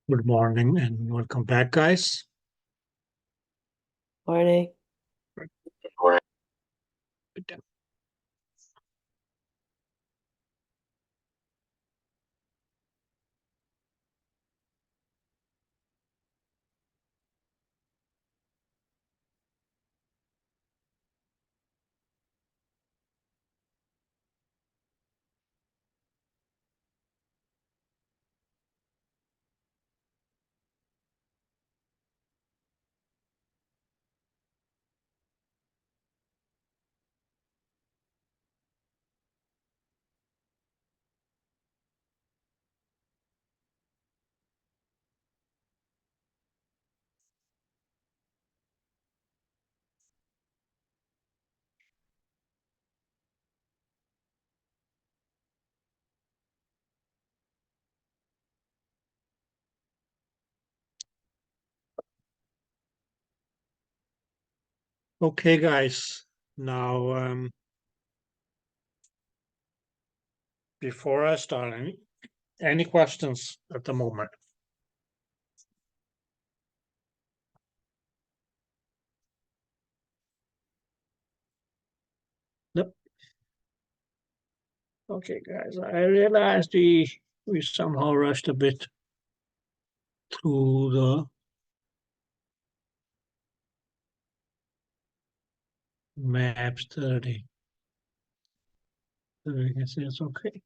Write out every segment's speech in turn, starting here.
Good morning and welcome back, guys. Morning. Okay, guys. Now, before I start, any questions at the moment? Nope. Okay, guys. I realized we somehow rushed a bit through the map study. So we can say it's okay.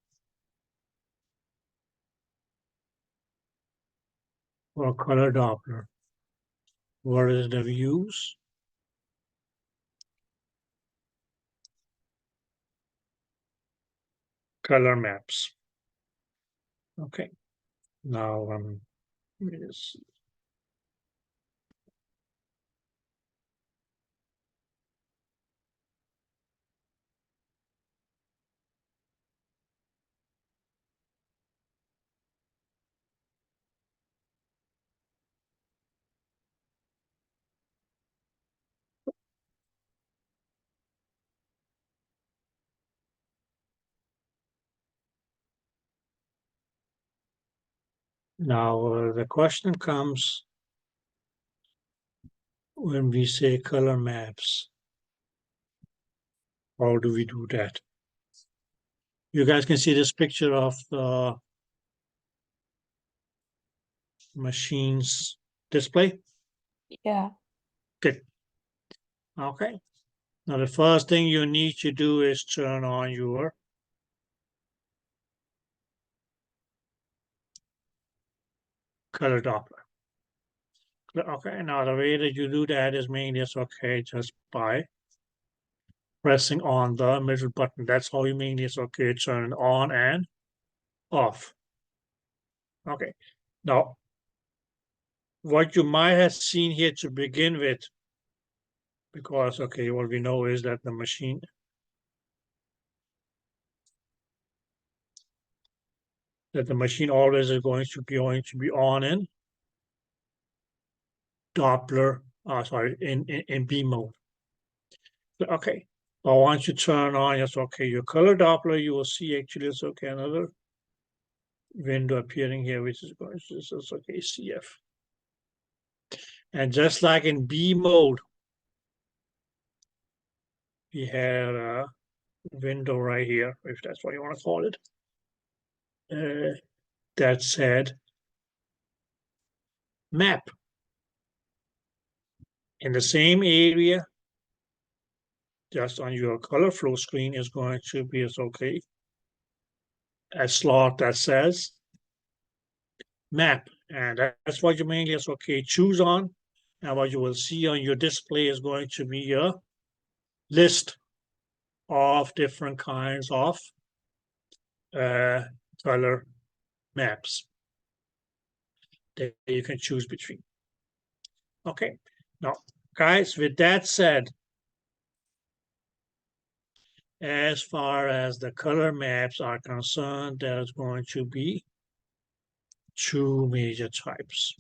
For color Doppler, what is the views? Color maps. Okay. Now, let me just see. Now, the question comes when we say color maps. How do we do that? You guys can see this picture of the machine's display. Yeah. Good. Okay. Now the first thing you need to do is turn on your color Doppler. Okay, now the way that you do that is mainly okay just by pressing on the middle button. That's how you mainly okay turn it on and off. Okay. Now what you might have seen here to begin with, because okay, what we know is that the machine always is going to be on in Doppler, sorry, in B mode. Okay. But once you turn on, it's okay. Your color Doppler, you will see actually it's okay. Another window appearing here, which is going to this is okay, CF. And just like in B mode, we have a window right here, if that's what you want to call it. That said map. In the same area, just on your color flow screen is going to be it's okay. A slot that says map, and that's what you mainly is okay choose on. And what you will see on your display is going to be a list of different kinds of color maps that you can choose between. Okay, now guys, with that said, as far as the color maps are concerned, there's going to be two major types.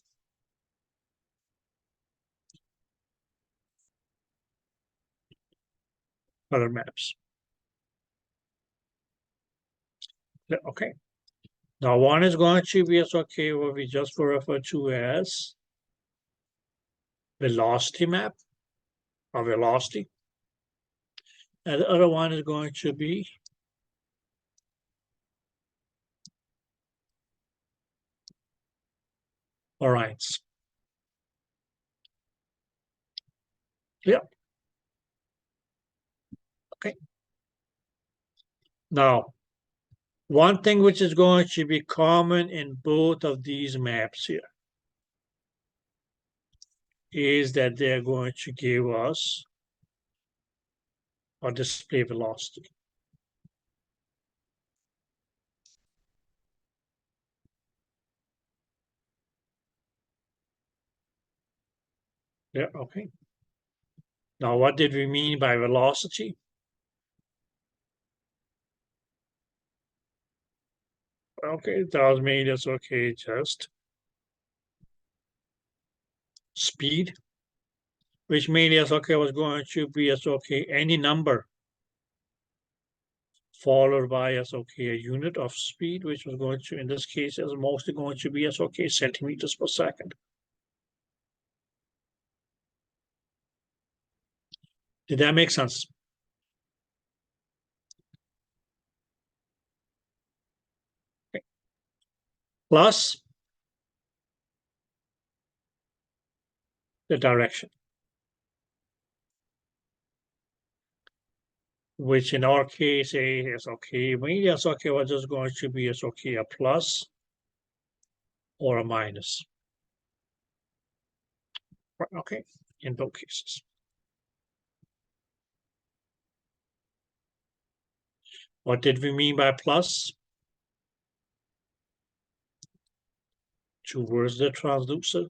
Color maps. Okay. Now one is going to be as okay what we just refer to as velocity map or velocity. And the other one is going to be variance. Yeah. Okay. Now, one thing which is going to be common in both of these maps here is that they're going to give us a display velocity. Yeah, okay. Now, what did we mean by velocity? Okay, that was made as okay, just speed, which made as okay was going to be as okay any number followed by as okay a unit of speed, which was going to, in this case, is mostly going to be as okay centimeters per second. Did that make sense? Okay. Plus the direction, which in our case is okay. Maybe as okay was just going to be as okay a plus or a minus. Okay, in both cases. What did we mean by plus? Towards the transducer.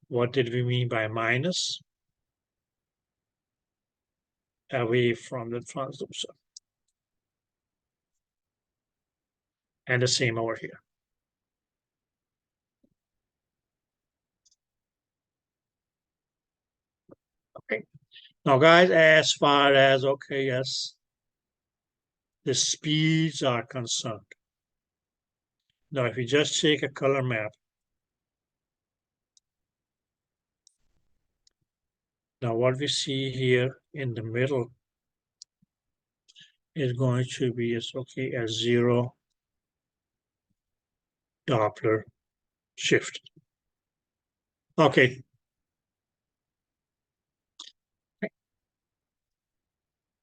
What did we mean by minus? Away from the transducer. And the same over here. Okay. Now, guys, as far as, okay, yes, the speeds are concerned. Now, if you just take a color map, now what we see here in the middle is going to be as okay as zero Doppler shift. Okay.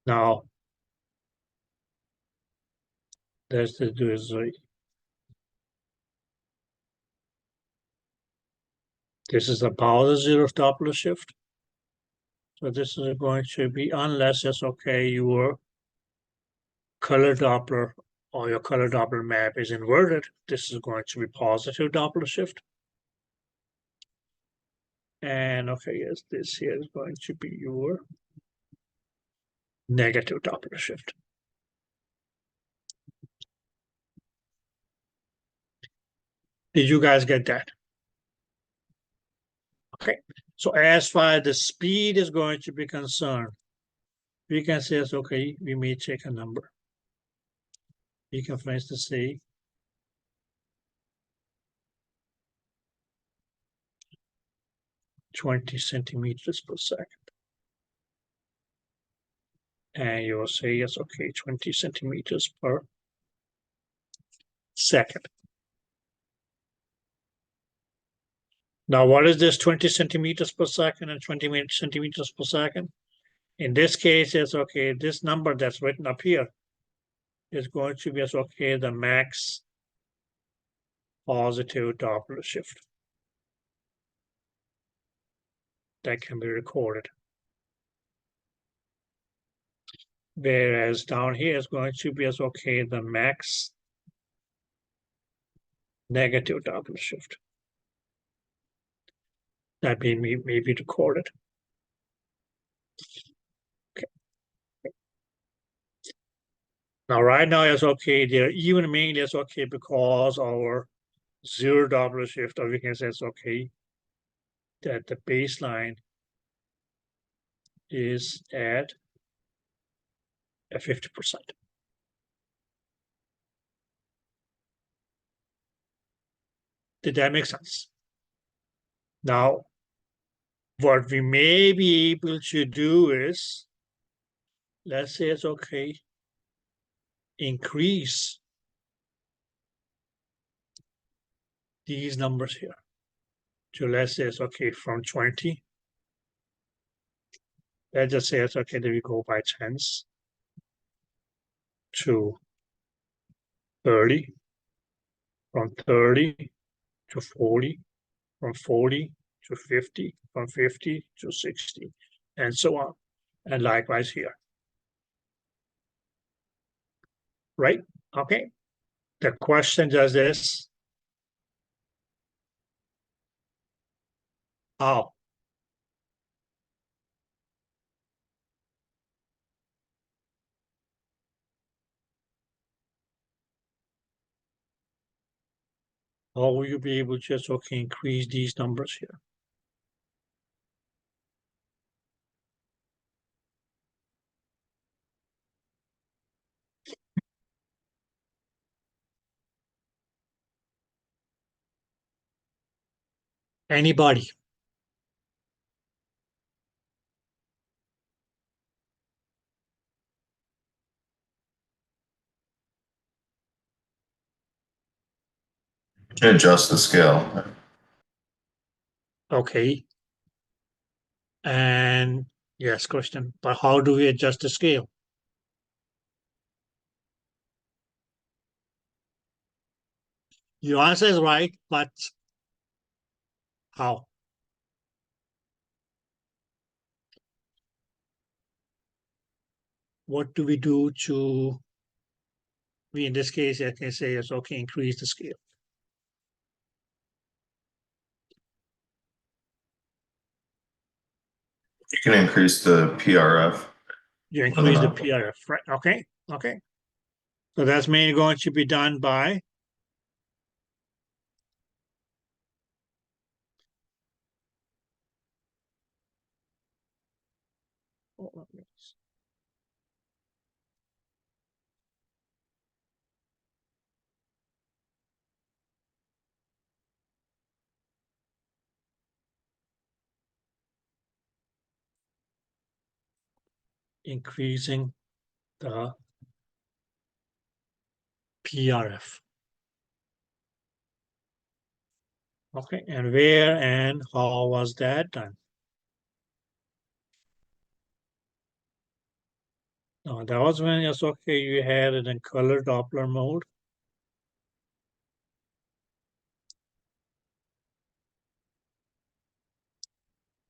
Now, let's do is this is about the zero Doppler shift. So this is going to be, unless it's okay, your color Doppler or your color Doppler map is inverted, this is going to be positive Doppler shift. And okay, yes, this here is going to be your negative Doppler shift. Did you guys get that? Okay, so as far as the speed is going to be concerned, we can say, okay, we may take a number. We can, for instance, say 20 centimeters per second. And you'll say, yes, okay, 20 centimeters per second. Now, what is this 20 centimeters per second and 20 centimeters per second? In this case, it's okay, this number that's written up here is going to be as okay, the max positive Doppler shift that can be recorded. Whereas down here is going to be as okay, the max negative Doppler shift that may be recorded. Okay. Now, right now it's okay, they're even mainly it's okay because our zero Doppler shift, or we can say it's okay that the baseline is at a 50%. Did that make sense? Now, what we may be able to do is, let's say it's okay, increase these numbers here. So let's say it's okay from 20. Let's just say it's okay that we go by tens to 30, from 30 to 40, from 40 to 50, from 50 to 60, and so on. And likewise here. Right? Okay. The question does this. How? How will you be able to just okay increase these numbers here? Anybody? Adjust the scale. Okay. And yes, question. But how do we adjust the scale? Your answer is right, but how? What do we do to, we in this case, I can say it's okay, increase the scale. You can increase the PRF. You increase the PRF, right? Okay, okay. So that's mainly going to be done by increasing the PRF. Okay, and where and how was that done? No, that was when it's okay, you had it in color Doppler mode.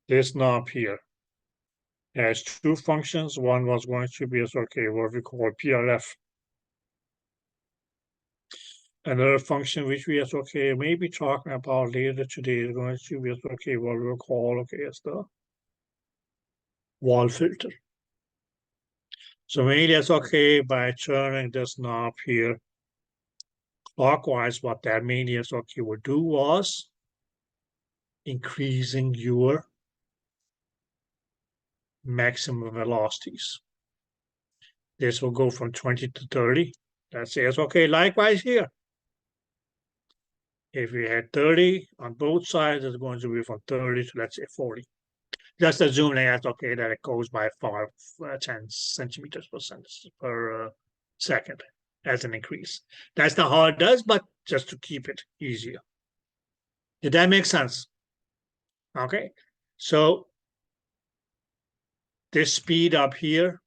This knob here has two functions. One was going to be okay, what we call PRF. Another function which we as okay may be talking about later today is going to be okay, what we'll call okay as the wall filter. So mainly that's okay by turning this knob here clockwise. What that mainly is okay would do was increasing your maximum velocities. This will go from 20 to 30. That says okay, likewise here. If we had 30 on both sides, it's going to be from 30 to let's say 40. Just assuming that's okay that it goes by 10 centimeters per second as an increase. That's not how it does, but just to keep it easier. Did that make sense? Okay, so this speed up here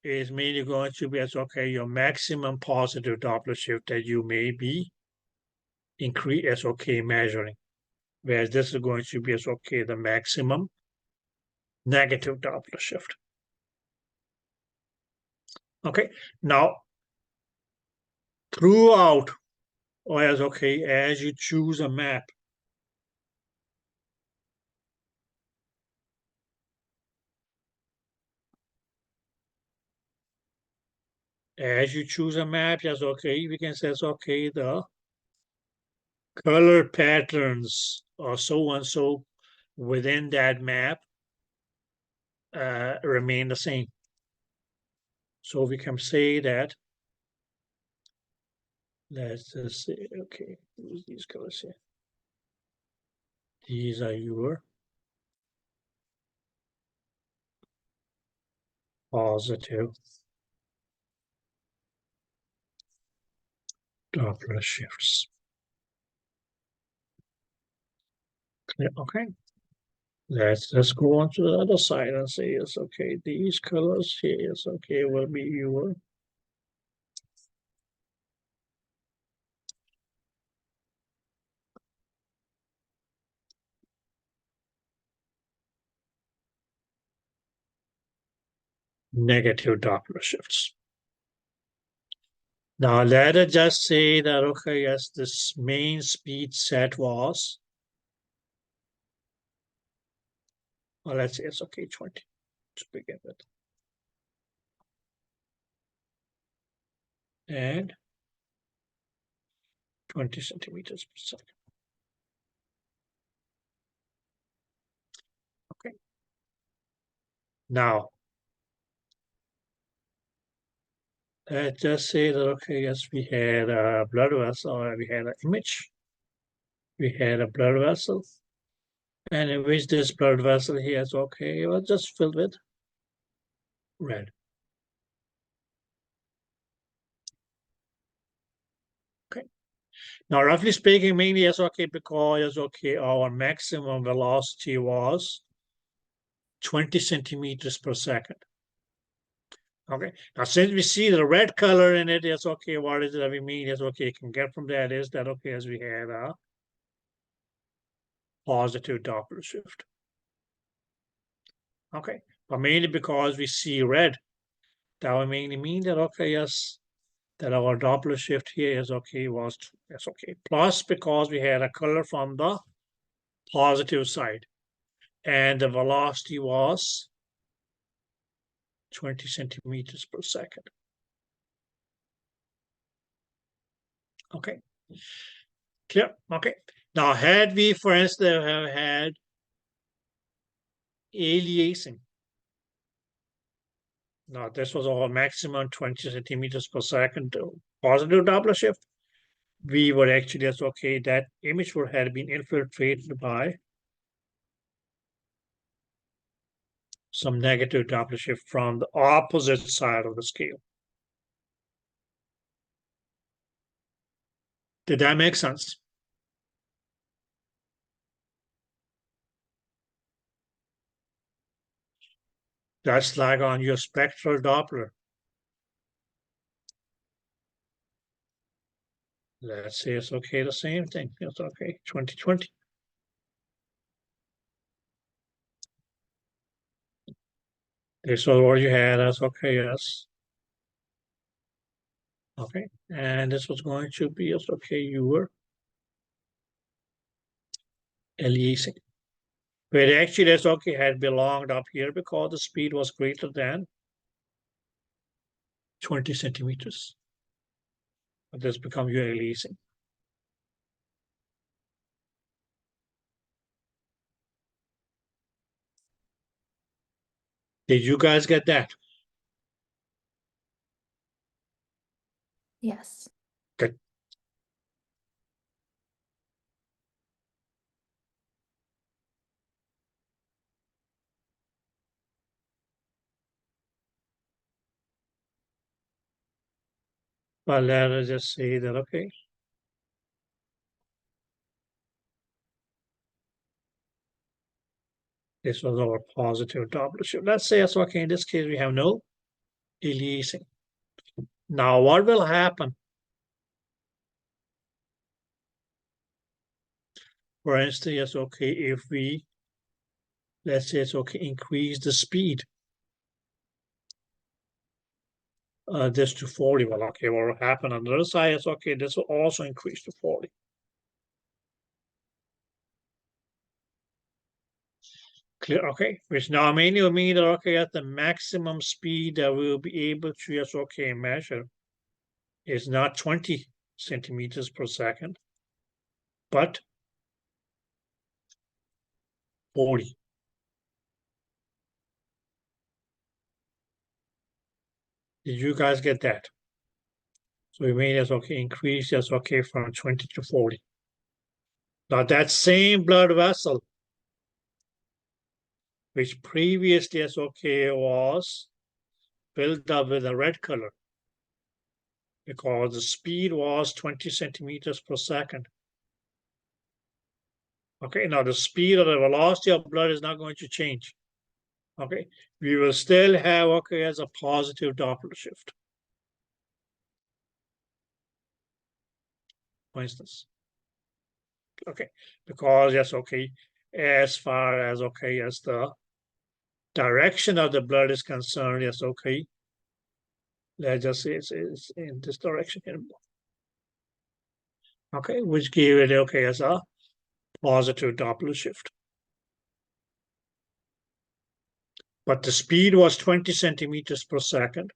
is mainly going to be as okay your maximum positive Doppler shift that you may be increase as okay measuring, whereas this is going to be as okay the maximum negative Doppler shift. Okay, now throughout, or as okay, as you choose a map, yes, okay, we can say it's okay, the color patterns or so and so within that map remain the same. So we can say that, let's just say, okay, use these colors here. These are your positive Doppler shifts. Yeah, okay. Let's go on to the other side and say, yes, okay, these colors here, yes, okay, will be your negative Doppler shifts. Now let us just say that, okay, yes, this main speed set was, well, let's say it's okay, 20 to begin with. And 20 centimeters per second. Okay. Now, let's just say that, okay, yes, we had a blood vessel, or we had an image. We had a blood vessel, and in which this blood vessel here is okay, it was just filled with red. Okay. Now, roughly speaking, mainly it's okay because okay, our maximum velocity was 20 centimeters per second. Okay. Now, since we see the red color in it, it's okay. What is it that we mean? Is okay. You can get from that is that okay, as we have a positive Doppler shift. Okay, but mainly because we see red, that would mainly mean that okay, yes, that our Doppler shift here is okay, was yes, okay. Plus because we had a color from the positive side, and the velocity was 20 centimeters per second. Okay, clear? Okay. Now, had we, for instance, have had aliasing. Now, this was our maximum 20 centimeters per second positive Doppler shift. We would actually, that's okay, that image would have been infiltrated by some negative Doppler shift from the opposite side of the scale. Did that make sense? That's like on your spectral Doppler. Let's say it's okay, the same thing. It's okay, 2020. This was what you had, that's okay, yes. Okay, and this was going to be, it's okay, you were aliasing. But actually, that's okay, had belonged up here because the speed was greater than 20 centimeters. But this becomes your aliasing. Did you guys get that? Yes. Good. Well, let us just say that, okay. This was our positive Doppler shift. Let's say, so okay, in this case, we have no aliasing. Now, what will happen? For instance, yes, okay, if we, let's say it's okay, increase the speed this to 40. Well, okay, what will happen on the other side is okay, this will also increase to 40. Clear, okay, which now mainly will mean that okay, at the maximum speed that we will be able to just okay measure is not 20 centimeters per second, but 40. Did you guys get that? So we made this okay, increase this okay from 20 to 40. Now that same blood vessel, which previously as okay was filled up with a red color, because the speed was 20 centimeters per second. Okay, now the speed or the velocity of blood is not going to change. Okay, we will still have, okay, as a positive Doppler shift, for instance. Okay, because yes, okay, as far as, okay, as the direction of the blood is concerned, yes, okay, let's just say it's in this direction here. Okay, which gave it, okay, as a positive Doppler shift. But the speed was 20 centimeters per second.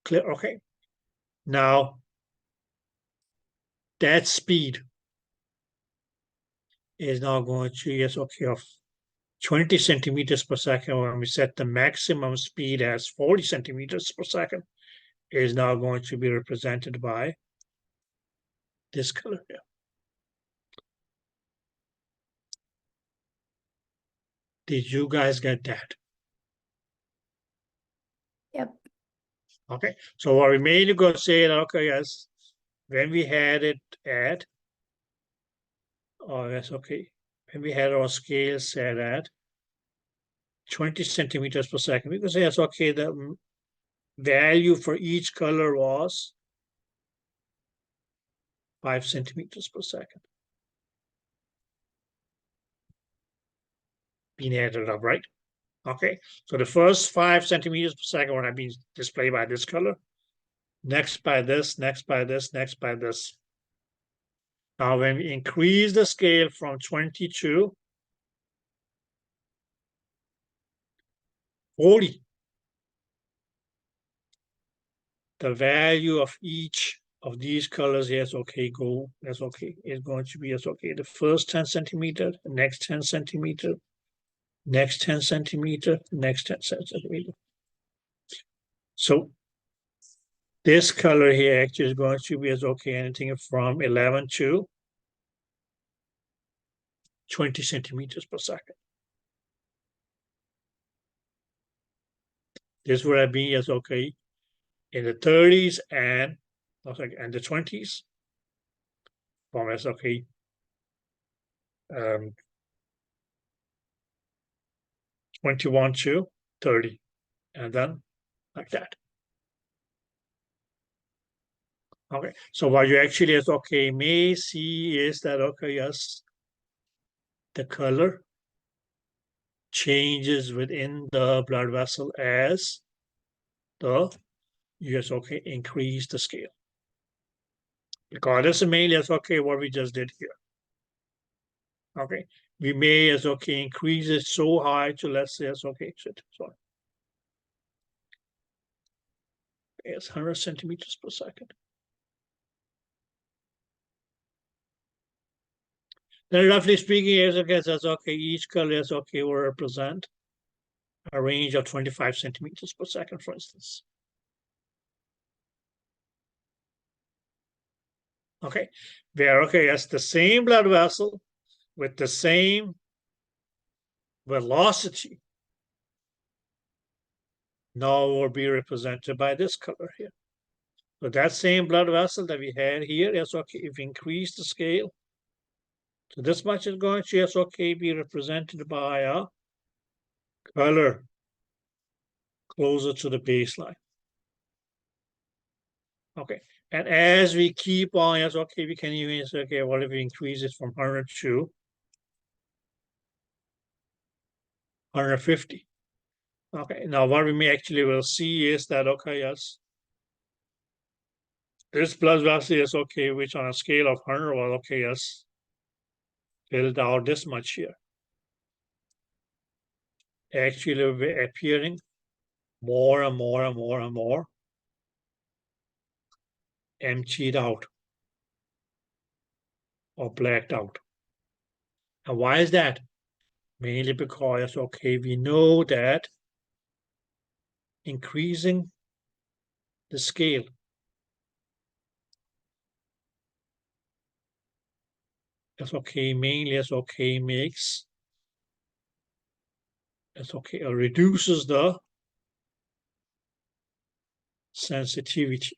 Clear, okay. Now, that speed is now going to, yes, okay, of 20 centimeters per second when we set the maximum speed as 40 centimeters per second is now going to be represented by this color here. Did you guys get that? Yep. Okay, so what we mainly going to say that, okay, yes, when we had it at, oh, yes, okay, when we had our scale set at 20 centimeters per second, we can say, yes, okay, the value for each color was 5 centimeters per second. Being added up, right? Okay, so the first 5 centimeters per second would have been displayed by this color, next by this, next by this, next by this. Now, when we increase the scale from 20 to 40, the value of each of these colors here is okay, that's okay, is going to be as okay. The first 10 centimeter, the next 10 centimeter, next 10 centimeter, next 10 centimeter. So this color here actually is going to be as okay, anything from 11 to 20 centimeters per second. This would have been as okay in the 30s and the 20s. From as okay 21 to 30, and then like that. Okay, so what you actually is okay may see is that okay, yes, the color changes within the blood vessel as the yes, okay, increase the scale. Because this is mainly as okay what we just did here. Okay, we may as okay increase it so high to, let's say, as okay, sorry, it's 100 centimeters per second. Then roughly speaking, as okay, that's okay, each color is okay will represent a range of 25 centimeters per second, for instance. Okay, where okay, that's the same blood vessel with the same velocity now will be represented by this color here. So that same blood vessel that we had here is okay, if we increase the scale, so this much is going to yes, okay, be represented by a color closer to the baseline. Okay, and as we keep on, yes, okay, we can even say, okay, what if we increase it from 100 to 150? Okay, now what we may actually will see is that, okay, yes, this blood vessel is okay, which on a scale of 100, well, okay, yes, filled out this much here. Actually, we're appearing more and more and more and more emptied out or blacked out. And why is that? Mainly because, okay, we know that increasing the scale That's okay, mainly that's okay makes, that's okay, reduces the sensitivity.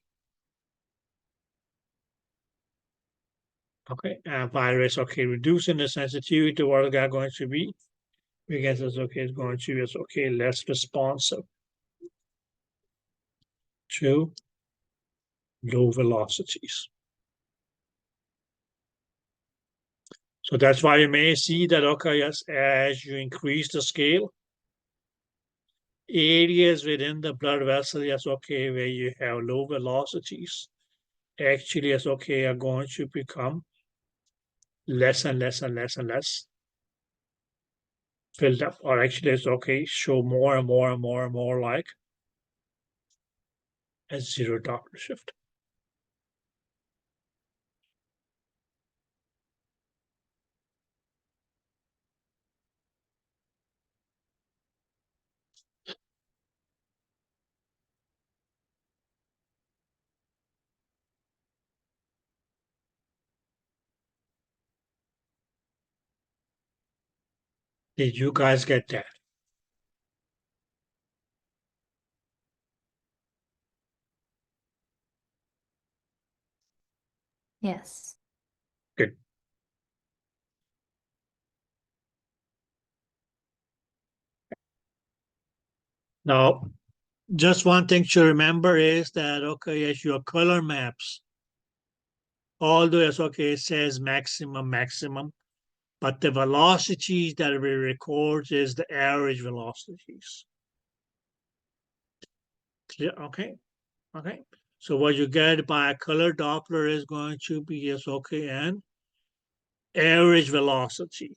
Okay, and virus, okay, reducing the sensitivity, what is that going to be? We guess it's okay, it's going to be, it's okay, less responsive to low velocities. So that's why you may see that, okay, yes, as you increase the scale, areas within the blood vessel, yes, okay, where you have low velocities, actually, yes, okay, are going to become less and less and less and less filled up, or actually, it's okay, show more and more and more and more like a zero Doppler shift. Did you guys get that? Yes. Good. Now, just one thing to remember is that, okay, as your color maps, although it's okay, it says maximum, maximum, but the velocities that we record is the average velocities. Clear? Okay. Okay. So what you get by a color Doppler is going to be, yes, okay, an average velocity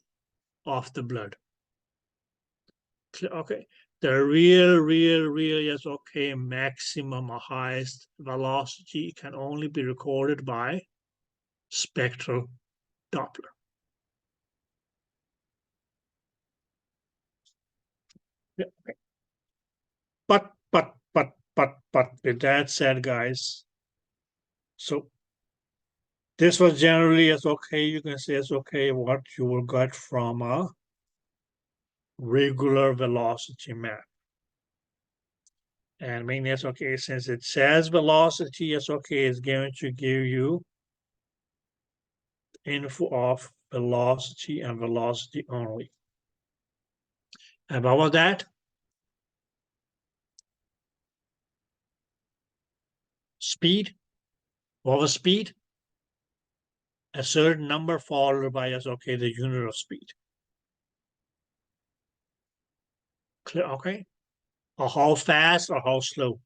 of the blood. Clear? Okay. The real, yes, okay, maximum or highest velocity can only be recorded by spectral Doppler. Yeah, okay. But with that said, guys, so this was generally as okay, you can say it's okay what you will get from a regular velocity map. And mainly it's okay, since it says velocity, it's okay, it's going to give you info of velocity and velocity only. And what was that? Speed. What was speed? A certain number followed by, yes, okay, the unit of speed. Clear? Okay. Or how fast or how slow.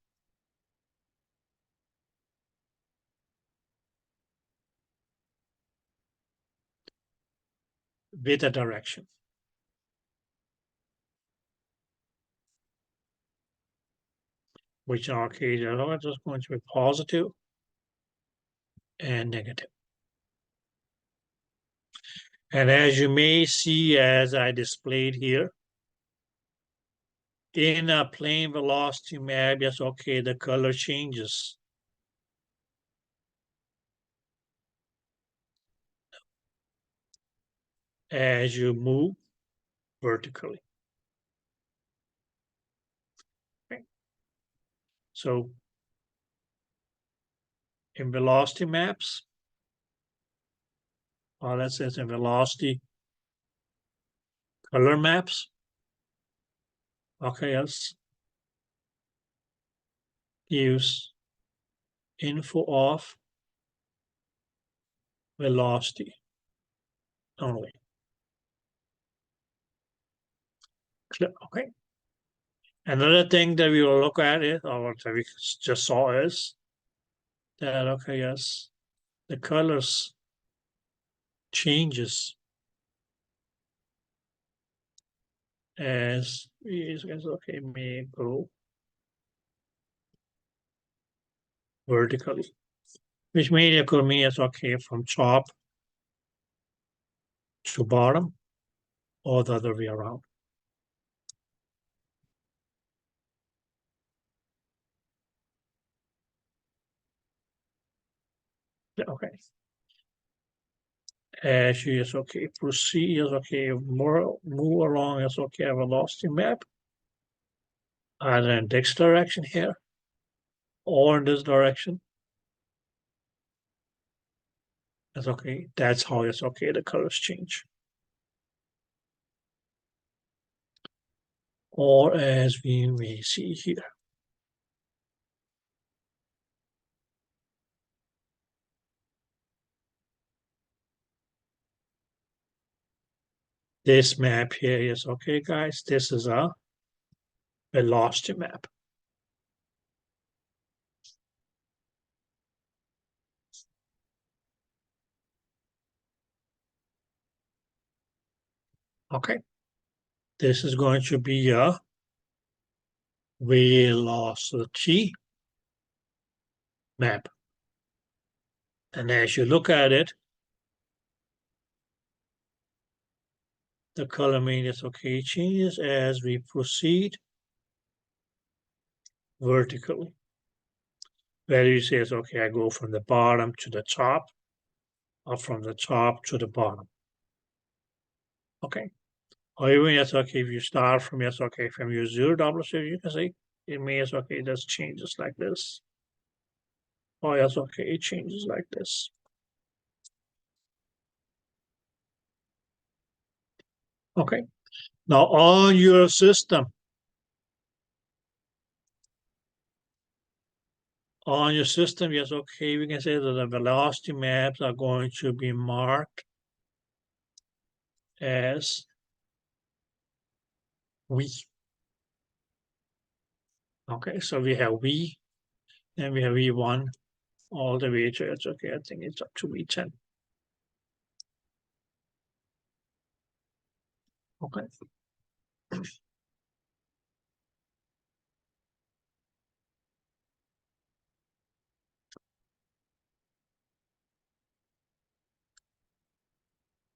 With a direction. Which in our case are just going to be positive and negative. And as you may see, as I displayed here, in a plane velocity map, yes, okay, the color changes. As you move vertically. Okay. So in velocity maps, or let's say in velocity color maps, okay, yes, gives info of velocity only. Okay. Another thing that we will look at is, or what we just saw is that, okay, yes, the colors changes as okay, may go vertically, which media could mean is okay from top to bottom or the other way around. Okay. as you is okay, proceed is okay, more move along is okay, velocity map, either in this direction here or in this direction. It's okay. That's how it's okay. The colors change. Or as we may see here. This map here is okay, guys. This is a velocity map. Okay. This is going to be a velocity map. And as you look at it, the color mean is okay changes as we proceed vertically. Where you say, okay, I go from the bottom to the top, or from the top to the bottom. Okay. Or even yes, okay, if you start from yes, okay, from your zero double shift, you can say it means okay, it does changes like this. Or yes, okay, it changes like this. Okay. Now on your system, yes, okay, we can say that the velocity maps are going to be marked as V. Okay, so we have V, and we have V1 all the way to it's okay, I think it's up to V10. Okay.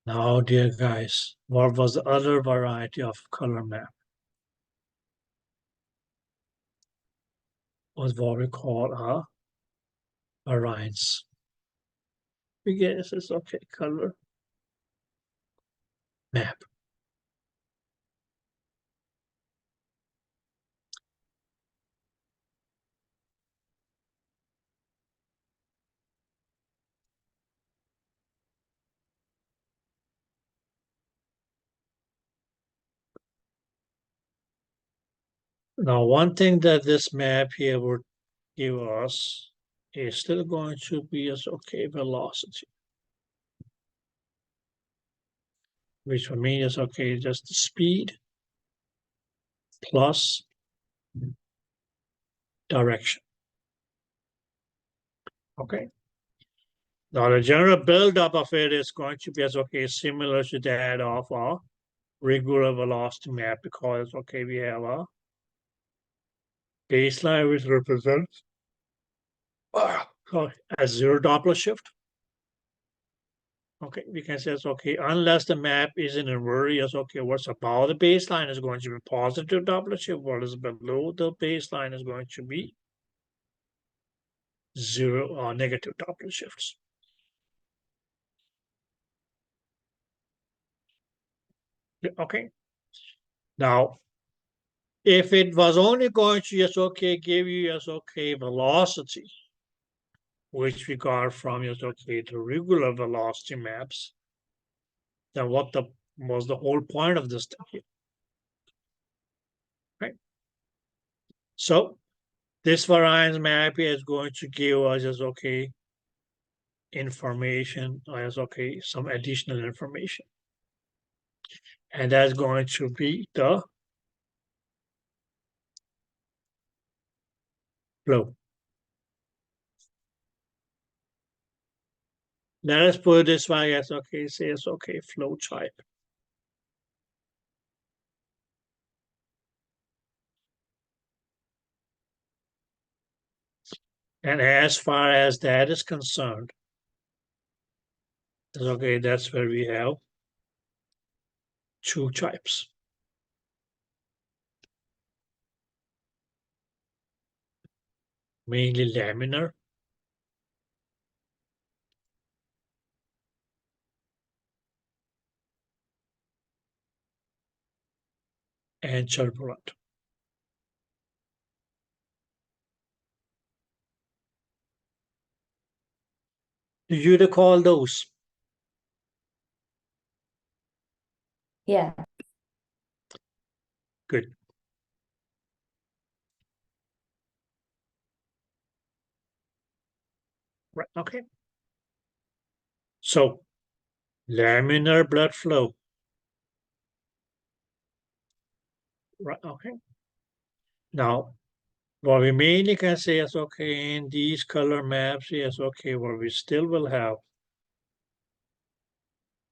Now, dear guys, what was the other variety of color map? Was what we call a variance. We guess it's okay, color map. Now, one thing that this map here would give us is still going to be as okay velocity, which for me is okay just the speed plus direction. Okay. Now the general buildup of it is going to be as okay similar to that of a regular velocity map because okay we have a baseline which represents a zero Doppler shift. Okay, we can say it's okay, unless the map is in inverted, yes, okay, what's above the baseline is going to be positive Doppler shift, what is below the baseline is going to be zero or negative Doppler shifts. Okay, now, if it was only going to, yes, okay, give you, yes, okay, velocity, which we got from, yes, okay, the regular velocity maps, then what was the whole point of this thing here? Right? So this variance map is going to give us as okay information as okay some additional information, and that's going to be the flow. Let us put this way as okay, say it's okay flow type. And as far as that is concerned, okay, that's where we have two types. Mainly laminar and turbulent. Do you recall those? Yeah. Good. Right, okay. So, laminar blood flow. Right, okay. Now, what we mainly can say is, okay, in these color maps, yes, okay, what we still will have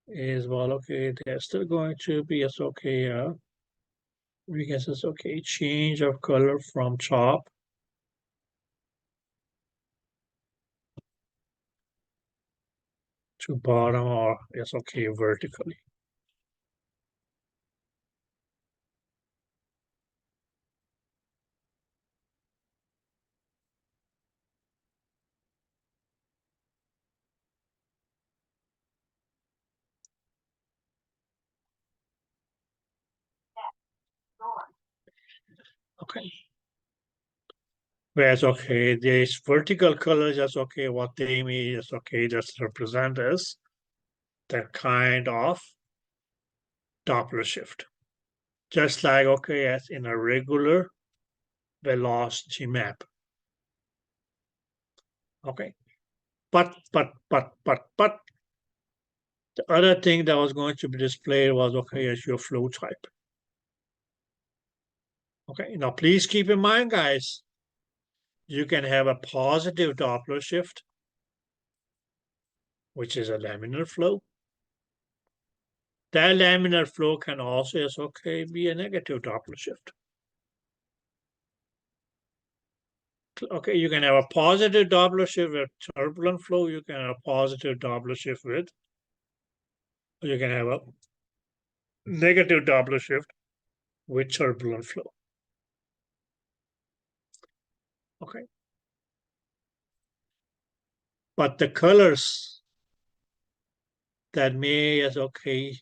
is, well, okay, there's still going to be, yes, okay, we can say, okay, change of color from top to bottom, or, yes, okay, vertically. Okay. Whereas, okay, these vertical colors, that's okay, what they mean is, okay, just represent is the kind of Doppler shift. Just like, okay, as in a regular velocity map. Okay. But, the other thing that was going to be displayed was, okay, as your flow type. Okay, now please keep in mind, guys, you can have a positive Doppler shift, which is a laminar flow. That laminar flow can also, yes, okay, be a negative Doppler shift. Okay, you can have a positive Doppler shift with turbulent flow. You can have a positive Doppler shift with, you can have a negative Doppler shift with turbulent flow. Okay. But the colors that may, as okay,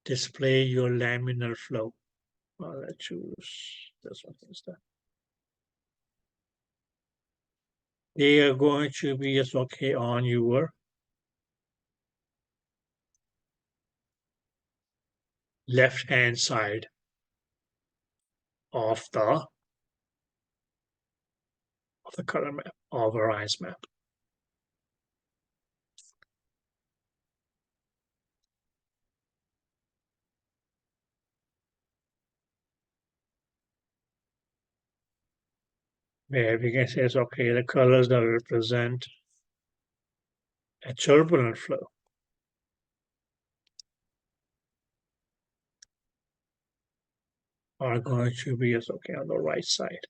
display your laminar flow. Well, let's choose this one instead. They are going to be as okay on your left hand side of the color map, of Orion's map. Where we can say it's okay, the colors that represent a turbulent flow are going to be as okay on the right side.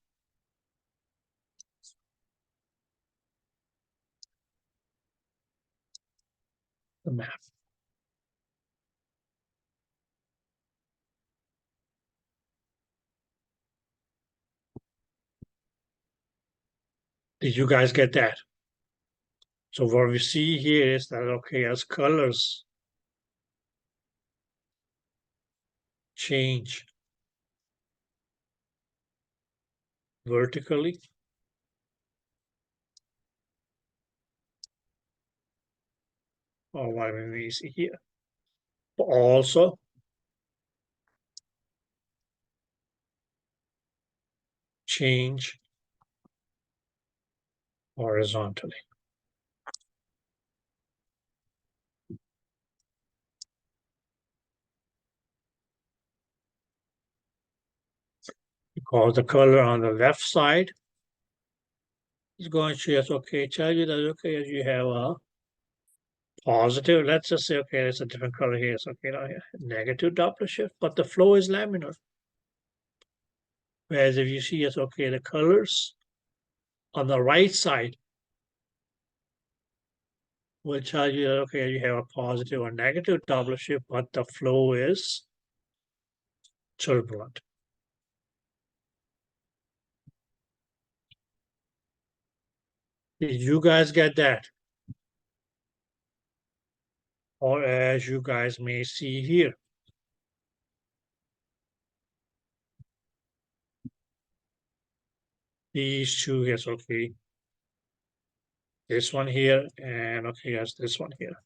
The map. Did you guys get that? So what we see here is that, okay, as colors change vertically, or what we see here, but also change horizontally. Because the color on the left side is going to just, okay, tell you that, okay, as you have a positive, let's just say, okay, it's a different color here, it's okay, now here, negative Doppler shift, but the flow is laminar. Whereas if you see, it's okay, the colors on the right side will tell you that, okay, you have a positive or negative Doppler shift, but the flow is turbulent. Did you guys get that? Or as you guys may see here. these two, yes, okay. This one here, and okay, yes, this one here.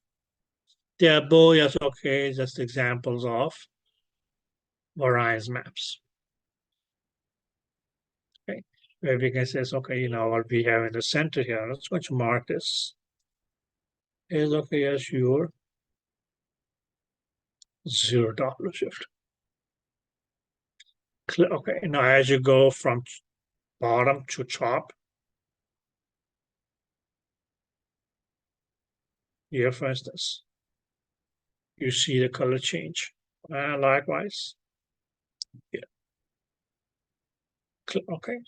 They are both, yes, okay, just examples of variance maps. Okay, where we can say, okay, you know, what we have in the center here, let's go to mark this. Is okay, yes, your zero Doppler shift. Okay, now as you go from bottom to top, here, for instance, you see the color change. Likewise, here. Okay,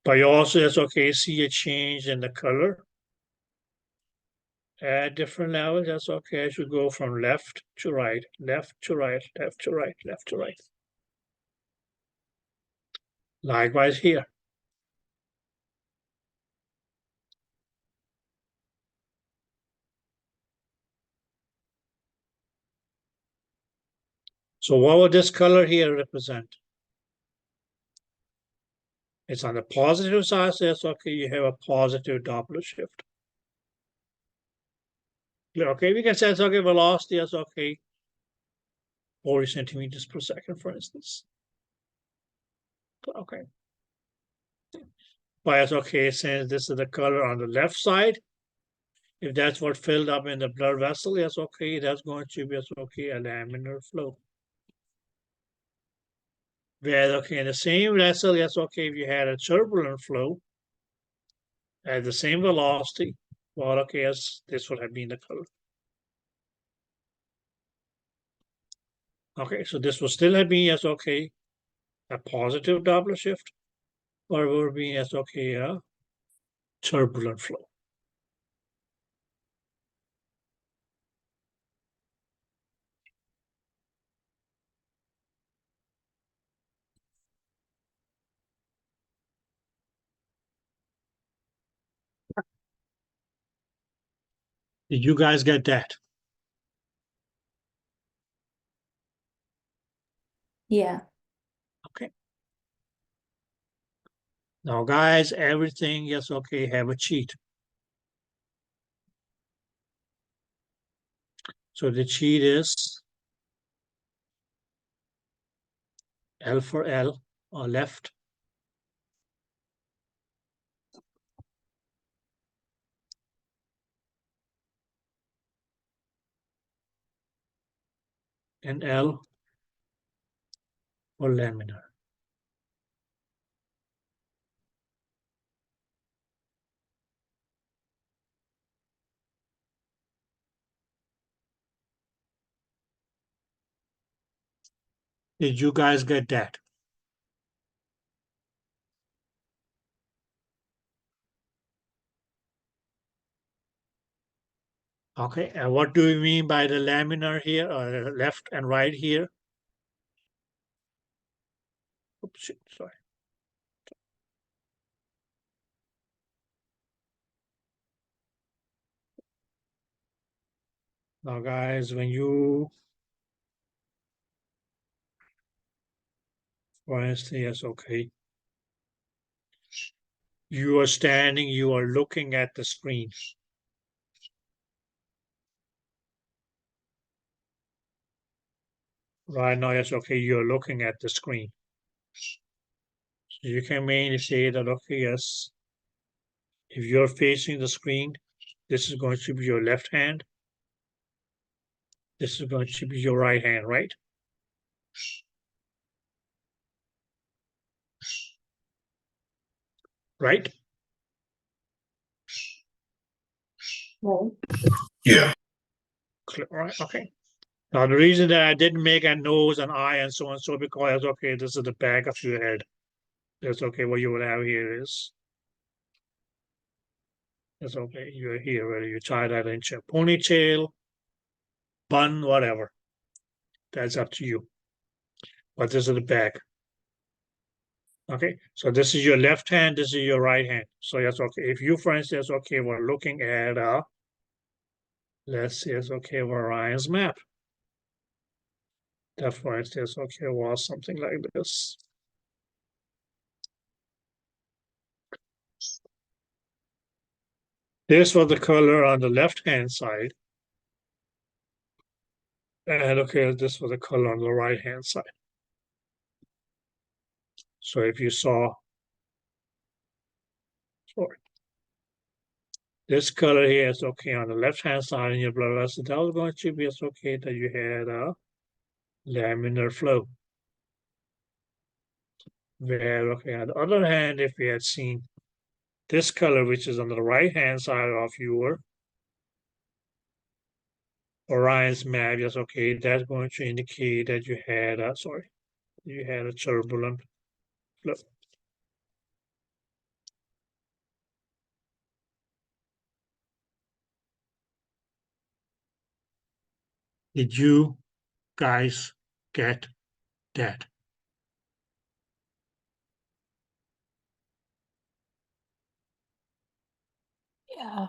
but you also, yes, okay, see a change in the color at different levels. That's okay as you go from left to right, left to right, left to right, left to right. Likewise here. So what would this color here represent? It's on the positive side, so that's okay, you have a positive Doppler shift. Okay, we can say it's okay, velocity is okay, 40 centimeters per second, for instance. Okay. But it's okay, since this is the color on the left side, if that's what filled up in the blood vessel, that's okay, that's going to be, okay, a laminar flow. Where, okay, in the same vessel, that's okay, if you had a turbulent flow at the same velocity, well, okay, yes, this would have been the color. Okay, so this will still have been, yes, okay, a positive Doppler shift, or it would be, yes, okay, a turbulent flow. Did you guys get that? Yeah. Okay. Now, guys, everything, yes, okay, have a cheat. So the cheat is L for L, or left. And L for laminar. Did you guys get that? Okay, and what do we mean by the laminar here, or left and right here? Oops, shit, sorry. Now, guys, when you, for instance, yes, okay, you are standing, you are looking at the screen. Right now, yes, okay, you're looking at the screen. So you can mainly say that, okay, yes, if you're facing the screen, this is going to be your left hand. This is going to be your right hand, right? Right? Well, Yeah. Right, okay. Now, the reason that I didn't make a nose, an eye, and so on, so because, okay, this is the back of your head. That's okay, what you would have here is, that's okay, you're here, whether you tie that into a ponytail, bun, whatever. That's up to you. But this is the back. Okay, so this is your left hand, this is your right hand. So that's okay. If you, for instance, okay, we're looking at let's see, it's okay, Orion's map. That, for instance, okay, was something like this. This was the color on the left-hand side. And okay, this was the color on the right-hand side. So if you saw, sorry, this color here is okay on the left-hand side in your blood vessel. That was going to be okay that you had a laminar flow. Where, okay, on the other hand, if we had seen this color, which is on the right-hand side of your Orion's map, yes, okay, that's going to indicate that you had a, sorry, you had a turbulent flow. Did you guys get that? Yeah.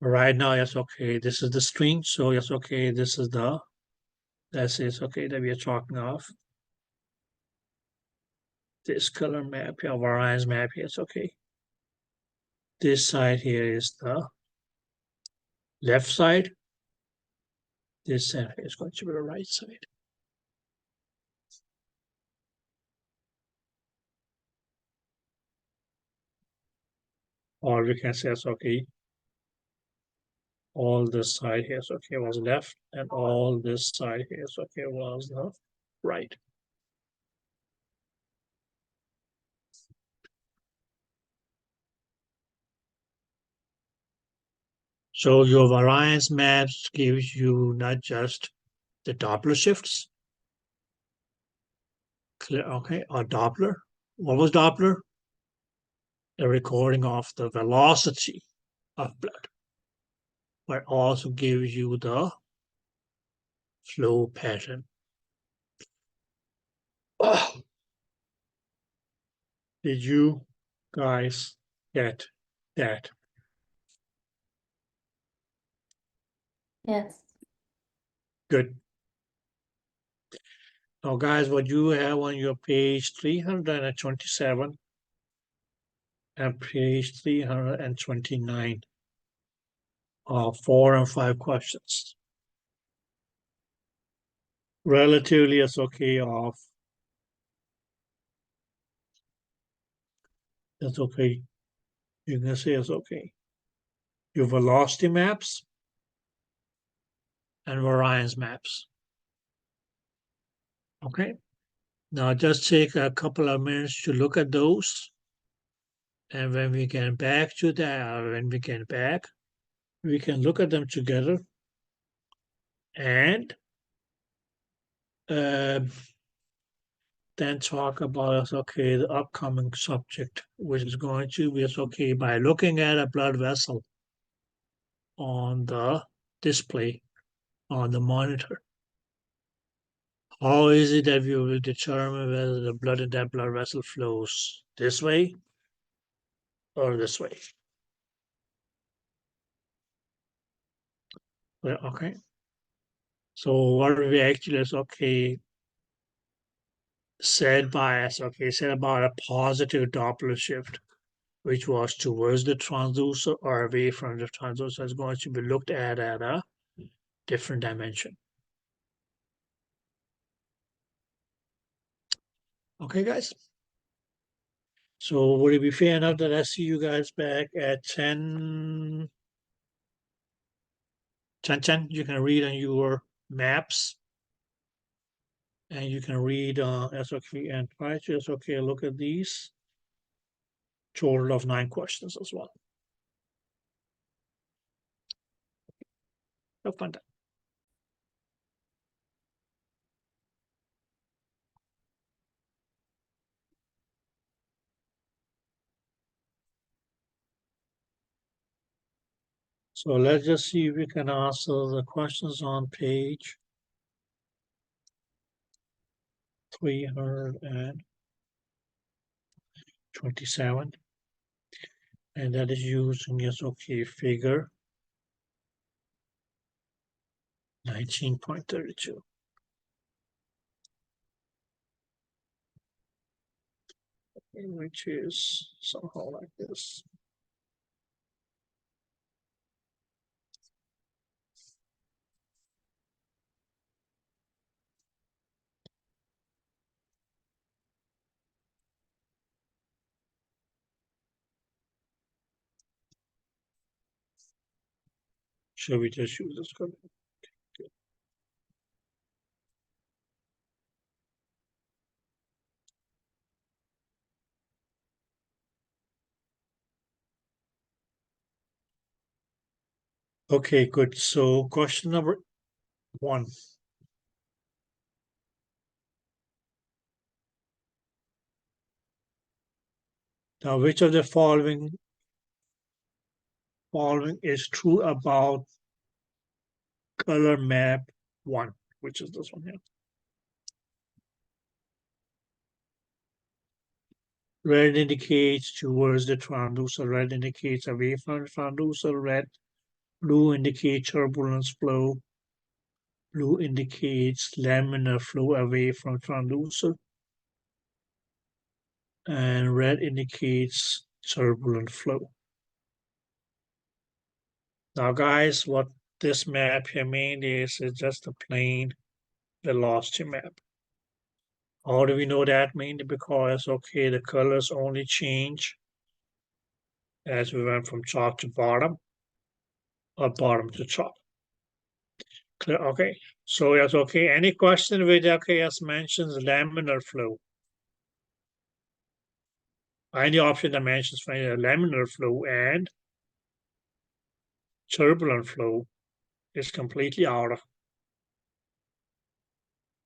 Right now, yes, okay, this is the string. So yes, okay, this is the, that's it, okay, that we are talking of. This color map here, Orion's map here, it's okay. This side here is the left side. This side here is going to be the right side. Or we can say it's okay. All this side here is okay was left, and all this side here is okay was the right. So your variance maps gives you not just the Doppler shifts. Clear, okay, or Doppler. What was Doppler? A recording of the velocity of blood, but also gives you the flow pattern. Oh, did you guys get that? Yes. Good. Now, guys, what you have on your page 327 and page 329 are 4 and 5 questions. Relatively, it's okay off. That's okay. You can say it's okay. Your velocity maps and variance maps. Okay. Now just take a couple of minutes to look at those. And when we get back to that, we can look at them together and then talk about, okay, the upcoming subject, which is going to be, okay, by looking at a blood vessel on the display on the monitor. How is it that we will determine whether the blood in that blood vessel flows this way or this way? Well, okay. So what we actually is, okay, said by us, okay, said about a positive Doppler shift, which was towards the transducer or away from the transducer, is going to be looked at a different dimension. Okay, guys. So would it be fair enough that I see you guys back at 10? You can read on your maps, and you can read SOK and try to SOK look at these. Total of 9 questions as well. Have fun. So let's just see if we can answer the questions on page 327. And that is using SOK figure 19.32. Which is somehow like this. Should we just use this color? Okay, good. So question number 1. Now, which of the following is true about color map 1, which is this one here? Red indicates towards the transducer, red indicates away from the transducer, blue indicates turbulence flow, blue indicates laminar flow away from transducer, and red indicates turbulent flow. Now, guys, what this map here means is just a plain velocity map. How do we know that? Mainly because, okay, the colors only change as we went from top to bottom or bottom to top. Clear? Okay. So yes, okay. Any question with okay, as mentions laminar flow? Any option that mentions laminar flow and turbulent flow is completely out of.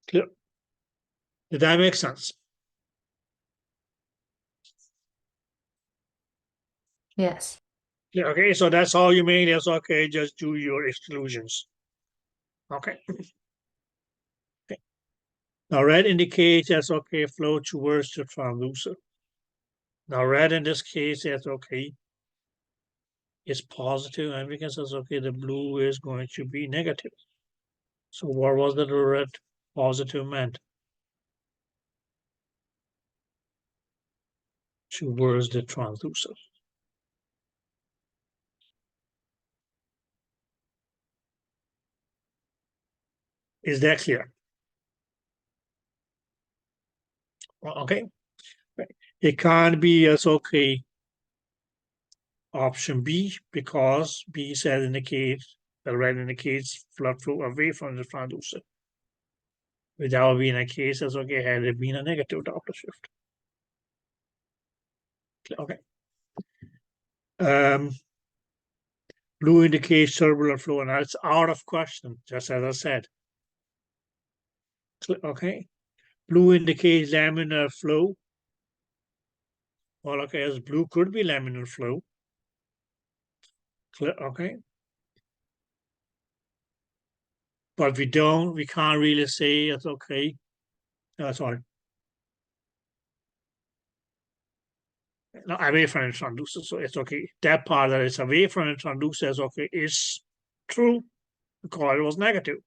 Clear? Did that make sense? Yes. Yeah, okay, so that's all you mean is okay, just do your exclusions. Okay. Okay. Now red indicates that's okay, flow towards the transducer. Now red in this case is okay, is positive, and because it's okay, the blue is going to be negative. So what was the red positive meant? Towards the transducer. Is that clear? Okay. It can't be as okay option B because B said indicates the red indicates flood flow away from the transducer. Without being a case as okay, had it been a negative Doppler shift. Okay. Blue indicates turbulent flow, and that's out of question, just as I said. Okay. Blue indicates laminar flow. Well, okay, as blue could be laminar flow. Okay. But we can't really say it's okay. Sorry. No, away from the transducer, so it's okay. That part that is away from the transducer is okay, is true because it was negative.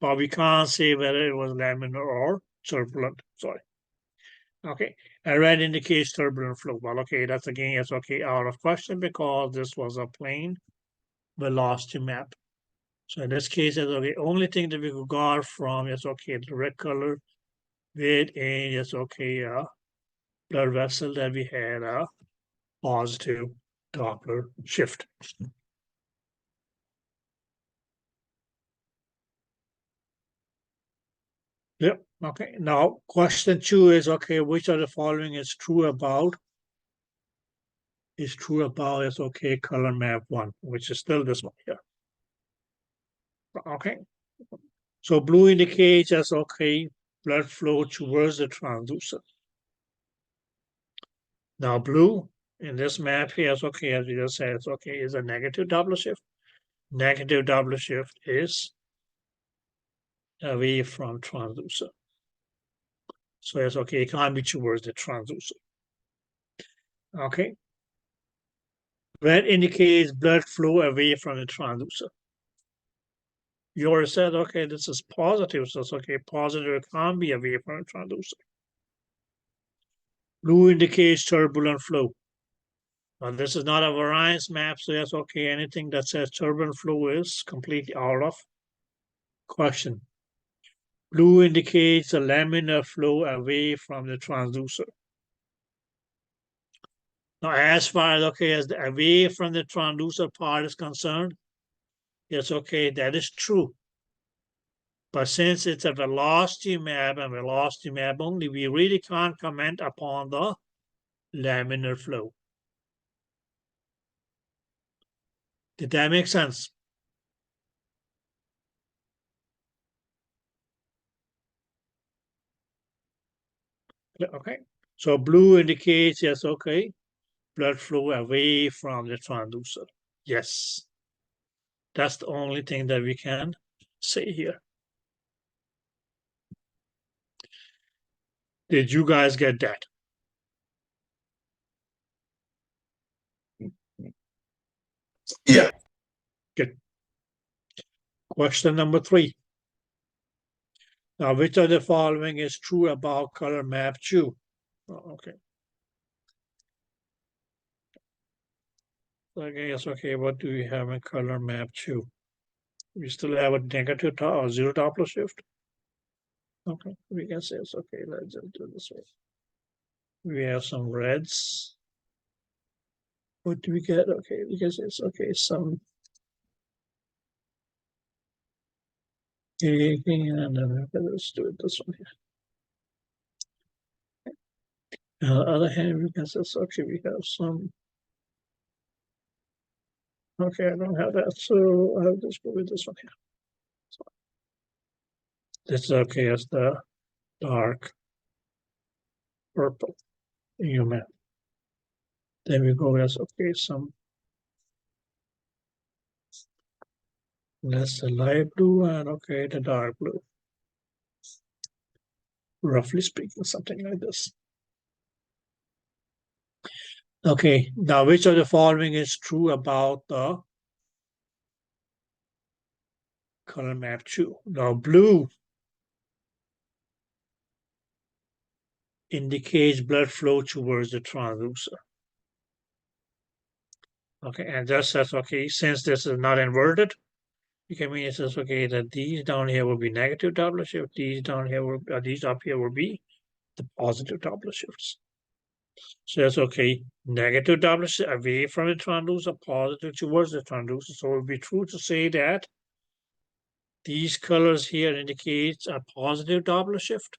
But we can't say whether it was laminar or turbulent. Sorry. Okay. And red indicates turbulent flow. Well, okay, that's again, it's okay, out of question because this was a plain velocity map. So in this case, it's okay. Only thing that we could got from is okay, the red color with a it's okay, blood vessel that we had a positive Doppler shift. Yep. Okay. Now, question 2 is okay, which of the following is true about? Is true about is okay, color map 1, which is still this one here. Okay. So blue indicates as okay, blood flow towards the transducer. Now, blue in this map here is okay, as we just said, it's okay, is a negative Doppler shift. Negative Doppler shift is away from transducer. So it's okay, it can't be towards the transducer. Okay. Red indicates blood flow away from the transducer. You already said, okay, this is positive, so it's okay, positive can't be away from the transducer. Blue indicates turbulent flow. Now, this is not a variance map, so that's okay. Anything that says turbulent flow is completely out of question. Blue indicates a laminar flow away from the transducer. Now, as far as, okay, as the away from the transducer part is concerned, yes, okay, that is true. But since it's a velocity map and velocity map only, we really can't comment upon the laminar flow. Did that make sense? Okay, so blue indicates, yes, okay, blood flow away from the transducer. Yes, that's the only thing that we can say here. Did you guys get that? Yeah. Good. Question number 3. Now, which of the following is true about color map 2? Oh, okay. Okay, yes, okay, what do we have in color map 2? We still have a negative or zero Doppler shift. Okay, we can say it's okay. Let's just do it this way. We have some reds. What do we get? Okay, because it's okay. Some and then let's do it this one here. On the other hand, because it's okay, we have some. Okay, I don't have that, so I'll just go with this one here. So this is okay as the dark purple in your map. Then we go as okay, some that's the light blue and okay, the dark blue. Roughly speaking, something like this. Okay, now which of the following is true about the color map 2? Now blue indicates blood flow towards the transducer. Okay, and just says, okay, since this is not inverted, you can mean it says, okay, that these down here will be negative Doppler shift, these down here will, these up here will be the positive Doppler shifts. So that's okay, negative Doppler shift away from the transducer, positive towards the transducer. So it would be true to say that these colors here indicates a positive Doppler shift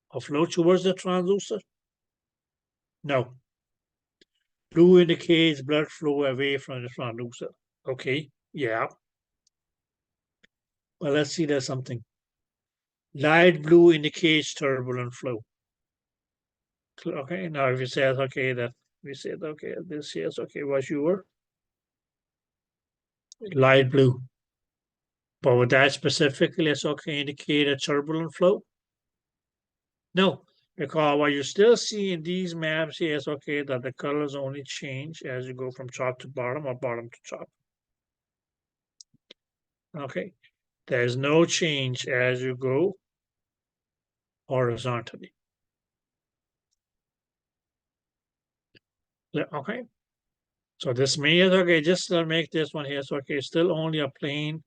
of flow towards the transducer. No. Blue indicates blood flow away from the transducer. Okay, yeah. Well, let's see, there's something. Light blue indicates turbulent flow. Okay, now if you say, okay, that we said, okay, this here is okay, what's your light blue? But would that specifically as okay indicate a turbulent flow? No, because what you still see in these maps here is okay that the colors only change as you go from top to bottom or bottom to top. Okay, there's no change as you go horizontally. Yeah, okay. So this means, okay, just to make this one here, so okay, still only a plane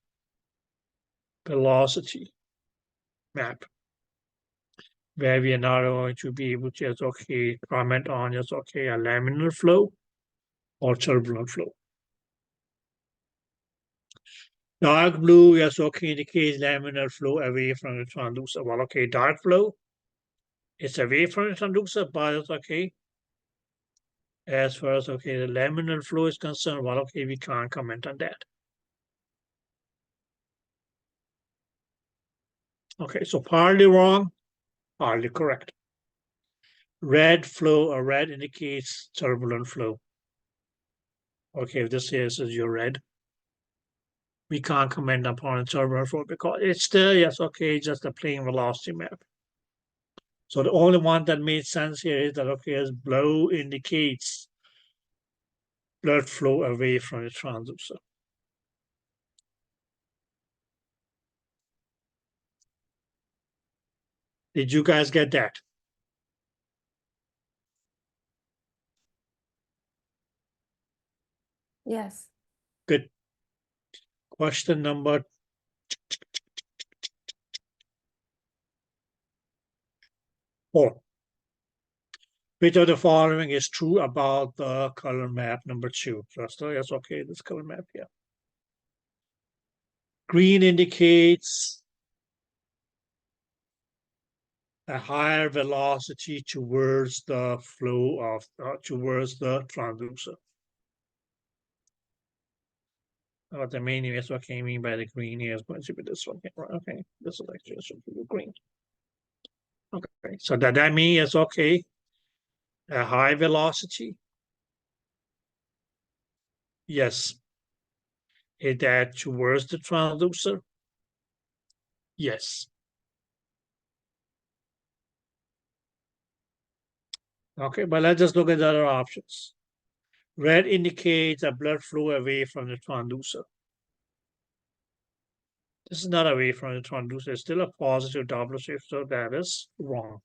velocity map where we are not going to be able to just, okay, comment on just, okay, a laminar flow or turbulent flow. Dark blue, yes, okay, indicates laminar flow away from the transducer. Well, okay, dark flow, it's away from the transducer, but it's okay. As far as, okay, the laminar flow is concerned, well, okay, we can't comment on that. Okay, so partly wrong, partly correct. Red flow or red indicates turbulent flow. Okay, if this here says your red, we can't comment upon turbulent flow because it's still, yes, okay, just a plain velocity map. So the only one that made sense here is that, okay, as blue indicates blood flow away from the transducer. Did you guys get that? Yes. Good. Question number 4. Which of the following is true about the color map number 2? So yes, okay, this color map here. Green indicates a higher velocity towards the flow of towards the transducer. The main is what I mean by the green here is going to be this one here, right? Okay, this is actually should be green. Okay, so that means okay, a high velocity. Yes. Is that towards the transducer? Yes. Okay, but let's just look at the other options. Red indicates a blood flow away from the transducer. This is not away from the transducer, it's still a positive Doppler shift, so that is wrong.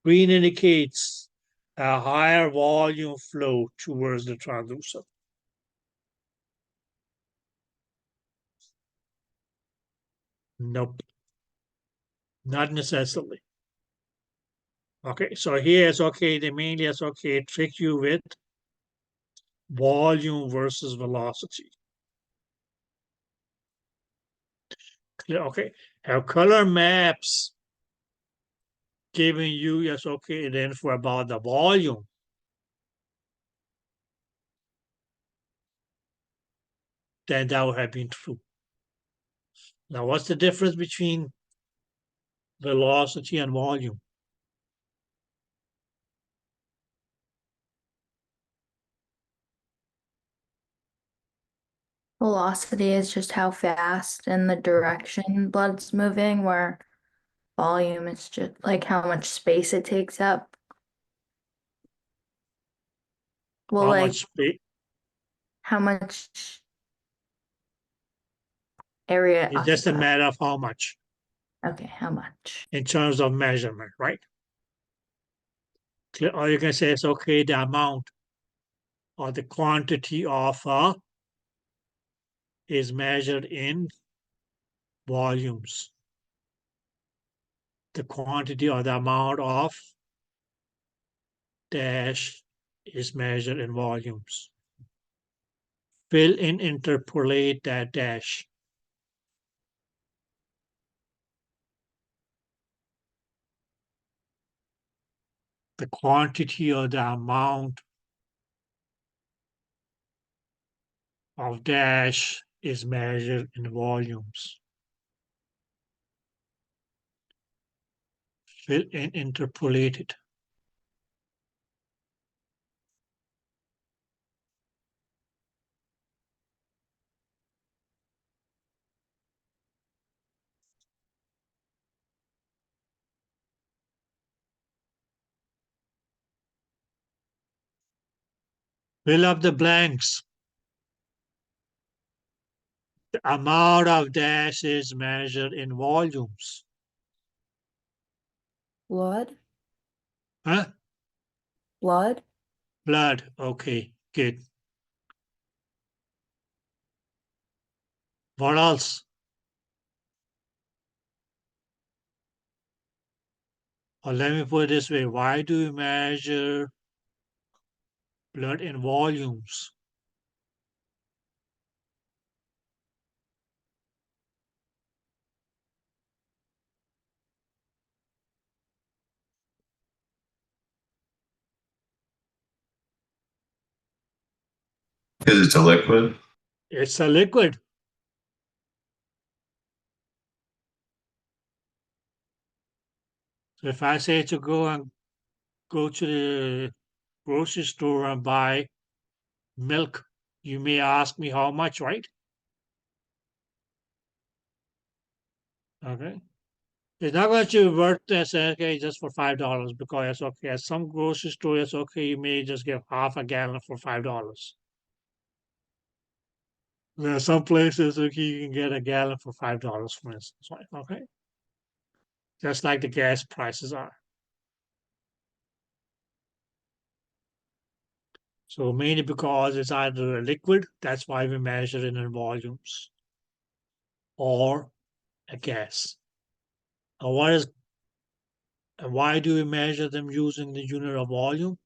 Green indicates a higher volume flow towards the transducer. Nope, not necessarily. Okay, so here it's okay, the mainly it's okay, trick you with volume versus velocity. Okay, have color maps giving you, yes, okay, the info about the volume. Then that would have been true. Now, what's the difference between velocity and volume? Velocity is just how fast and the direction blood's moving, where volume is just like how much space it takes up. Well, How like much space? how much area It's just a occupied. matter of how much Okay, how much? in terms of measurement, right? Or you can say it's okay, the amount or the quantity of is measured in volumes. The quantity or the amount of dash is measured in volumes. Fill in, interpolate that dash. The quantity or the amount of dash is measured in volumes. Fill in, interpolate it. Fill up the blanks. The amount of dash is measured in volumes. Blood? Huh? Blood? Blood. Okay, good. What else? Or let me put it this way. Why do you measure blood in volumes? Because it's a liquid. It's a liquid. So if I say to go to the grocery store and buy milk, you may ask me how much, right? Okay. It's not going to work as okay just for $5 because it's okay. At some grocery store, it's okay. You may just get half a gallon for $5. There are some places okay, you can get a gallon for $5, for instance, right? Okay. just like the gas prices are. So mainly because it's either a liquid, that's why we measure it in volumes, or a gas. And why do we measure them using the unit of volume?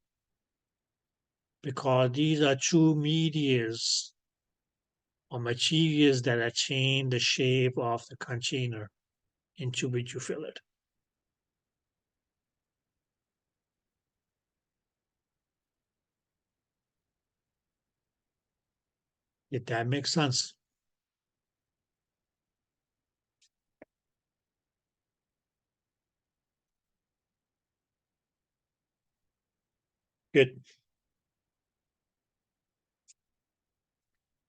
Because these are two medias or materials that are change the shape of the container into which you fill it. Did that make sense? Good.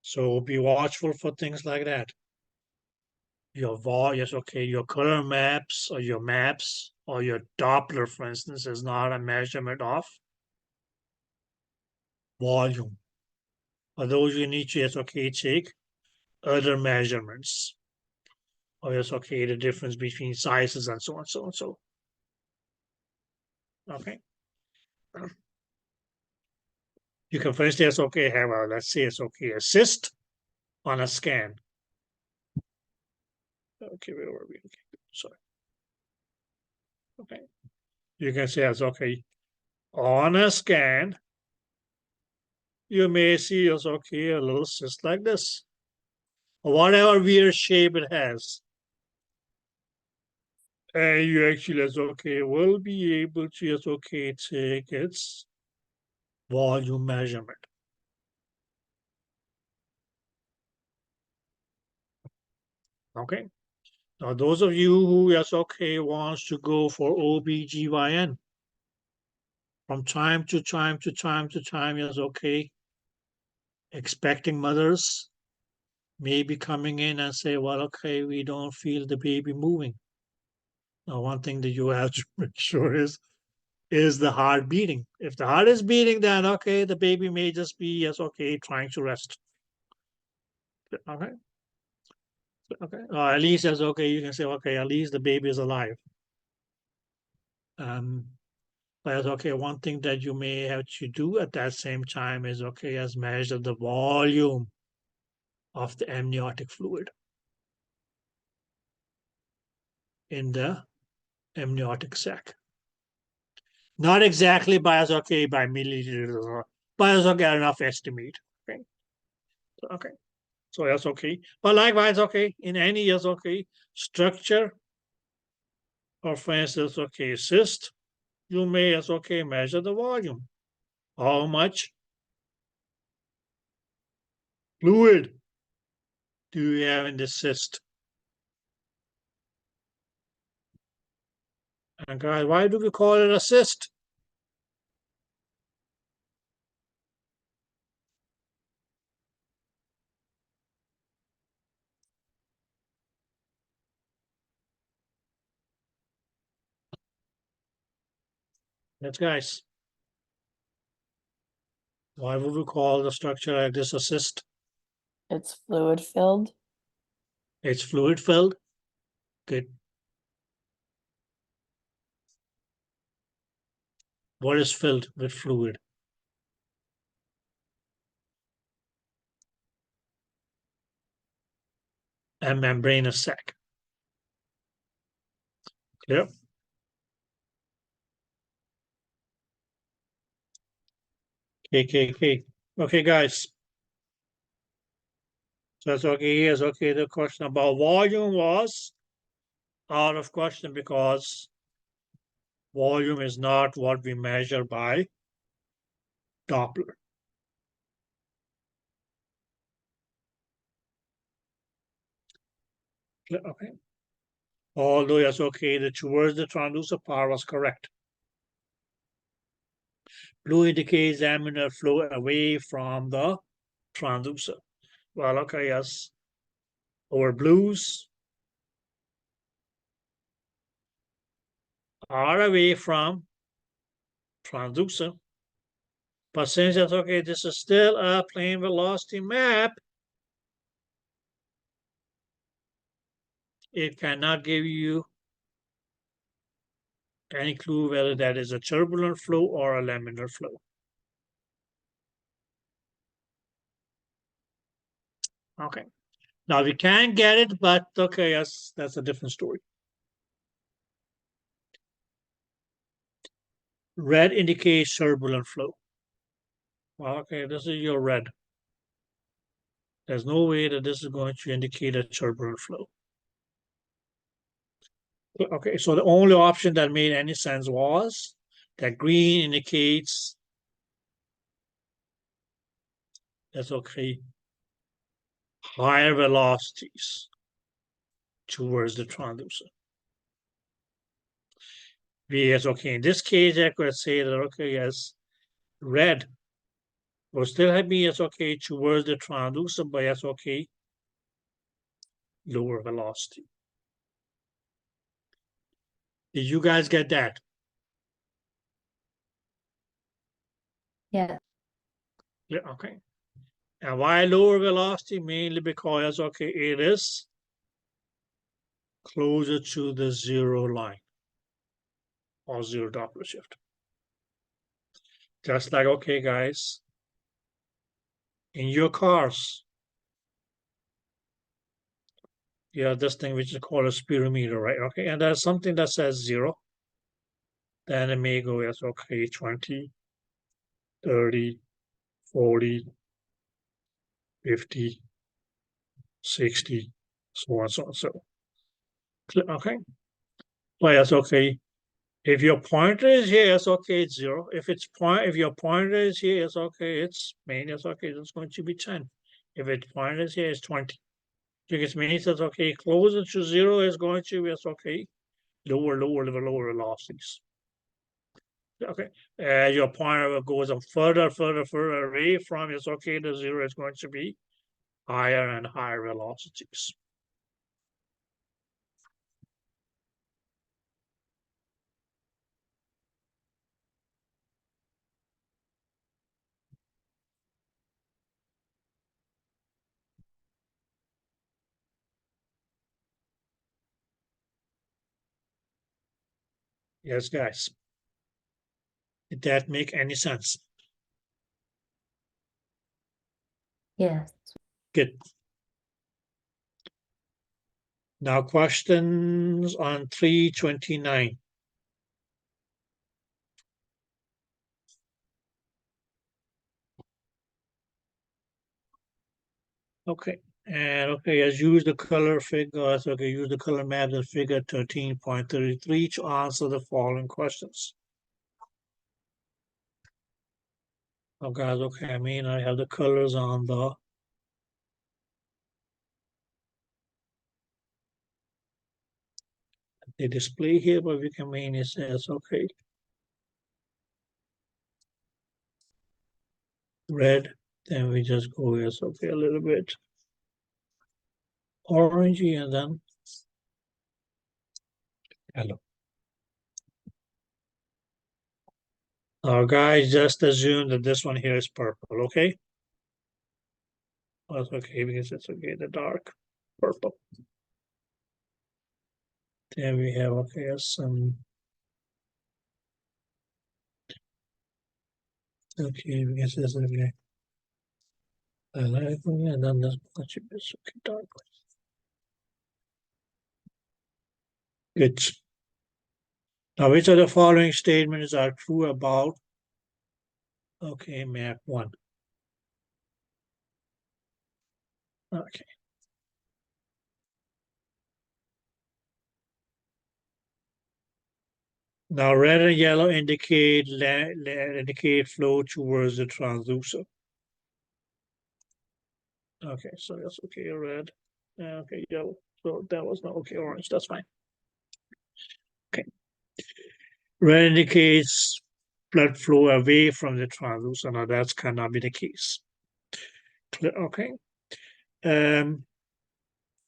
So be watchful for things like that. Yes, okay, your color maps or your Doppler, for instance, is not a measurement of volume. Although you need to, yes, okay, take other measurements. Or yes, okay, the difference between sizes and so on, so on, so. Okay. You can, for instance, okay, have a, let's say it's okay, a cyst on a scan. Okay, where were we? Okay, sorry. Okay. You can say it's okay. On a scan, you may see it's okay, a little cyst like this. Or whatever weird shape it has. And you actually, it's okay, will be able to, it's okay, take its volume measurement. Okay. Now, those of you who, yes, okay, wants to go for OBGYN, from time to time to time to time, yes, okay, expecting mothers may be coming in and say, well, okay, we don't feel the baby moving. Now, one thing that you have to make sure is the heart beating. If the heart is beating, then okay, the baby may just be, yes, okay, trying to rest. Okay. Okay. At least that's okay. You can say, okay, at least the baby is alive. But okay, one thing that you may have to do at that same time is okay, as measure the volume of the amniotic fluid in the amniotic sac. Not exactly by okay by milliliters, but as okay enough estimate. Okay. Okay. So that's okay. But likewise, okay, in any yes, okay, structure, or for instance, okay, cyst, you may as okay measure the volume. How much fluid do you have in the cyst? And guys, why do we call it a cyst? That's guys. Why would we call the structure like this a cyst? It's fluid filled. It's fluid filled. Good. What is filled with fluid? A membranous sac. Clear? KKK. Okay, guys. So that's okay. Here's okay. The question about volume was out of question because volume is not what we measure by Doppler. Okay. Although yes, okay, the towards the transducer part was correct. Blue indicates laminar flow away from the transducer. Well, okay, yes. Our blues are away from transducer. But since that's okay, this is still a plane velocity map, it cannot give you Any clue whether that is a turbulent flow or a laminar flow? Okay. Now we can get it, but okay, yes, that's a different story. Red indicates turbulent flow. Well, okay, this is your red. There's no way that this is going to indicate a turbulent flow. Okay, so the only option that made any sense was that green indicates that's okay, higher velocities towards the transducer. Yes, okay, in this case, I could say that, okay, yes, red will still have me as okay towards the transducer, but yes, okay, lower velocity. Did you guys get that? Yeah. Yeah, okay. And why lower velocity? Mainly because, okay, it is closer to the zero line or zero Doppler shift. Just like, okay, guys, in your cars, you have this thing which is called a speedometer, right? Okay, and there's something that says zero. Then it may go as, okay, 20, 30, 40, 50, 60, so on, so on, so. Okay, but that's okay. If your pointer is here, it's okay, it's zero. If your pointer is here, it's okay, it's main, it's okay, it's going to be 10. If its pointer is here, it's 20. Because means that's okay, closer to zero is going to be, it's okay, lower velocities. Okay, your pointer goes up further away from it's okay, the zero is going to be higher and higher velocities. Yes, guys. Did that make any sense? Yes. Good. Now questions on 329. Okay, and okay, as use the color figures, okay, use the color map in figure 13.33 to answer the following questions. Oh guys, okay, I mean I have the colors on the display here, but we can mean it says okay. Red, then we just go yes, okay, a little bit orangey and then yellow. Now guys, just assume that this one here is purple, okay? That's okay because it's okay, the dark purple. Then we have okay some okay because it's okay. I like and then this much is okay dark. Good. Now which of the following statements are true about okay map 1? Okay. Now red and yellow indicate flow towards the transducer. Okay, so that's okay, red. Okay, yellow. So that was not okay, orange. That's fine. Okay. Red indicates blood flow away from the transducer. Now that cannot be the case. Okay.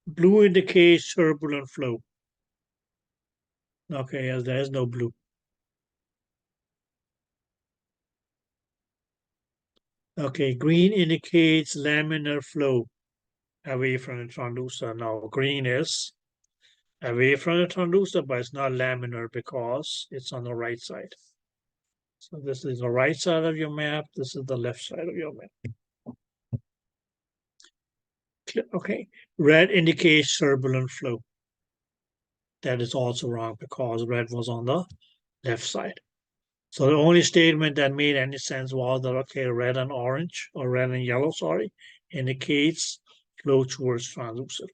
Blue indicates turbulent flow. Okay, yes, there is no blue. Okay, green indicates laminar flow away from the transducer. Now green is away from the transducer, but it's not laminar because it's on the right side. So this is the right side of your map. This is the left side of your map. Okay, red indicates turbulent flow. That is also wrong because red was on the left side. So the only statement that made any sense was that, okay, red and orange, or red and yellow, sorry, indicates flow towards transducer,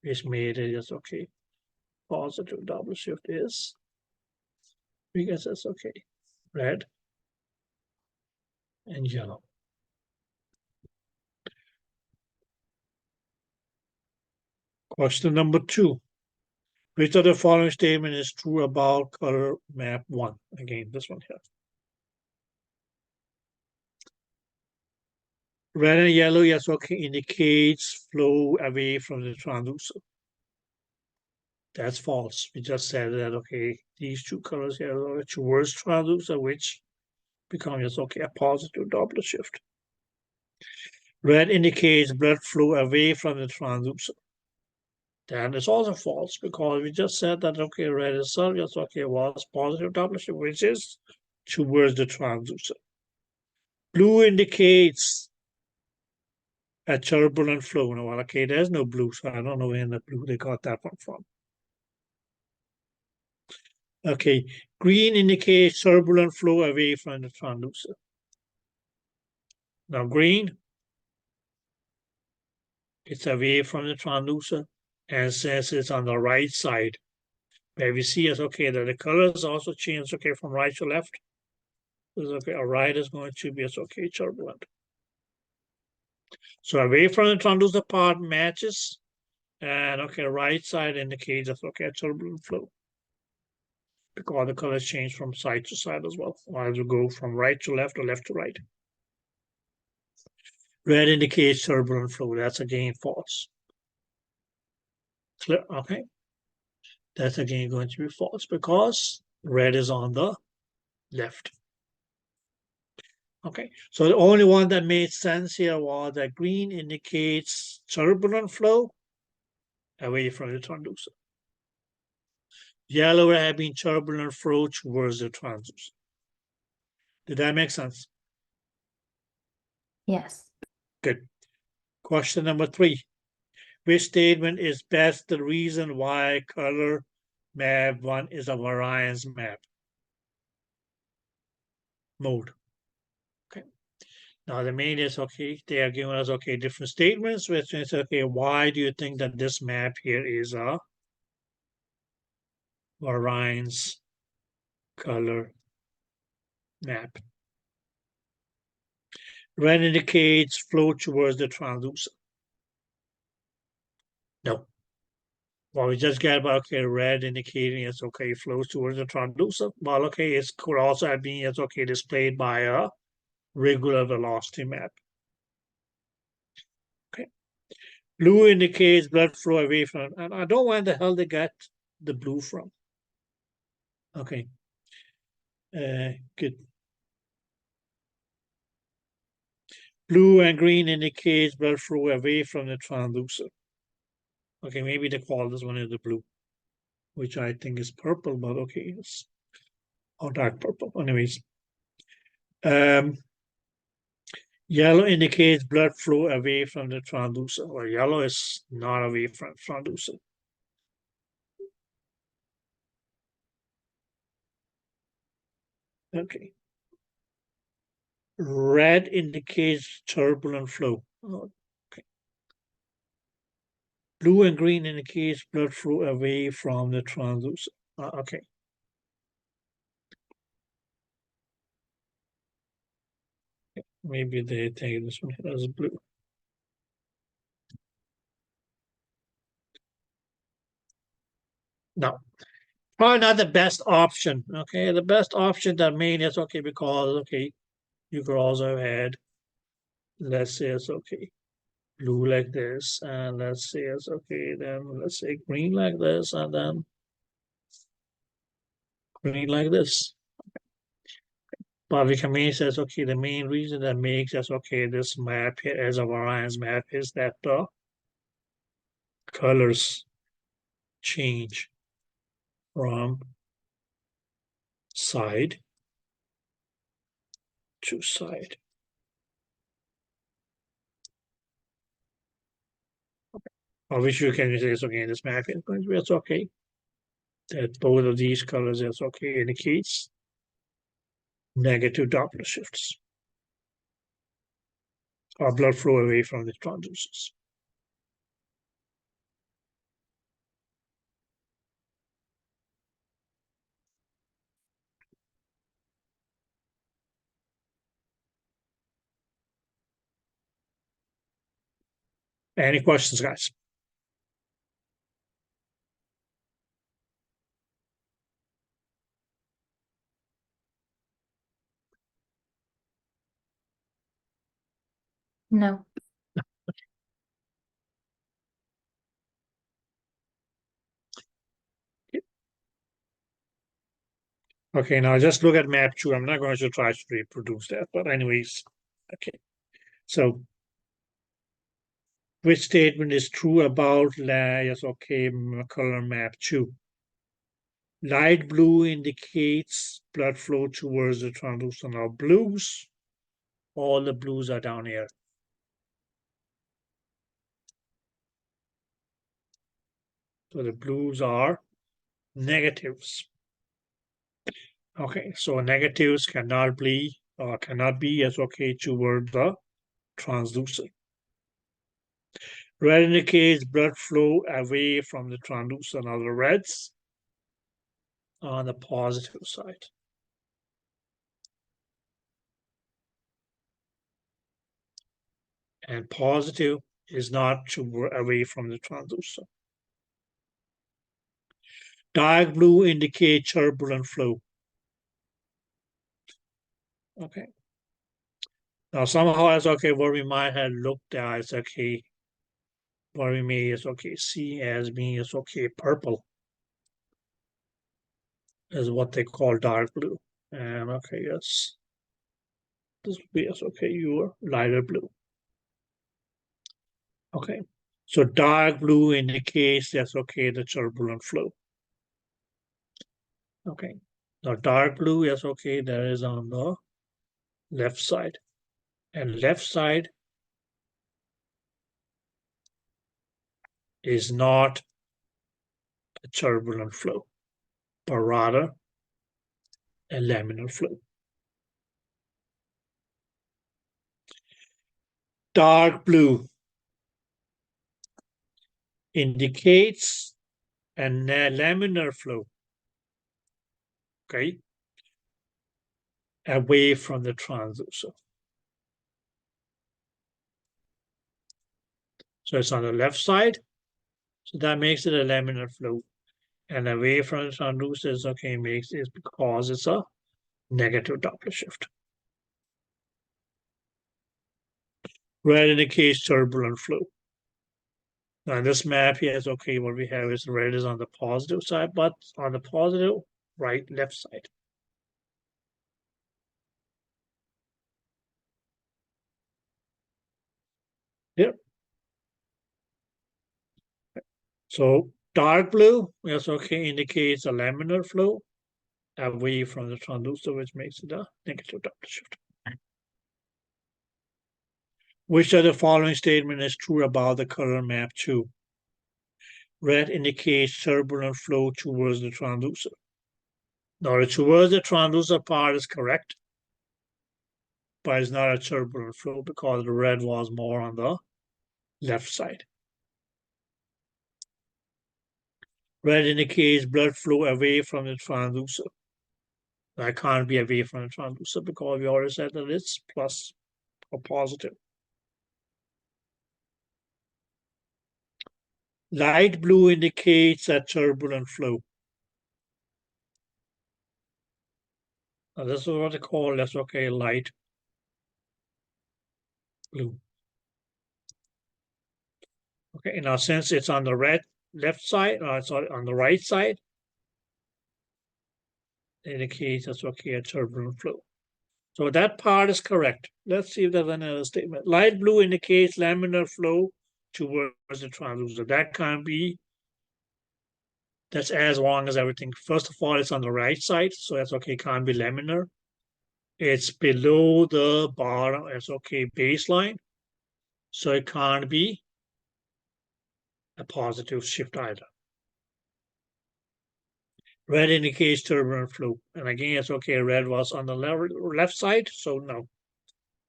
which made it just okay. Positive double shift is, because it's okay, red and yellow. Question number 2. Which of the following statement is true about color map 1? Again, this one here. Red and yellow, yes, okay, indicates flow away from the transducer. That's false. We just said that, okay, these two colors here are towards transducer, which becomes, okay, a positive Doppler shift. Red indicates blood flow away from the transducer. That is also false because we just said that, okay, red itself, yes, okay, was positive Doppler shift, which is towards the transducer. Blue indicates a turbulent flow. No, well, okay, there's no blue, so I don't know where in the blue they got that one from. Okay, green indicates turbulent flow away from the transducer. Now, green, it's away from the transducer, and since it's on the right side, where we see is okay that the colors also change, okay, from right to left. Is okay, a right is going to be okay turbulent. So away from the transducer part matches, and okay, right side indicates that's okay turbulent flow. Because the colors change from side to side as well, as you go from right to left or left to right. Red indicates turbulent flow. That's again false. Clear? Okay. That's again going to be false because red is on the left. Okay, so the only one that made sense here was that green indicates turbulent flow away from the transducer. Yellow would have been turbulent flow towards the transducer. Did that make sense? Yes. Good. Question number 3. Which statement is best the reason why color map 1 is a variance map? Mode. Okay. Now the main is okay, they are giving us okay different statements, which is okay, why do you think that this map here is a variance color map? Red indicates flow towards the transducer. No. Well, we just get about okay, red indicating it's okay, flows towards the transducer. Well, okay, it could also have been it's okay displayed by a regular velocity map. Okay. Blue indicates blood flow away from, and I don't know where the hell they got the blue from. Okay. Good. Blue and green indicates blood flow away from the transducer. Okay, maybe they call this one is the blue, which I think is purple, but okay, it's or dark purple. Anyways, yellow indicates blood flow away from the transducer, or yellow is not away from transducer. Okay. Red indicates turbulent flow. Okay. Blue and green indicates blood flow away from the transducer. Okay. Maybe they think this one has blue. No, probably not the best option. Okay, the best option that main is okay because okay, you could also have had, let's say it's okay, blue like this, and let's say it's okay, then let's say green like this, and then green like this. But we can mean says okay, the main reason that makes us okay this map here as a variance map is that the colors change from side to side. I wish you can say it's okay in this map. It's okay. That both of these colors is okay indicates negative Doppler shifts or blood flow away from the transducers. Any questions, guys? No. Okay, now just look at map 2. I'm not going to try to reproduce that, but anyways, okay. So, which statement is true about yes, okay, color map 2? Light blue indicates blood flow towards the transducer. Now blues, all the blues are down here. So the blues are negatives. Okay, so negatives cannot be as okay toward the transducer. Red indicates blood flow away from the transducer. Now the reds on the positive side. And positive is not away from the transducer. Dark blue indicates turbulent flow. Okay. Now somehow it's okay what we might have looked at is okay. What we may is okay see as being is okay purple is what they call dark blue. And okay, yes. This would be yes, okay, your lighter blue. Okay. So dark blue indicates that's okay the turbulent flow. Okay. Now dark blue is okay, that is on the left side. And left side is not a turbulent flow, but rather a laminar flow. Dark blue indicates a laminar flow, okay, away from the transducer. So it's on the left side, so that makes it a laminar flow. And away from the transducer is okay, makes it because it's a negative Doppler shift. Red indicates turbulent flow. Now in this map here is okay, what we have is red is on the positive side, but on the positive left side. Yep. So dark blue, yes, okay, indicates a laminar flow away from the transducer, which makes it a negative Doppler shift. Which of the following statement is true about the color map 2? Red indicates turbulent flow towards the transducer. Now, the towards the transducer part is correct, but it's not a turbulent flow because the red was more on the left side. Red indicates blood flow away from the transducer. That can't be away from the transducer because we already said that it's plus or positive. Light blue indicates a turbulent flow. Now this is what they call, that's okay, light blue. Okay, now since it's on the left side, sorry, on the right side, it indicates that's okay, a turbulent flow. So that part is correct. Let's see if there's another statement. Light blue indicates laminar flow towards the transducer. That can't be That's as long as everything. First of all, it's on the right side, so that's okay, can't be laminar. It's below the bottom, it's okay, baseline. So it can't be a positive shift either. Red indicates turbulent flow. And again, it's okay, red was on the left side, so no.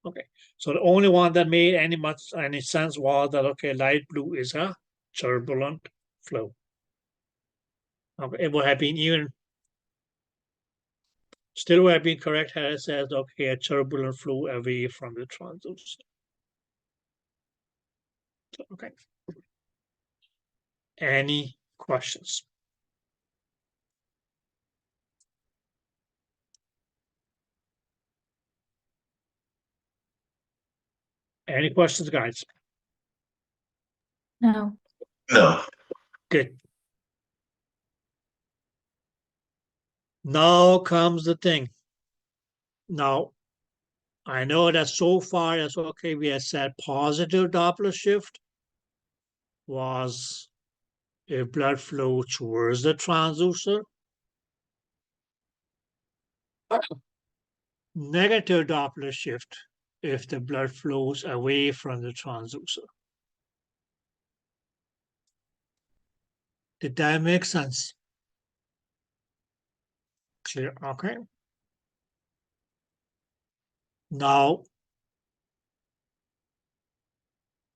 Okay, so the only one that made any sense was that, okay, light blue is a turbulent flow. Okay, it would have been still would have been correct had it said, okay, a turbulent flow away from the transducer. Okay. Any questions? Any questions, guys? No. No. Good. Now comes the thing. Now, I know that so far as okay, we have said positive Doppler shift was if blood flow towards the transducer. Negative Doppler shift if the blood flows away from the transducer. Did that make sense? Clear, okay. Now,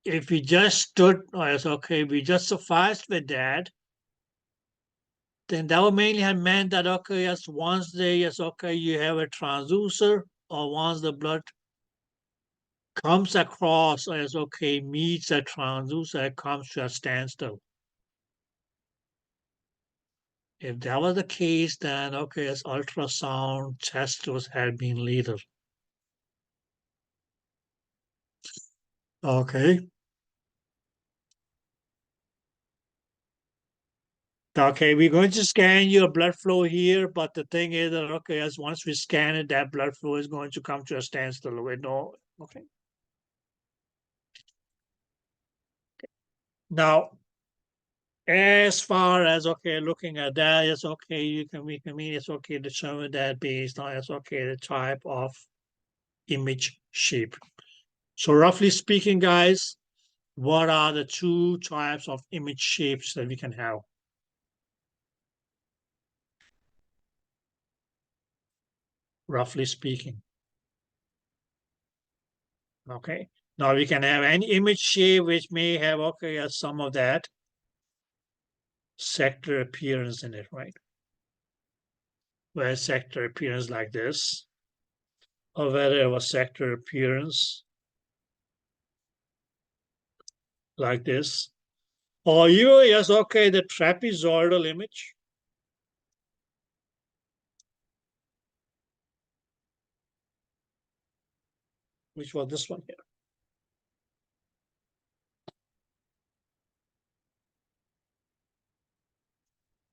if we just stood as okay, we just sufficed with that, then that would mainly have meant that okay, yes, once they yes, okay, you have a transducer, or once the blood comes across as okay, meets a transducer, it comes to a standstill. If that was the case, then okay, as ultrasound test had been lethal. Okay. Okay, we're going to scan your blood flow here, but the thing is that okay, as once we scan it, that blood flow is going to come to a standstill with no okay. Now, as far as okay, looking at that, it's okay, we can mean it's okay determine that based on it's okay the type of image shape. So roughly speaking, guys, what are the two types of image shapes that we can have? Roughly speaking. Okay. Now we can have any image shape which may have okay some of that sector appearance in it, right? Where sector appearance like this, or whether it was sector appearance like this, or you yes, okay, the trapezoidal image. Which was this one here.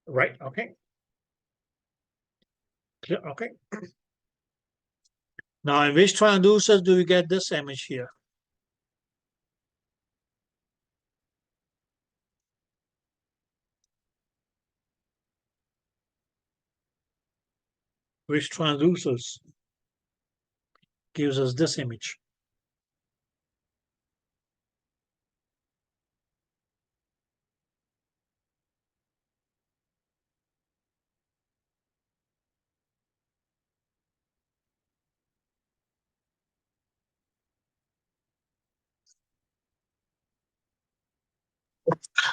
Right, okay. Clear, okay. Now, in which transducers do we get this image here? Which transducers gives us this image?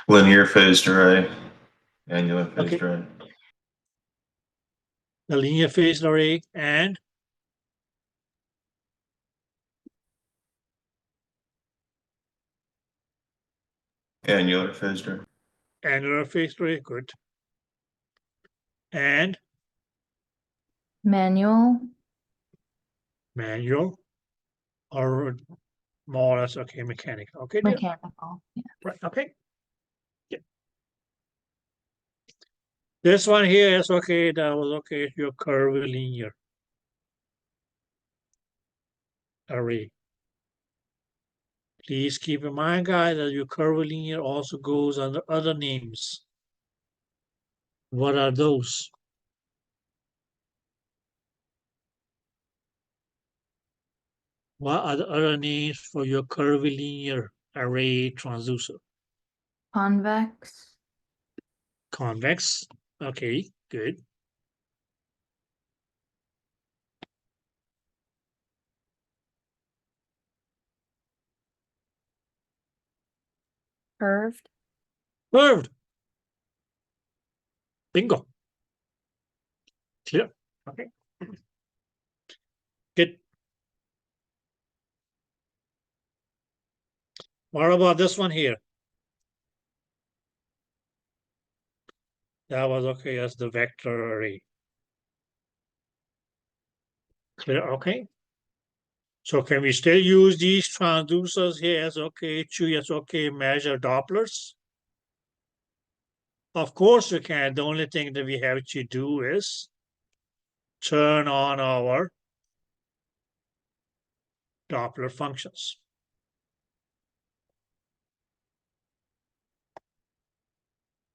Linear phased array. Annular phased Okay. array. The linear phased array and Annular phased array. annular phased array, good. And Manual. manual, or more or less, okay, mechanical. Okay, dear. Mechanical. Yeah. Right, okay. Yeah. This one here is okay, that was okay, your curvilinear array. Please keep in mind, guys, that your curvilinear also goes under other names. What are those? What are the other names for your curvilinear array transducer? Convex, Convex. Okay, good. Curved. Curved. Bingo. Clear. Okay. Good. What about this one here? That was okay as the vector array. Clear. Okay. So can we still use these transducers here as okay to as okay measure Dopplers? Of course we can. The only thing that we have to do is turn on our Doppler functions.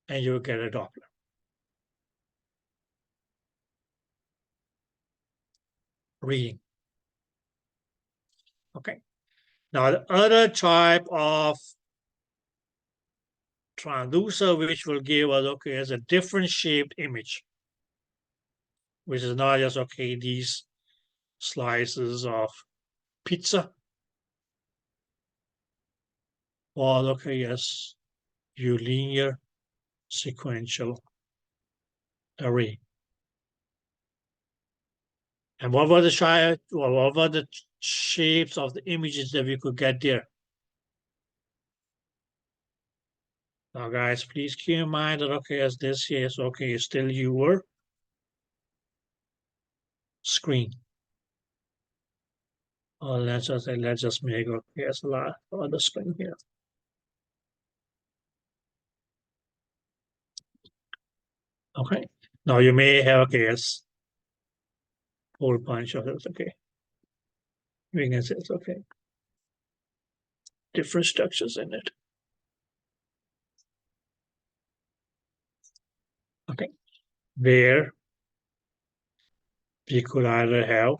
And you will get a Doppler. Reading. Okay. Now the other type of transducer which will give us okay as a different shaped image, which is not just okay these slices of pizza, or okay yes your linear sequential array. And what were the shapes of the images that we could get there? Now, guys, please keep in mind that okay, as this here is okay, is still your screen. Let's just make okay as a lot on the screen here. Okay. Now you may have okay as whole bunch of it. Okay. We can say it's okay. Different structures in it. Okay. Where we could either have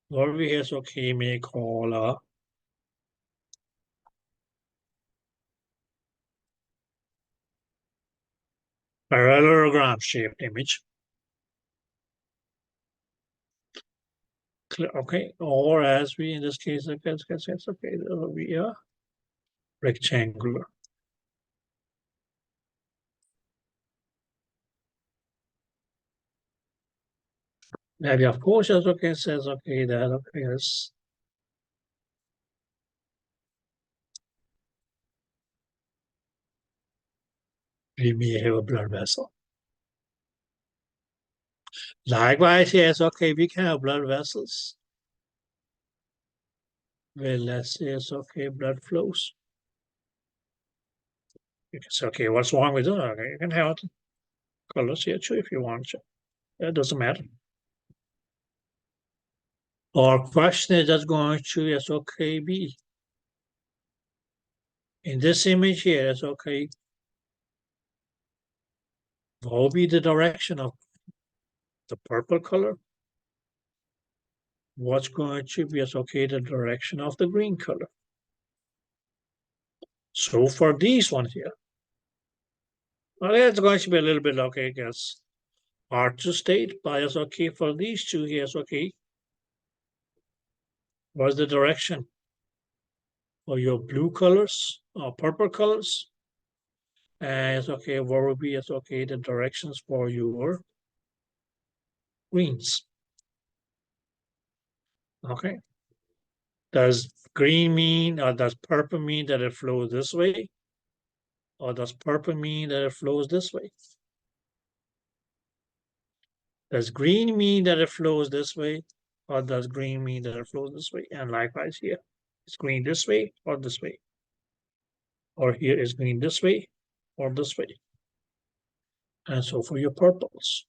what we have okay may call a parallelogram shaped image. Okay, or as we in this case, okay, there will be a rectangular. Maybe of course as okay says okay that okay is we may have a blood vessel. Likewise, yes, okay, we can have blood vessels. Well, let's say it's okay, blood flows. You can say, okay, what's wrong with it? Okay, you can have colors here too if you want to. It doesn't matter. Our question is just going to yes, okay, be. In this image here, it's okay. What will be the direction of the purple color? What's going to be as okay the direction of the green color? So for these ones here, well, it's going to be a little bit okay, I guess, hard to state, but it's okay for these two here. It's okay. What's the direction for your blue colors or purple colors? And it's okay. What will be it's okay the directions for your greens? Okay. Does green mean or does purple mean that it flows this way? Or does purple mean that it flows this way? Does green mean that it flows this way? Or does green mean that it flows this way? And likewise here, is green this way or this way? Or here is green this way or this way? And so for your purples,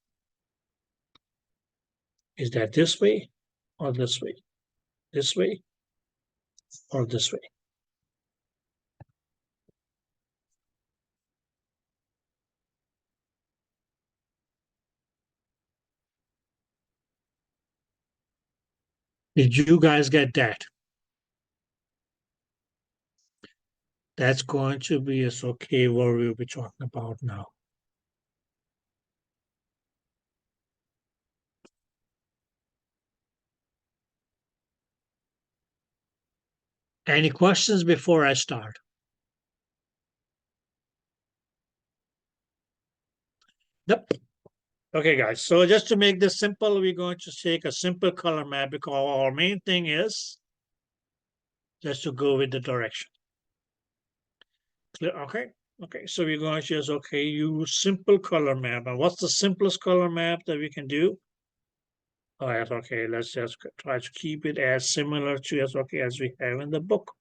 is that this way or this way? This way or this way? Did you guys get that? That's going to be a okay what we'll be talking about now. Any questions before I start? Yep. Okay, guys. So just to make this simple, we're going to take a simple color map because our main thing is just to go with the direction. Clear? Okay. Okay. So we're going to just use simple color map. And what's the simplest color map that we can do? All right. Okay. Let's just try to keep it as similar to as we have in the book.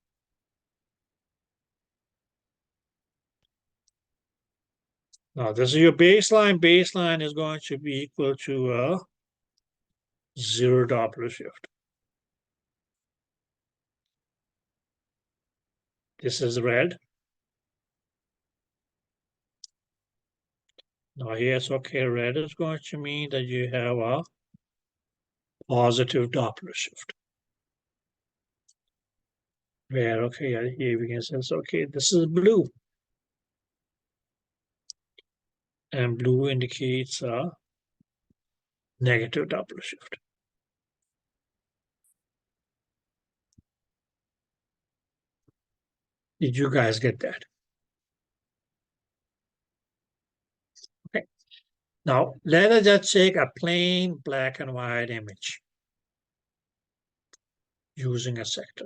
Now this is your baseline. Baseline is going to be equal to 0 Doppler shift. This is red. Now here's red is going to mean that you have a positive Doppler shift. Where here we can say this is blue. And blue indicates a negative Doppler shift. Did you guys get that? Okay. Now, let us just take a plain black and white image using a sector.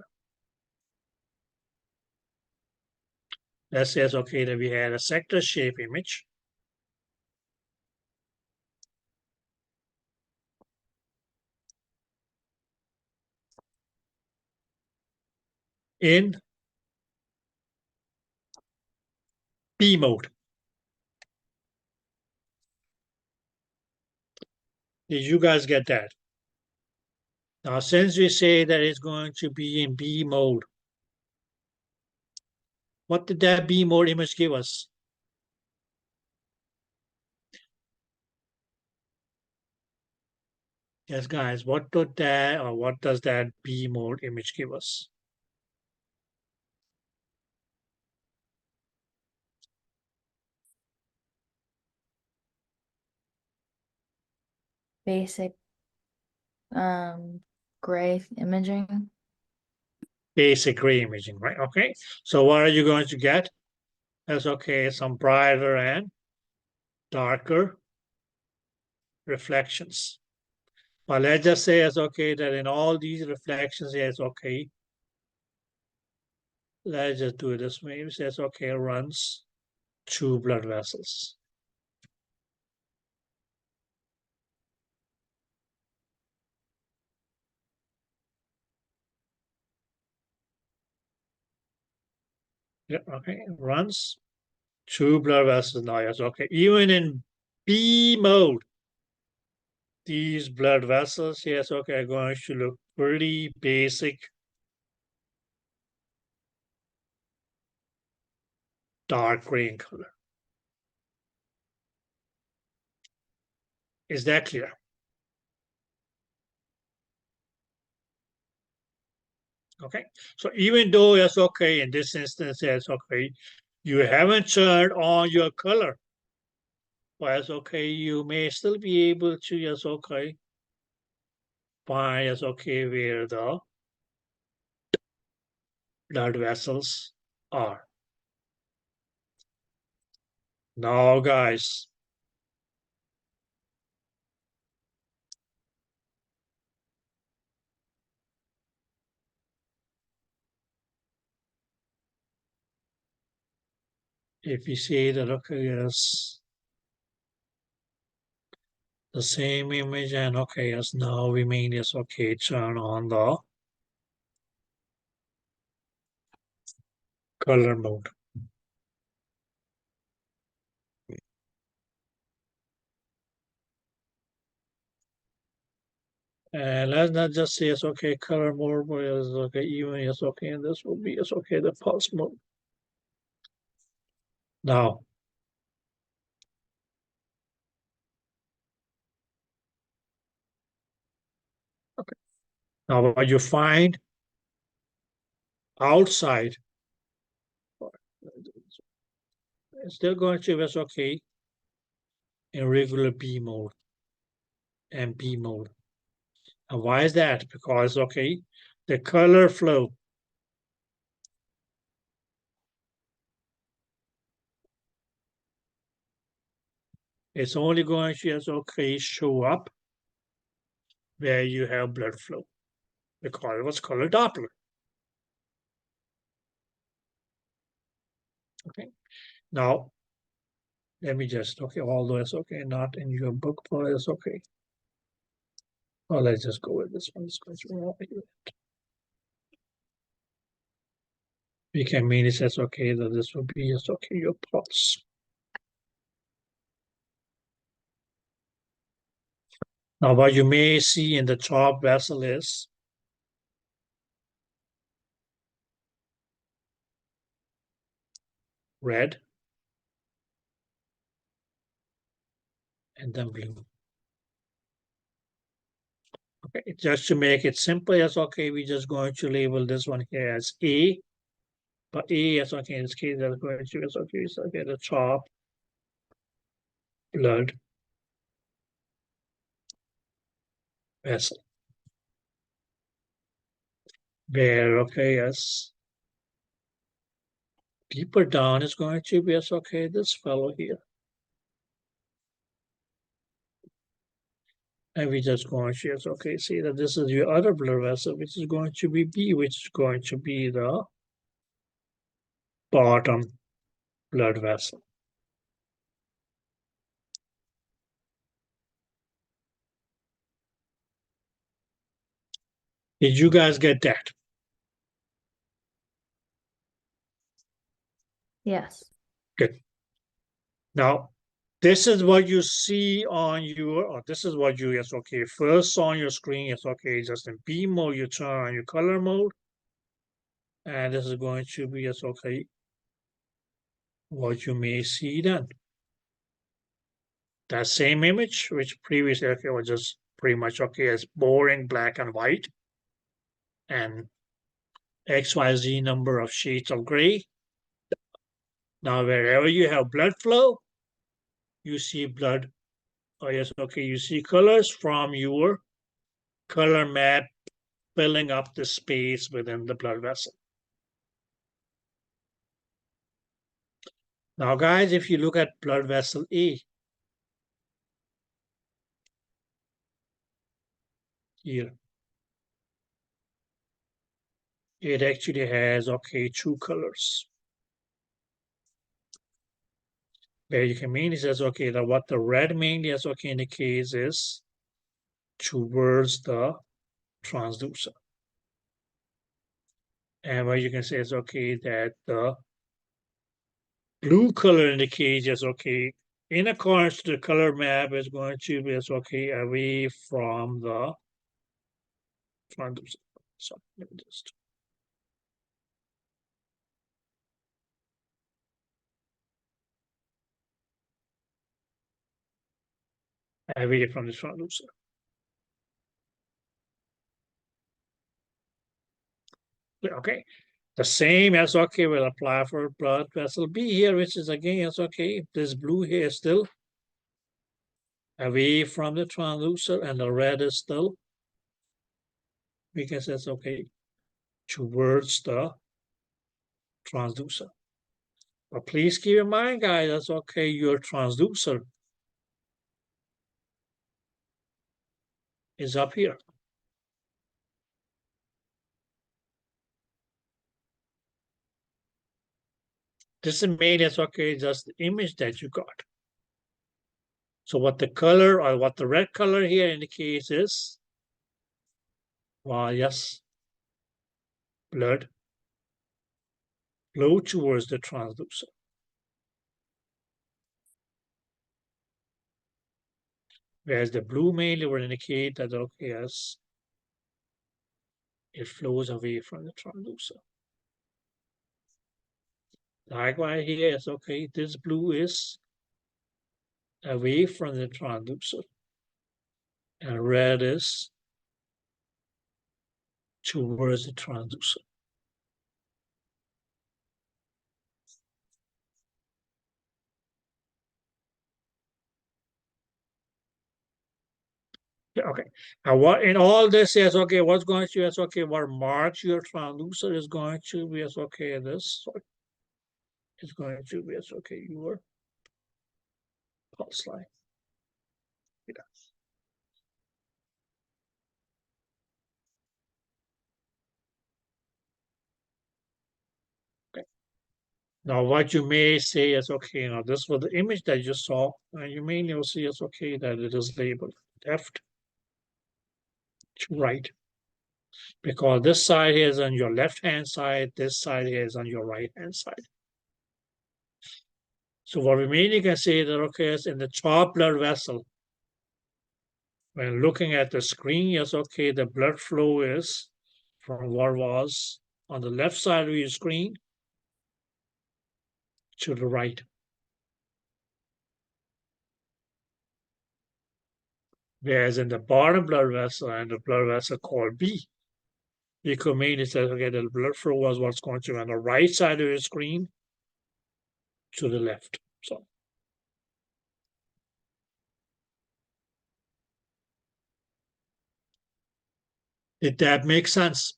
Let's say that we had a sector shape image. In B mode. Did you guys get that? Now, since we say that it's going to be in B mode, what did that B mode image give us? Yes, guys, what does that B mode image give us? Basic gray imaging. Basic gray imaging, right? Okay. So what are you going to get? That's some brighter and darker reflections. But let's just say that in all these reflections, let's just do it this way. It says runs 2 blood vessels. Yeah, okay, it runs 2 blood vessels now. Yes, even in B mode, these blood vessels, are going to look pretty basic, dark gray in color. Is that clear? Okay, so even though it's in this instance, it's you haven't turned on your color, but it's you may still be able to find where the blood vessels are. Now, guys, if you see that yes, the same image and yes, now we mean turn on the color mode. And let's not just say it's color mode, but it's even it's and this will be it's the pulse mode. Now, Now, what you find outside, it's still going to be okay in regular B mode and B mode. And why is that? Because, okay, the color flow is only going to okay show up where you have blood flow, because it was color Doppler. Okay, now let me just, okay, although it's okay, not in your book, but it's okay. Well, let's just go with this one. It's going to be we can mean it says okay that this will be just okay your pulse. Now what you may see in the top vessel is red and then blue. Okay, just to make it simple, as okay, we're just going to label this one here as A. But A is okay in this case that's going to is okay, so okay, the top blood vessel. Where okay, as deeper down is going to be as okay, this fellow here. And we just going to yes, okay, see that this is your other blood vessel, which is going to be B, which is going to be the bottom blood vessel. Did you guys get that? Yes. Good. Now, this is what you see on your, or this is what you, yes, okay, first on your screen, yes, okay, just in B mode, you turn on your color mode. And this is going to be, yes, okay, what you may see then. That same image, which previously, okay, was just pretty much, okay, as boring black and white. And XYZ number of shades of gray. Now, wherever you have blood flow, you see blood. Oh, yes, okay, you see colors from your color map filling up the space within the blood vessel. Now, guys, if you look at blood vessel A, here, it actually has, okay, two colors. Where you can mainly says, okay, that what the red mainly as okay indicates is towards the transducer. And what you can say is, okay, that the blue color indicates is okay, in accordance to the color map is going to be as okay away from the transducer. So let me just away from the transducer. Okay, the same as okay will apply for blood vessel B here, which is again as okay. This blue here is still away from the transducer, and the red is still, because it's okay, towards the transducer. But please keep in mind, guys, that's okay, your transducer is up here. This is made as okay, just the image that you got. So what the color or what the red color here indicates is, well, yes, blood flow towards the transducer. Whereas the blue mainly will indicate that, okay, yes, it flows away from the transducer. Likewise here, yes, okay, this blue is away from the transducer. And red is towards the transducer. Yeah, okay. Now what in all this is okay, what's going to is okay, what marks your transducer is going to be as okay, this is going to be as okay, your pulse line. Yeah. Okay. Now what you may say is okay, now this was the image that you saw, and you may now see it's okay that it is labeled left to right. Because this side here is on your left hand side, this side here is on your right hand side. So what we mainly can say that okay is in the top blood vessel, when looking at the screen, yes, okay, the blood flow is from what was on the left side of your screen to the right. Whereas in the bottom blood vessel and the blood vessel called B, you could mainly say, okay, the blood flow was what's going to be on the right side of your screen to the left. So did that make sense?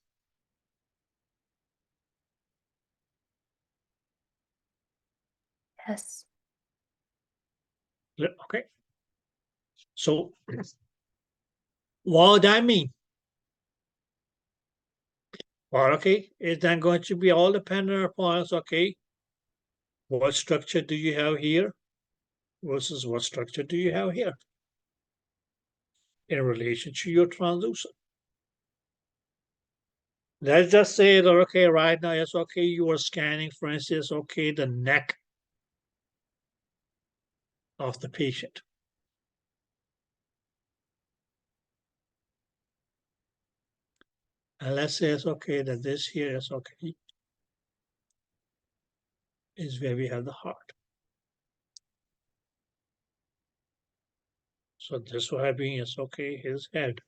Yes. Okay. So what would that mean? Well, okay, it's then going to be all dependent upon us, okay, what structure do you have here versus what structure do you have here in relation to your transducer. Let's just say that, okay, right now, it's okay, you are scanning, for instance, okay, the neck of the patient. And let's say it's okay that this here is okay, is where we have the heart. So this would have been, is okay, his head.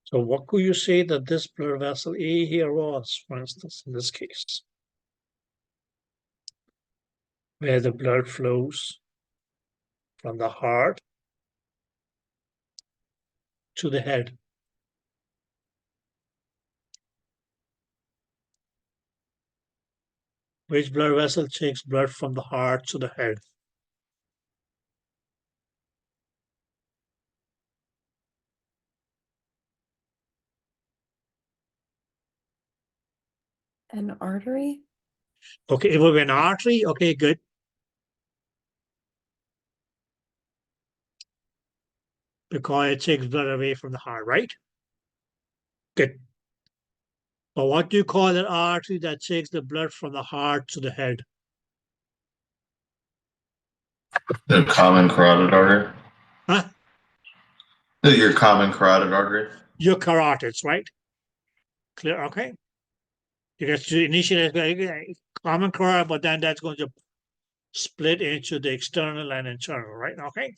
So what could you say that this blood vessel A here was, for instance, in this case? Where the blood flows from the heart to the head. Which blood vessel takes blood from the heart to the head? An artery? Okay, it will be an artery. Okay, good. Because it takes blood away from the heart, right? Good. But what do you call an artery that takes the blood from the heart to the head? The common carotid artery. Huh? Your common carotid artery. Your carotids, right? Clear, okay. You get to initiate common carotid, but then that's going to split into the external and internal, right? Okay.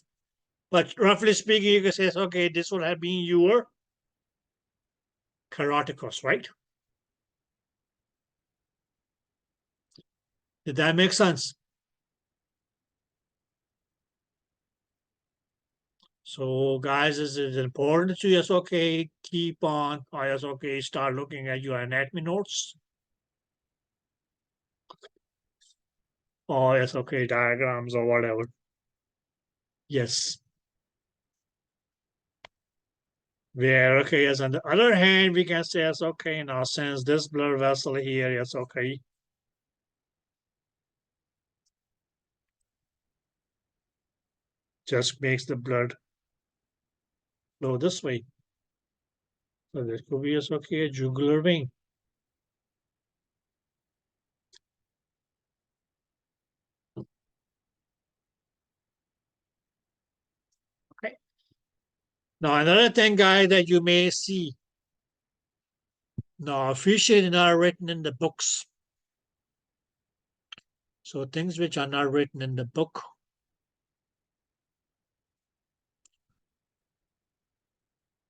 But roughly speaking, you can say, okay, this would have been your caroticus, right? Did that make sense? So guys, this is important to yes, okay, keep on, or yes, okay, start looking at your anatomy notes. Or yes, okay, diagrams or whatever. Yes. Where, okay, yes, on the other hand, we can say, yes, okay, now since this blood vessel here, yes, okay, just makes the blood flow this way. So this could be, yes, okay, a jugular vein. Okay. Now, another thing, guys, that you may see. Now, officially not written in the books. So things which are not written in the book,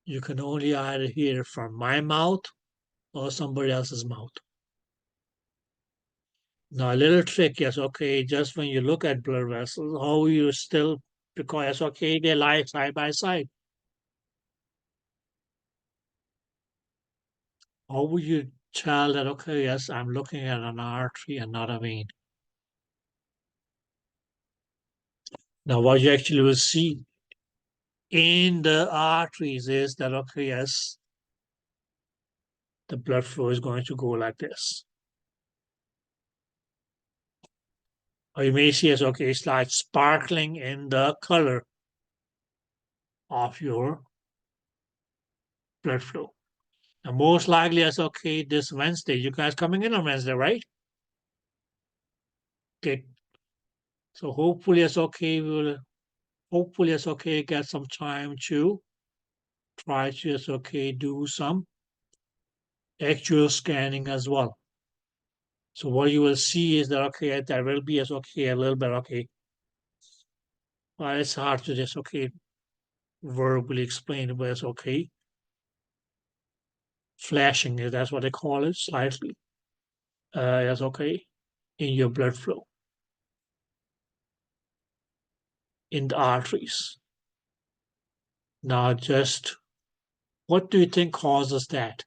you can only either hear it from my mouth or somebody else's mouth. Now, a little trick, yes, okay, just when you look at blood vessels, how you still, because, okay, they lie side by side. How would you tell that, okay, yes, I'm looking at an artery and not a vein? Now, what you actually will see in the arteries is that, okay, yes, the blood flow is going to go like this. Or you may see as, okay, it's like sparkling in the color of your blood flow. And most likely as, okay, this Wednesday, you guys coming in on Wednesday, right? Okay. So hopefully it's okay, hopefully it's okay, get some time to try to, it's okay, do some actual scanning as well. So what you will see is that, okay, there will be as, okay, a little bit, okay, well, it's hard to just, okay, verbally explain it, but it's okay. Flashing, that's what they call it, slightly. That's okay in your blood flow in the arteries. Now, just what do you think causes that?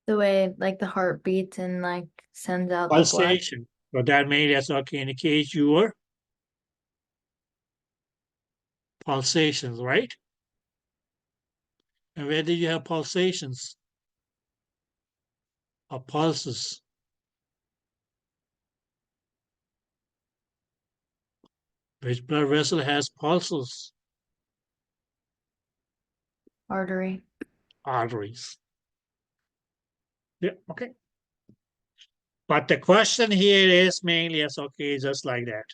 The way like the heart beats and like sends out the blood. Pulsation. So that may that's okay indicate your pulsations, right? And where did you have pulsations or pulses? Which blood vessel has pulses? Artery. Arteries. Yeah, okay. But the question here is mainly as okay, just like that.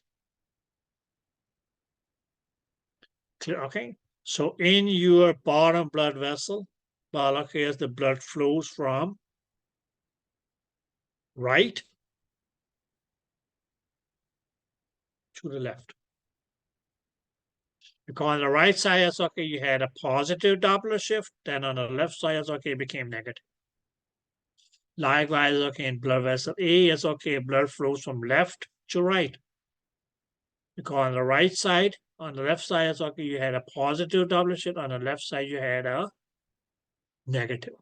Clear, okay. So in your bottom blood vessel, well, okay, as the blood flows from right to the left. Because on the right side, it's okay, you had a positive Doppler shift, then on the left side, it's okay, it became negative. Likewise, okay, in blood vessel A, it's okay, blood flows from left to right. Because on the right side, on the left side, it's okay, you had a positive Doppler shift, on the left side, you had a negative.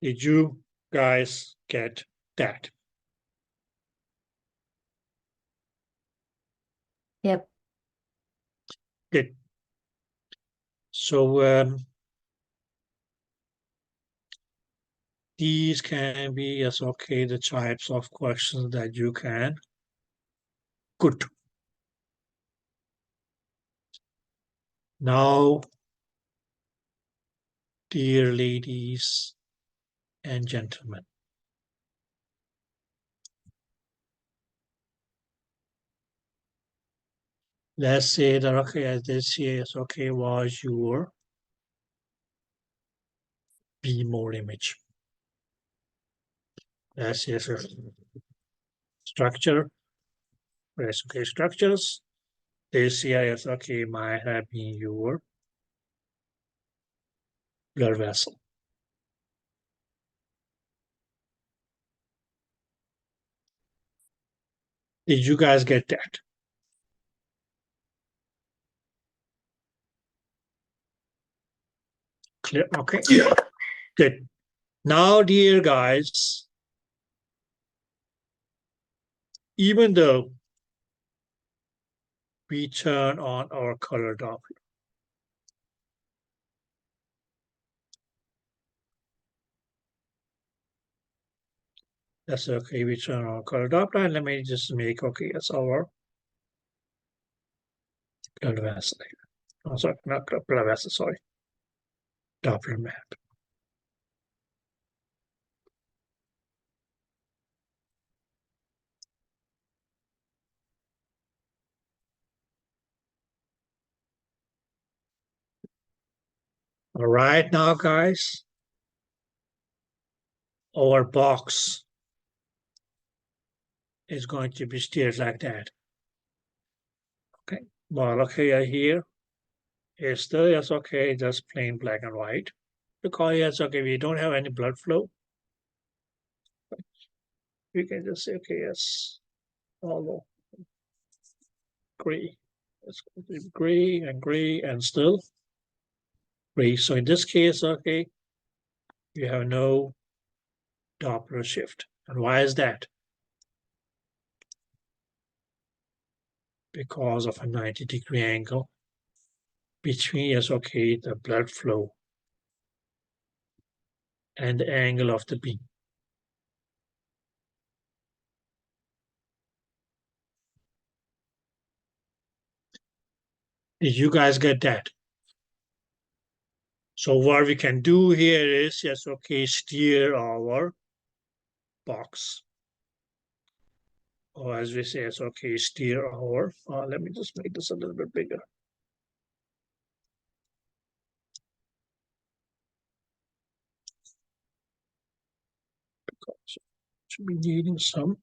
Did you guys get that? Yep. Good. So these can be, yes, okay, the types of questions that you can. Good. Now, dear ladies and gentlemen, let's say that, okay, this here is, okay, was your B-mode image. That's your structure. Yes, okay, structures. This here is, okay, might have been your blood vessel. Did you guys get that? Clear? Okay. Yeah. Good. Now, dear guys, even though we turn on our color Doppler, that's okay, we turn on color Doppler, and let me just make, okay, it's our blood vessel. Oh, sorry, not blood vessel, sorry. Doppler map. All right, now guys, our box is going to be steered like that. Okay, well, okay, here is still, yes, okay, just plain black and white. Because, yes, okay, we don't have any blood flow. We can just say, okay, yes, all gray. It's going to be gray and still gray. So in this case, okay, you have no Doppler shift. And why is that? Because of a 90-degree angle between, yes, okay, the blood flow and the angle of the beam. Did you guys get that? So what we can do here is, yes, okay, steer our box. Or as we say, yes, okay, steer our, let me just make this a little bit bigger. Because should be needing some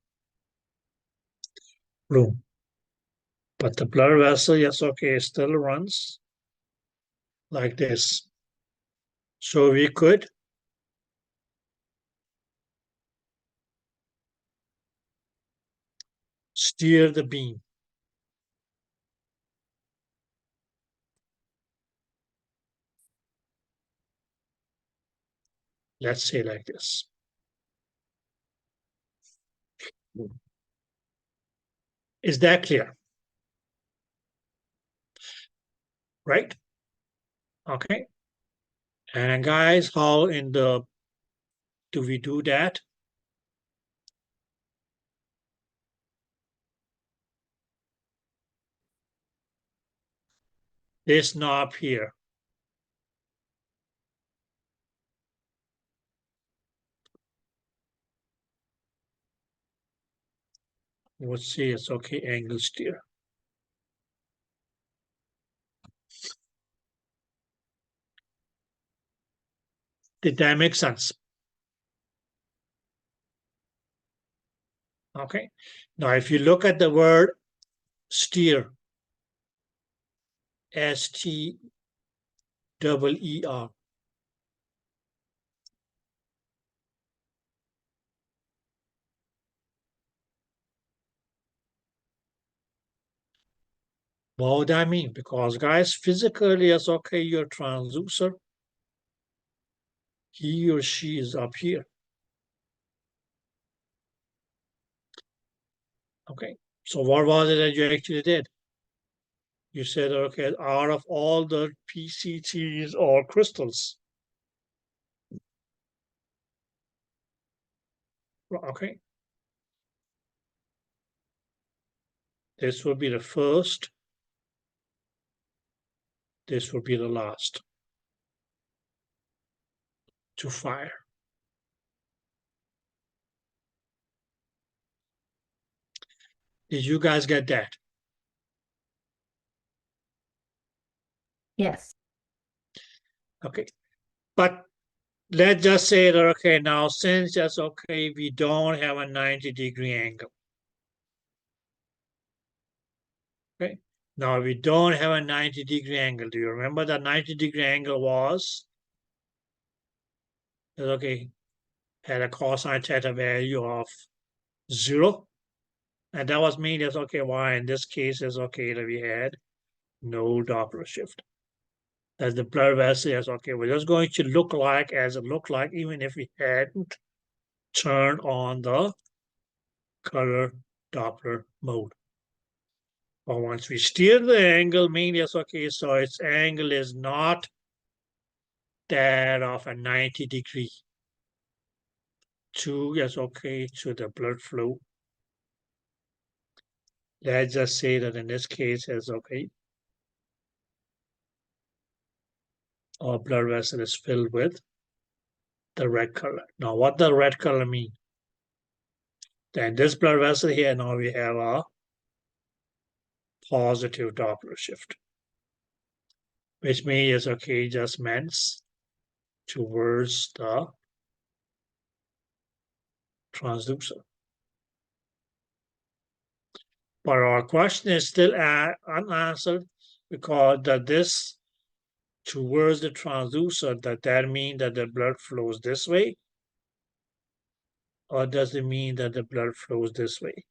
room. But the blood vessel, yes, okay, still runs like this. So we could steer the beam. Let's say like this. Is that clear? Right? Okay. And guys, how in the do we do that? This knob here. You would see it's okay, angle steer. Did that make sense? Okay. Now, if you look at the word steer, S-T-E-E-R, what would that mean? Because guys, physically, it's okay, your transducer, he or she is up here. Okay. So what was it that you actually did? You said, okay, out of all the PCTs or crystals. Okay. This will be the first. This will be the last to fire. Did you guys get that? Yes. Okay. But let's just say that, okay, now since that's okay, we don't have a 90-degree angle. Okay. Now we don't have a 90-degree angle. Do you remember that 90-degree angle was? Okay, had a cosine theta value of 0. And that was mean is okay, why in this case is okay that we had no Doppler shift. As the blood vessel is okay, we're just going to look like as it looked like even if we hadn't turned on the color Doppler mode. But once we steer the angle, mean yes, okay, so its angle is not that of a 90-degree to, yes, okay, to the blood flow. Let's just say that in this case is okay. Our blood vessel is filled with the red color. Now, what does red color mean? Then this blood vessel here, now we have a positive Doppler shift, which means, okay, just means towards the transducer. But our question is still unanswered, because this towards the transducer, that mean that the blood flows this way? Or does it mean that the blood flows this way?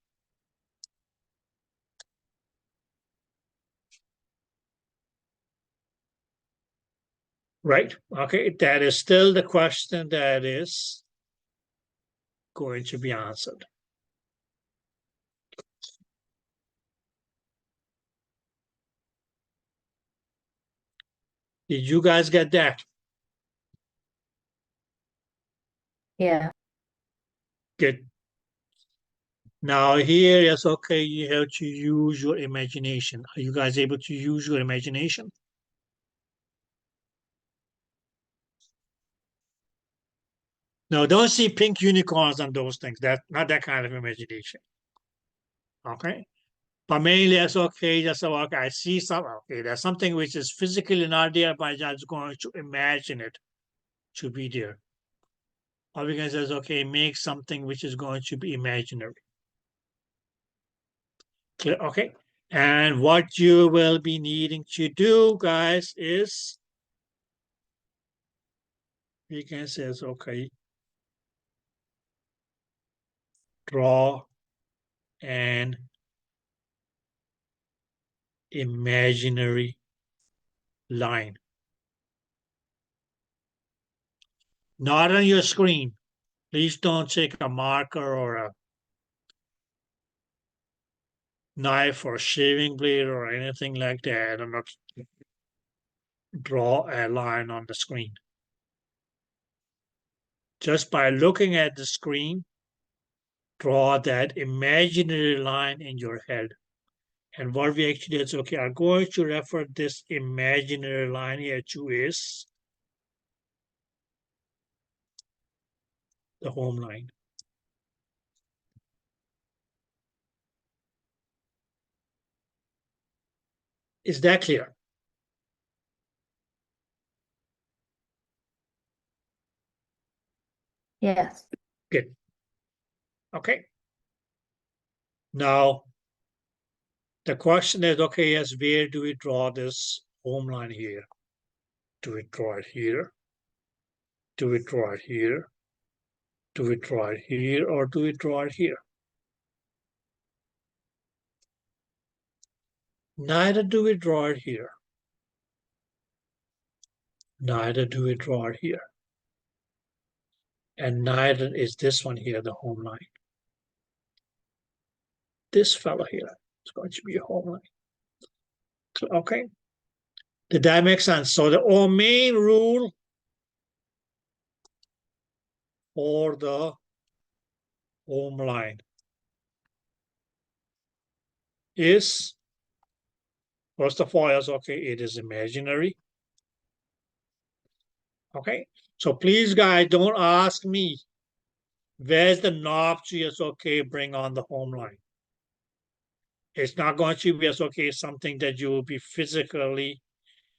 Right, okay, that is still the question that is going to be answered. Did you guys get that? Yeah. Good. Now here, yes, okay, you have to use your imagination. Are you guys able to use your imagination? No, don't see pink unicorns and those things. That's not that kind of imagination. Okay? But mainly, it's okay, just so, okay, I see something, okay, there's something which is physically not there, but I'm just going to imagine it to be there. Or we can say, okay, make something which is going to be imaginary. Clear? Okay. And what you will be needing to do, guys, is we can say, okay, draw an imaginary line. Not on your screen. Please don't take a marker or a knife or shaving blade or anything like that, and not draw a line on the screen. Just by looking at the screen, draw that imaginary line in your head. And what we actually did is, okay, I'm going to refer this imaginary line here to is the home line. Is that clear? Yes. Good. Okay. Now, the question is, okay, yes, where do we draw this home line here? Do we draw it here? Do we draw it here? Do we draw it here, or do we draw it here? Neither do we draw it here. Neither do we draw it here. And neither is this one here, the home line. This fellow here is going to be a home line. Okay? Did that make sense? So the main rule for the home line is, first of all, yes, okay, it is imaginary. Okay? So please, guys, don't ask me where's the knob to, yes, okay, bring on the home line. It's not going to be, yes, okay, something that you will be physically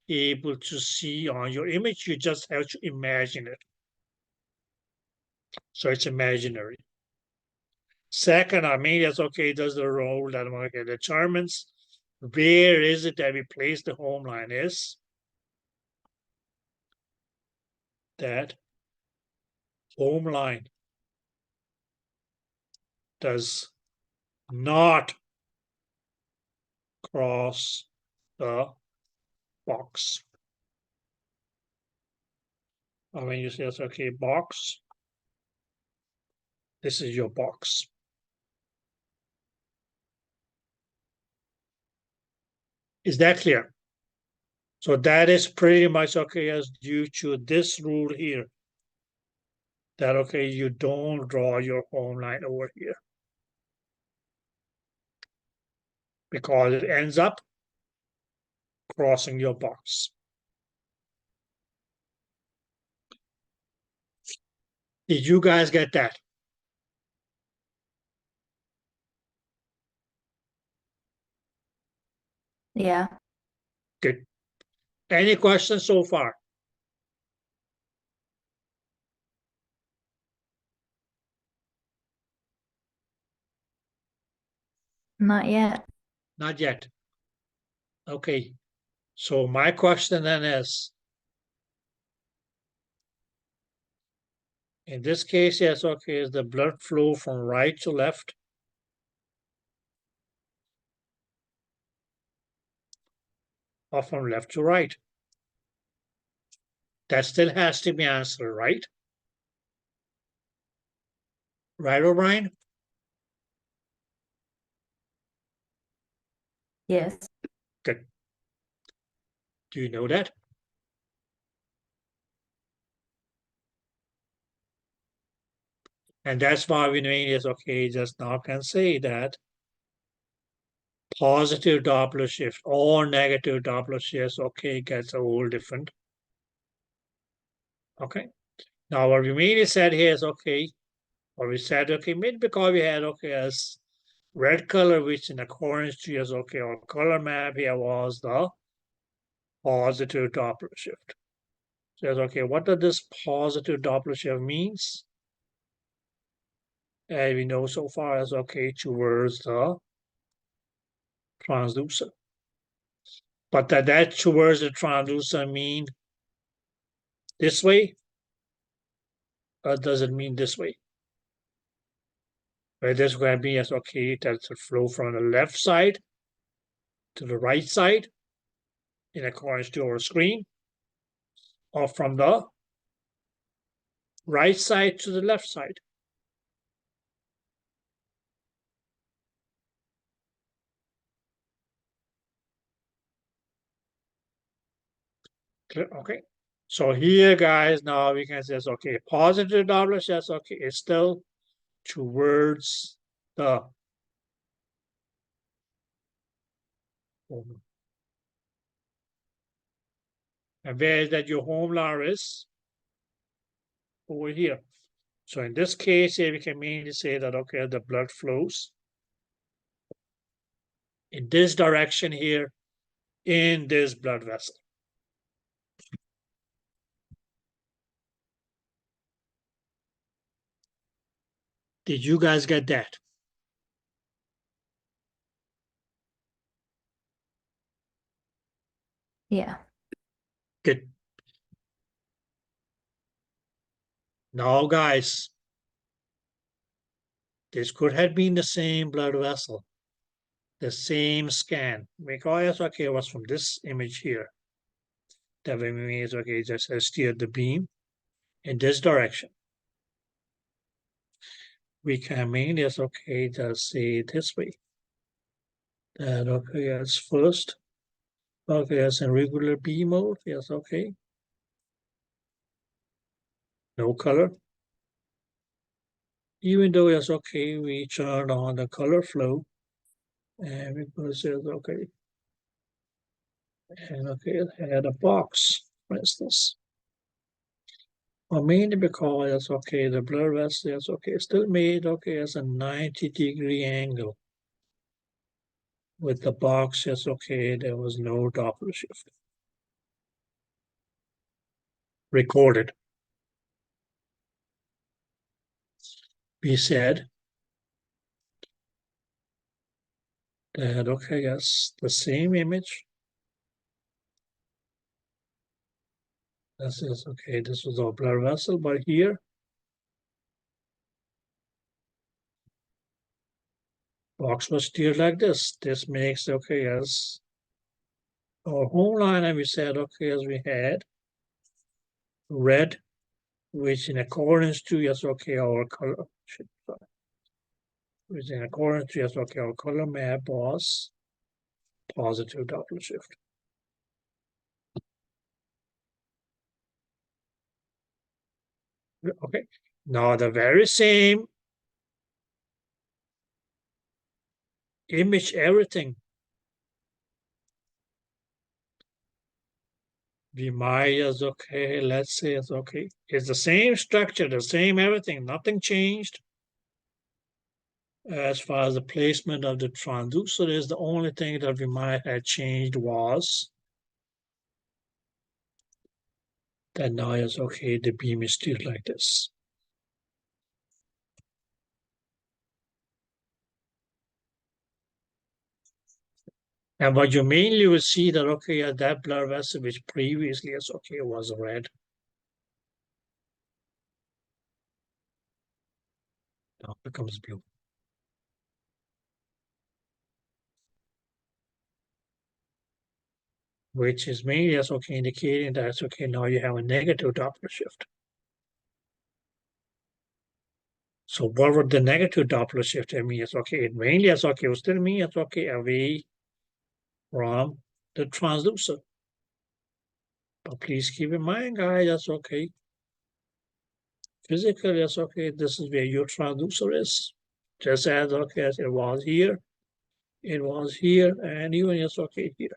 able to see on your image. You just have to imagine it. So it's imaginary. Second, I mean, that's okay, does the role that okay, determines where is it that we place the home line is that home line does not cross the box. When you say, it's okay, box, this is your box. Is that clear? So that is pretty much okay as due to this rule here. That okay, you don't draw your home line over here, because it ends up crossing your box. Did you guys get that? Yeah. Good. Any questions so far? Not yet. Not yet. Okay, so my question then is, in this case, yes, okay, is the blood flow from right to left? Or from left to right? That still has to be answered, right? Right, O'Brien? Yes. Good. Do you know that? And that's why we mean is okay, just now can say that positive Doppler shift or negative Doppler shift, okay, gets a whole different. Okay. Now what we mean is said here is okay, or we said okay, maybe because we had okay as red color, which in accordance to as okay, our color map here was the positive Doppler shift. So it's okay, what does this positive Doppler shift means? As we know so far as okay towards the transducer. But that towards the transducer mean this way? Or does it mean this way? Where this going to be as okay, that's a flow from the left side to the right side in accordance to our screen, or from the right side to the left side. Clear? Okay. So here, guys, now we can say, okay, positive Doppler shift, okay, it's still towards the and where is that your home law is? Over here. So in this case here, we can mainly say that, okay, the blood flows in this direction here in this blood vessel. Did you guys get that? Yeah. Good. Now, guys, this could have been the same blood vessel, the same scan. Because, okay, it was from this image here. That means, okay, just steered the beam in this direction. We can mean yes, okay, just say it this way. That, okay, yes, first, okay, yes, in regular beam mode, yes, okay. No color. Even though it's okay, we turn on the color flow and we put it okay. And okay, it had a box, for instance. Or mainly because it's okay, the blood vessel is okay, still made okay as a 90-degree angle. With the box, it's okay, there was no Doppler shift. Recorded. We said that okay, yes, the same image. This is okay, this was our blood vessel, but here box was steered like this. This makes okay as our home line, and we said okay as we had red, which in accordance to yes, okay, our color, which in accordance to yes, okay, our color map was positive Doppler shift. Okay, now the very same image, everything. We might as okay, let's say it's okay. It's the same structure, the same everything, nothing changed. As far as the placement of the transducer is, the only thing that we might have changed was that now it's okay, the beam is still like this. And what you mainly will see that, okay, that blood vessel which previously is okay was red. Now it becomes blue. Which is mainly as okay indicating that it's okay, now you have a negative Doppler shift. So what would the negative Doppler shift mean? It's okay, it mainly as okay, it still mean it's okay away from the transducer. But please keep in mind, guys, that's okay. Physically, that's okay. This is where your transducer is. Just as okay as it was here, and even it's okay here.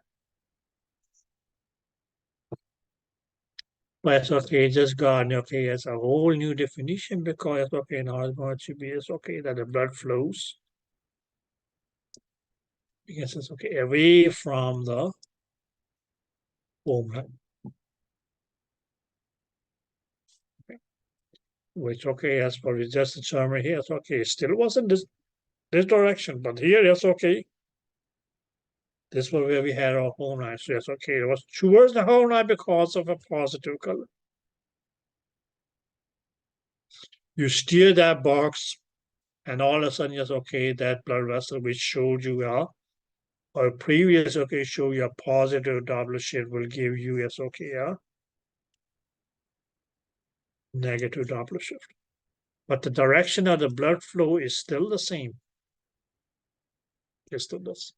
But it's okay, just got okay, it's a whole new definition because it's okay now it's going to be it's okay that the blood flows. Because it's okay away from the home line. Okay. Which okay, as for just determined here, it's okay. It still wasn't this direction, but here it's okay. This was where we had our home line. So it's okay. It was towards the home line because of a positive color. You steer that box, and all of a sudden, yes, okay, that blood vessel which showed you or previous okay show you a positive Doppler shift will give you yes, okay, negative Doppler shift. But the direction of the blood flow is still the same. It still does.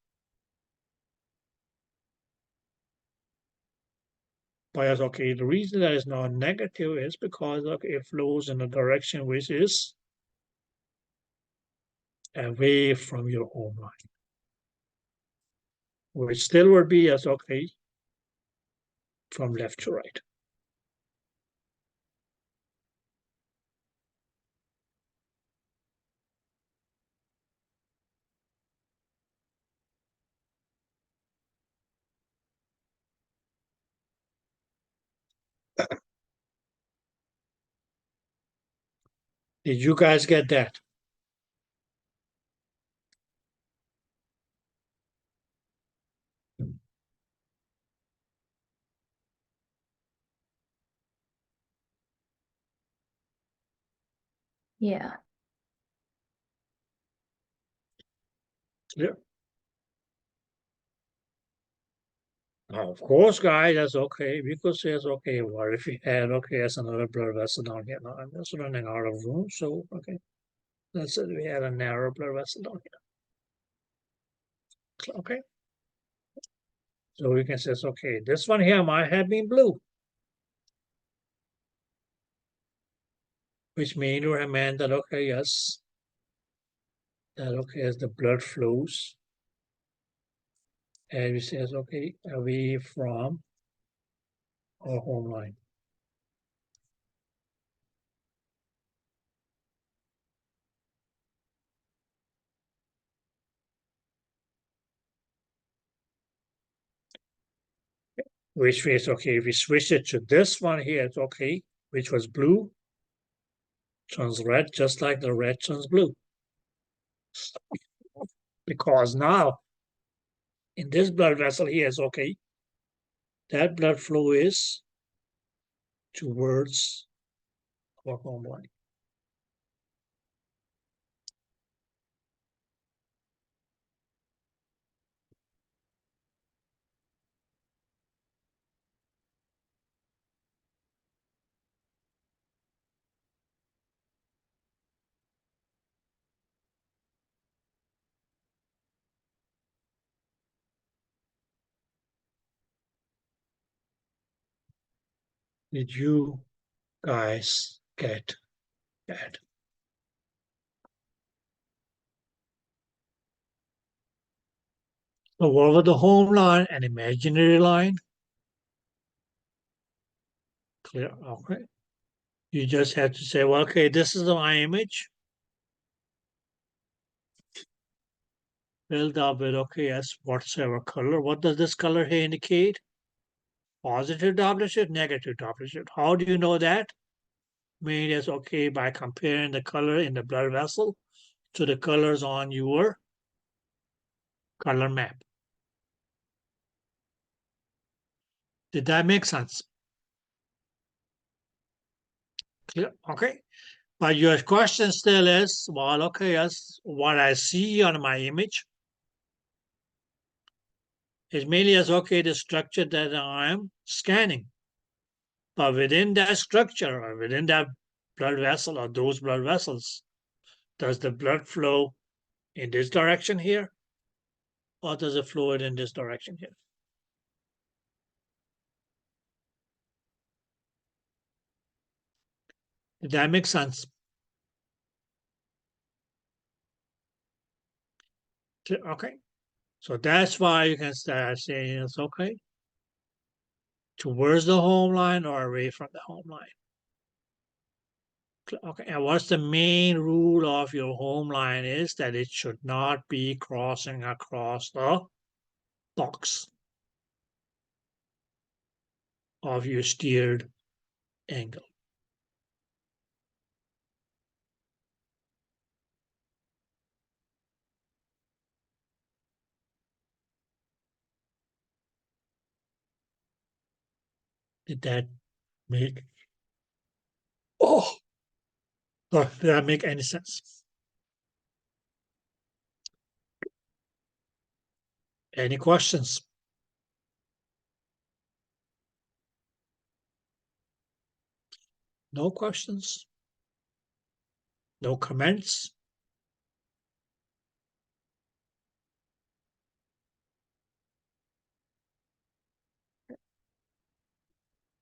But okay, the reason that is not negative is because okay, it flows in a direction which is away from your home line. Which still would be as okay from left to right. Did you guys get that? Yeah. Clear? Now, of course, guys, that's okay. We could say it's okay. What if we had okay, that's another blood vessel down here. Now I'm just running out of room, so okay. Let's say we had a narrow blood vessel down here. Okay. So we can say it's okay. This one here might have been blue. Which may or meant that okay, yes. That okay, as the blood flows. And we say okay, away from our home line. Which means okay, if we switch it to this one here, it's okay, which was blue, turns red, just like the red turns blue. Because now in this blood vessel here is okay, that blood flow is towards our home line. Did you guys get that? So what was the home line? An imaginary line? Clear, okay. You just have to say, well, okay, this is my image. Filled up with, okay, yes, whatsoever color. What does this color here indicate? Positive Doppler shift, negative Doppler shift. How do you know that? Made as okay by comparing the color in the blood vessel to the colors on your color map. Did that make sense? Clear? Okay. But your question still is, well, okay, yes, what I see on my image is mainly as, okay, the structure that I'm scanning. But within that structure or within that blood vessel or those blood vessels, does the blood flow in this direction here? Or does it flow in this direction here? Did that make sense? Okay. So that's why you can start saying it's okay. Towards the home line or away from the home line. Okay, and what's the main rule of your home line is that it should not be crossing across the box of your steered angle. Did that make did that make any sense? Any questions? No questions? No comments?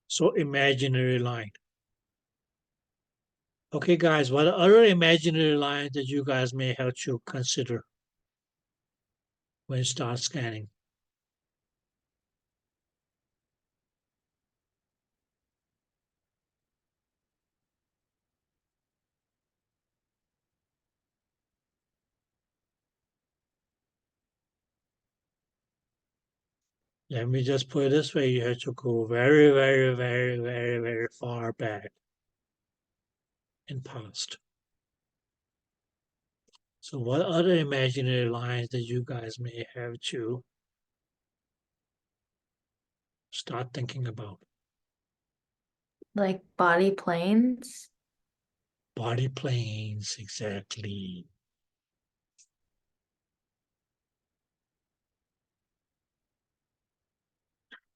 So imaginary line. Okay, guys, what other imaginary lines that you guys may have to consider when you start scanning? Let me just put it this way, you have to go very, very, very, very, very far back in past. So what other imaginary lines that you guys may have to start thinking about? Like body planes. Body planes, exactly.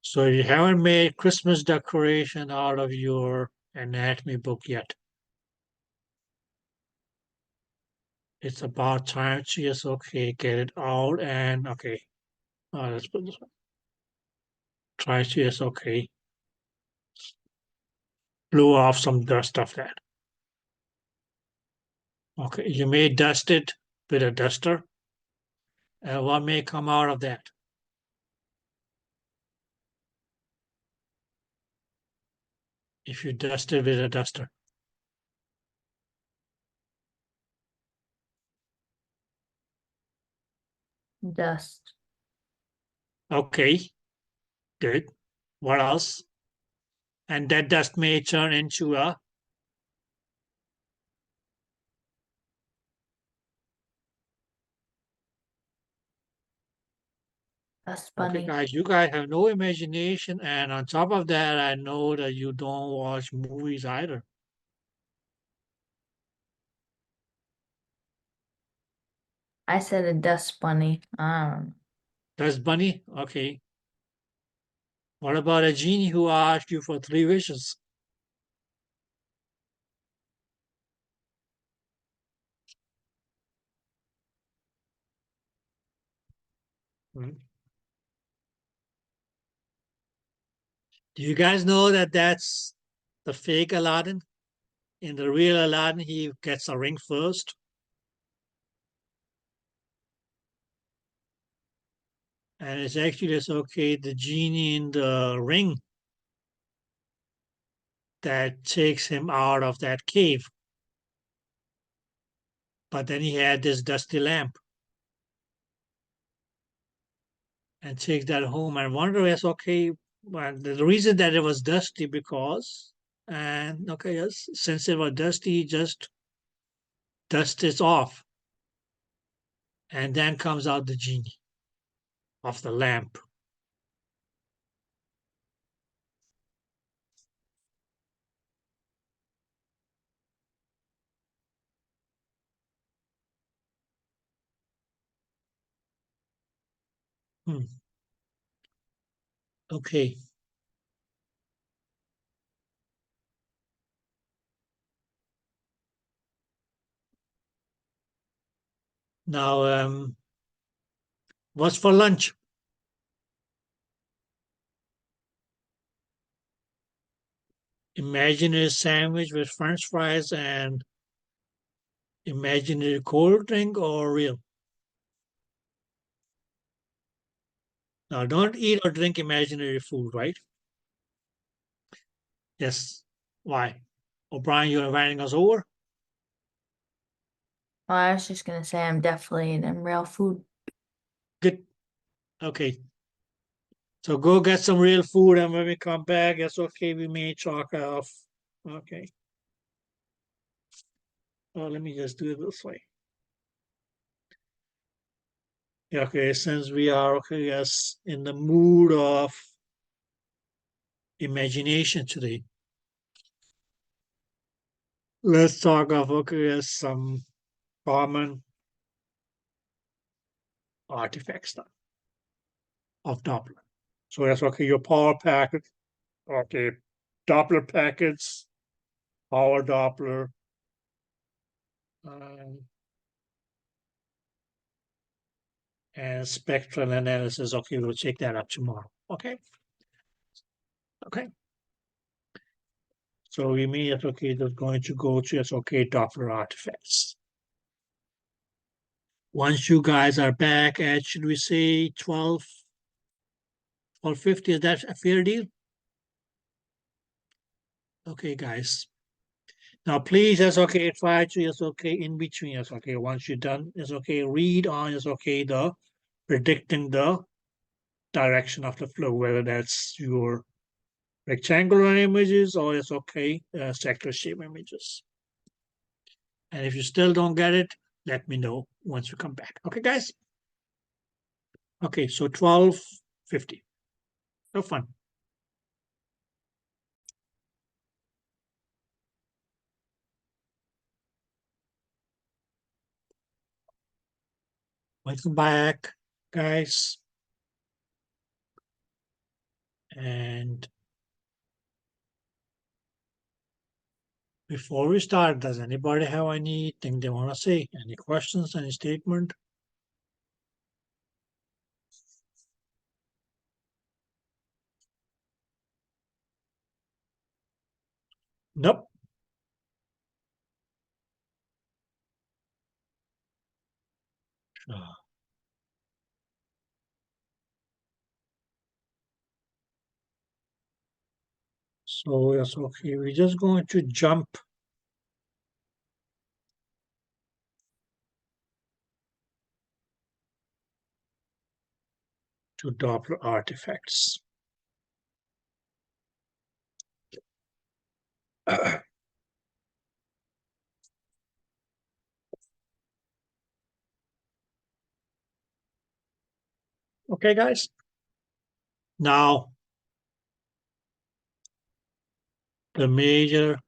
So you haven't made Christmas decoration out of your anatomy book yet. It's about time to just, okay, get it out and, okay, let's put this one. Try to just, okay, blow off some dust of that. Okay, you may dust it with a duster. And what may come out of that? If you dust it with a duster. Dust. Okay, good. What else? And that dust may turn into a Dust okay, bunny. guys, you guys have no imagination, and on top of that, I know that you don't watch movies either. I said a dust bunny. Dust bunny? Okay. What about a genie who asked you for 3 wishes? Hmm? Do you guys know that that's the fake Aladdin? In the real Aladdin, he gets a ring first. And it's actually just, okay, the genie in the ring that takes him out of that cave. But then he had this dusty lamp and takes that home and wonder is, okay, well, the reason that it was dusty because, and okay, yes, since it was dusty, he just dust it off. And then comes out the genie of the lamp. Okay. Now, what's for lunch? Imaginary sandwich with French fries and imaginary cold drink or real? Now, don't eat or drink imaginary food, right? Yes. Why? O'Brien, you're inviting us over? Well, I was just gonna say I'm definitely eating real food. Good. Okay. So go get some real food, and when we come back, it's okay. We may chalk off. Okay. Oh, let me just do it this way. Yeah, okay, since we are, okay, yes, in the mood of imagination today, let's talk of, okay, yes, some common artifacts now of Doppler. So that's okay, your power packet, okay, Doppler packets, power Doppler, um, and spectral analysis. Okay, we'll check that up tomorrow. Okay. Okay. So we may it's okay, just going to go to it's okay, Doppler artifacts. Once you guys are back at, should we say 12:50, is that a fair deal? Okay, guys. Now, please, it's okay, try to, it's okay, in between, it's okay, once you're done, it's okay, read on, it's okay, the predicting the direction of the flow, whether that's your rectangular images or it's okay, sector shape images. And if you still don't get it, let me know once you come back. Okay, guys? Okay, so 12:50. Have fun. Welcome back, guys. And before we start, does anybody have anything they want to say? Any questions, any statement? Nope. So yes, okay, we're just going to jump to Doppler artifacts. Okay, guys. Now, the major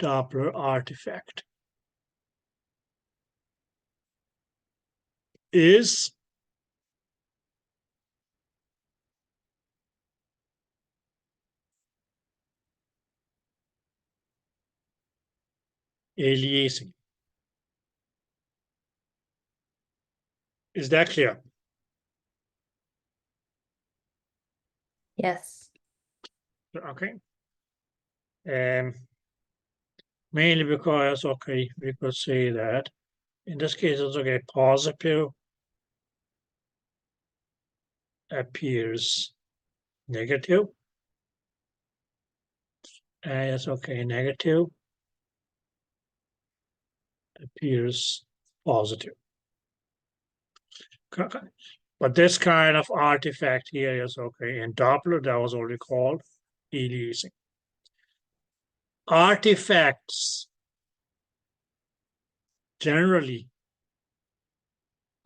Doppler artifact is aliasing. Is that clear? Yes. Okay. Mainly because, okay, we could say that in this case, it's okay, positive appears negative. And it's okay, negative appears positive. But this kind of artifact here is okay. In Doppler, that was already called aliasing. Artifacts generally,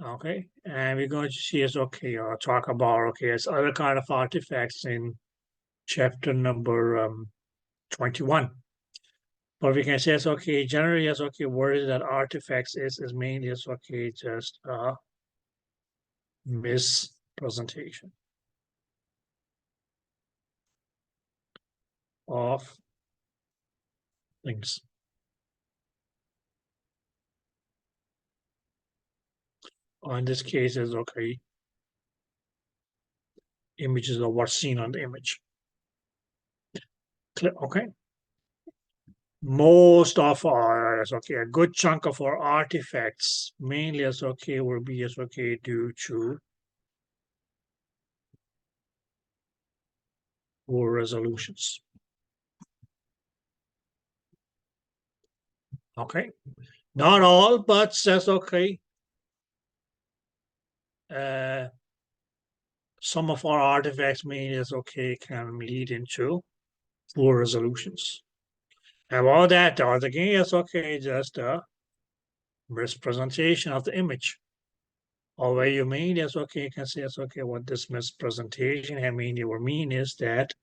okay, and we're going to see as okay, or talk about okay, as other kind of artifacts in chapter number 21. But we can say it's okay, generally as okay, what is that artifacts is mainly as okay, just mispresentation of things. Or in this case, is okay. Images of what's seen on the image. Okay. Most of our okay, a good chunk of our artifacts, mainly as okay, will be as okay due to poor resolutions. Okay, not all, but that's okay. Some of our artifacts, mainly as okay, can lead into poor resolutions. And all that, again, is okay, just a mispresentation of the image. Or where you mean is okay, you can say it's okay, what this mispresentation I mean you mean is that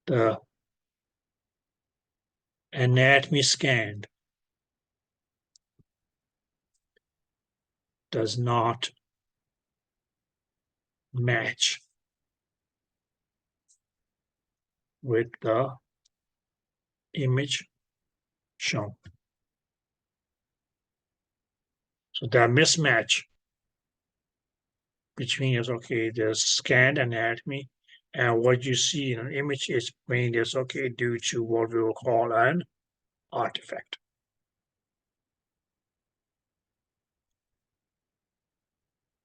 the anatomy scanned does not match with the image shown. So that mismatch between is okay, the scanned anatomy and what you see in an image is mainly is okay due to what we will call an artifact.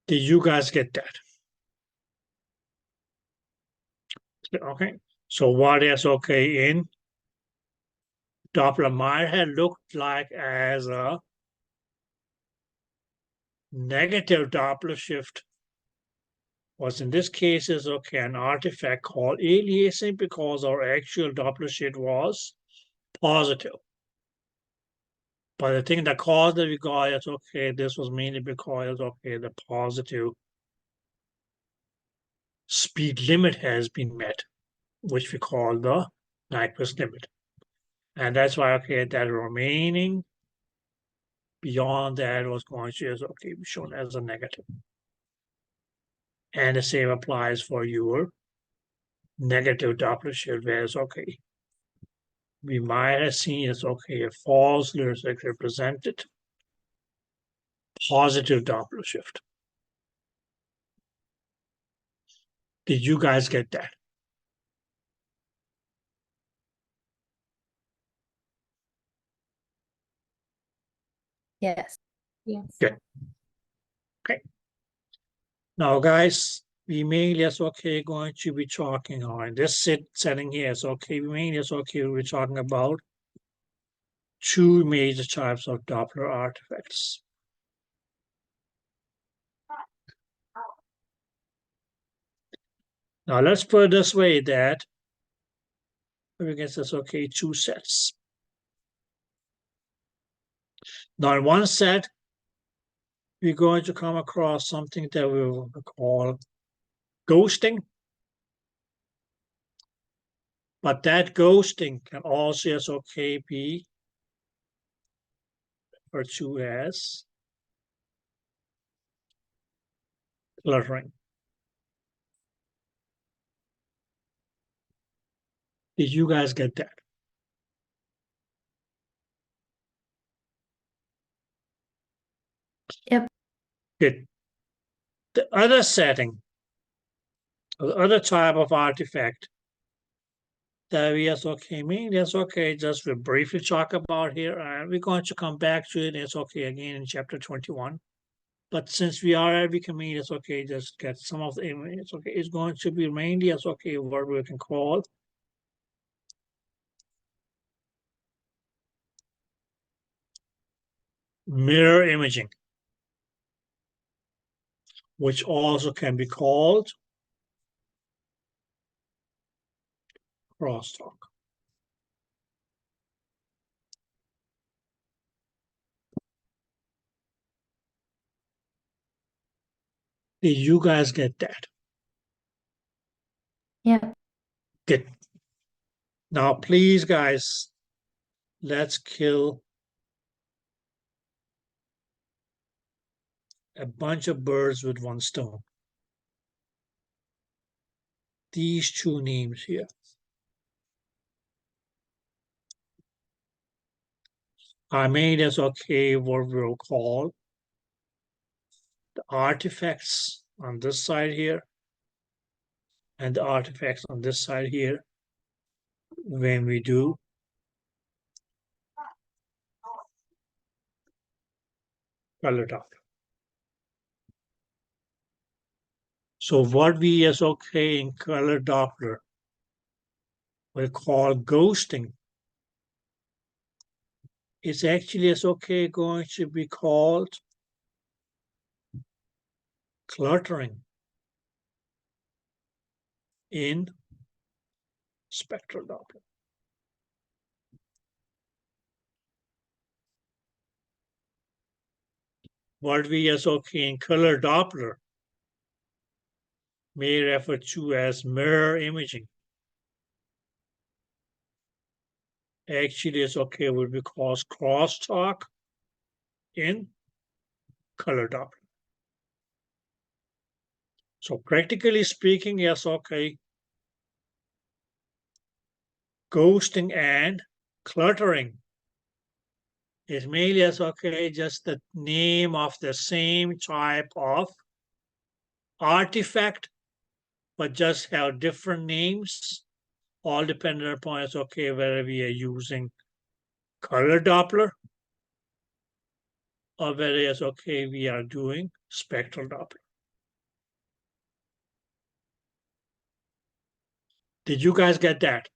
Did you guys get that? Okay, so what is okay in Doppler might have looked like as a negative Doppler shift was in this case is okay an artifact called aliasing because our actual Doppler shift was positive. But the thing that caused it because okay, this was mainly because okay, the positive speed limit has been met, which we call the Nyquist limit. And that's why okay, that remaining beyond that was going to okay, be shown as a negative. And the same applies for your negative Doppler shift, whereas okay, we might have seen as okay, a false lyric represented positive Doppler shift. Did you guys get that? Yes. Yes. Good. Okay. Now, guys, we mainly is okay going to be talking on this setting here. Is okay. We mainly is okay. We're talking about two major types of Doppler artifacts. Now, let's put it this way that we get this okay, two sets. Now, in one set, we're going to come across something that we will call ghosting. But that ghosting can also as okay be referred to as cluttering. Did you guys get that? Yep. Good. The other setting, the other type of artifact that we as okay mean, that's okay, just we'll briefly talk about here, and we're going to come back to it. It's okay again in chapter 21. But since we are at mean, it's okay, just get some of the it's okay, it's going to be mainly as okay what we can call mirror imaging, which also can be called crosstalk. Did you guys get that? Yep. Good. Now, please, guys, let's kill a bunch of birds with one stone. These two names here. I made as okay what we'll call the artifacts on this side here and the artifacts on this side here when we do color Doppler. So what we as okay in color Doppler we call ghosting is actually as okay going to be called cluttering in spectral Doppler. What we as okay in color Doppler may refer to as mirror imaging. Actually, it's okay would be called crosstalk in color Doppler. So practically speaking, yes, okay, ghosting and cluttering is mainly as okay, just the name of the same type of artifact, but just have different names, all dependent upon it's okay whether we are using color Doppler or whether it's okay we are doing spectral Doppler. Did you guys get that?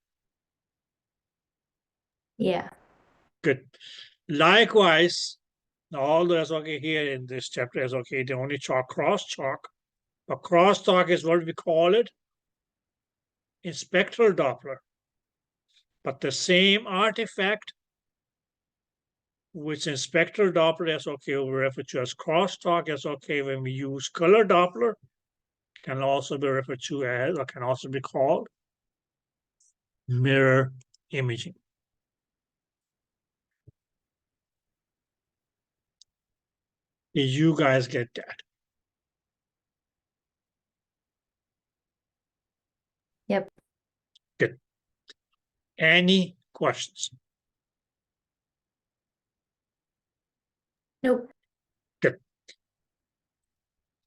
Yeah. Good. Likewise, all that's okay here in this chapter is okay, they only chalk crosstalk. But crosstalk is what we call it in spectral Doppler. But the same artifact, which in spectral Doppler is okay, we refer to as crosstalk is okay when we use color Doppler, can also be referred to as, or can also be called mirror imaging. Did you guys get that? Yep. Good. Any questions? Nope. Good.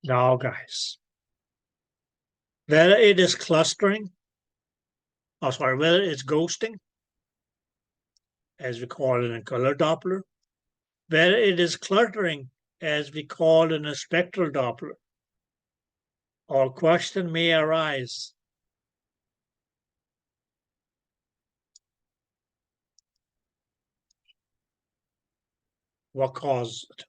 Now, guys, whether it is clustering, whether it's ghosting, as we call it in color Doppler, whether it is cluttering, as we call it in a spectral Doppler, or question may arise. What caused it?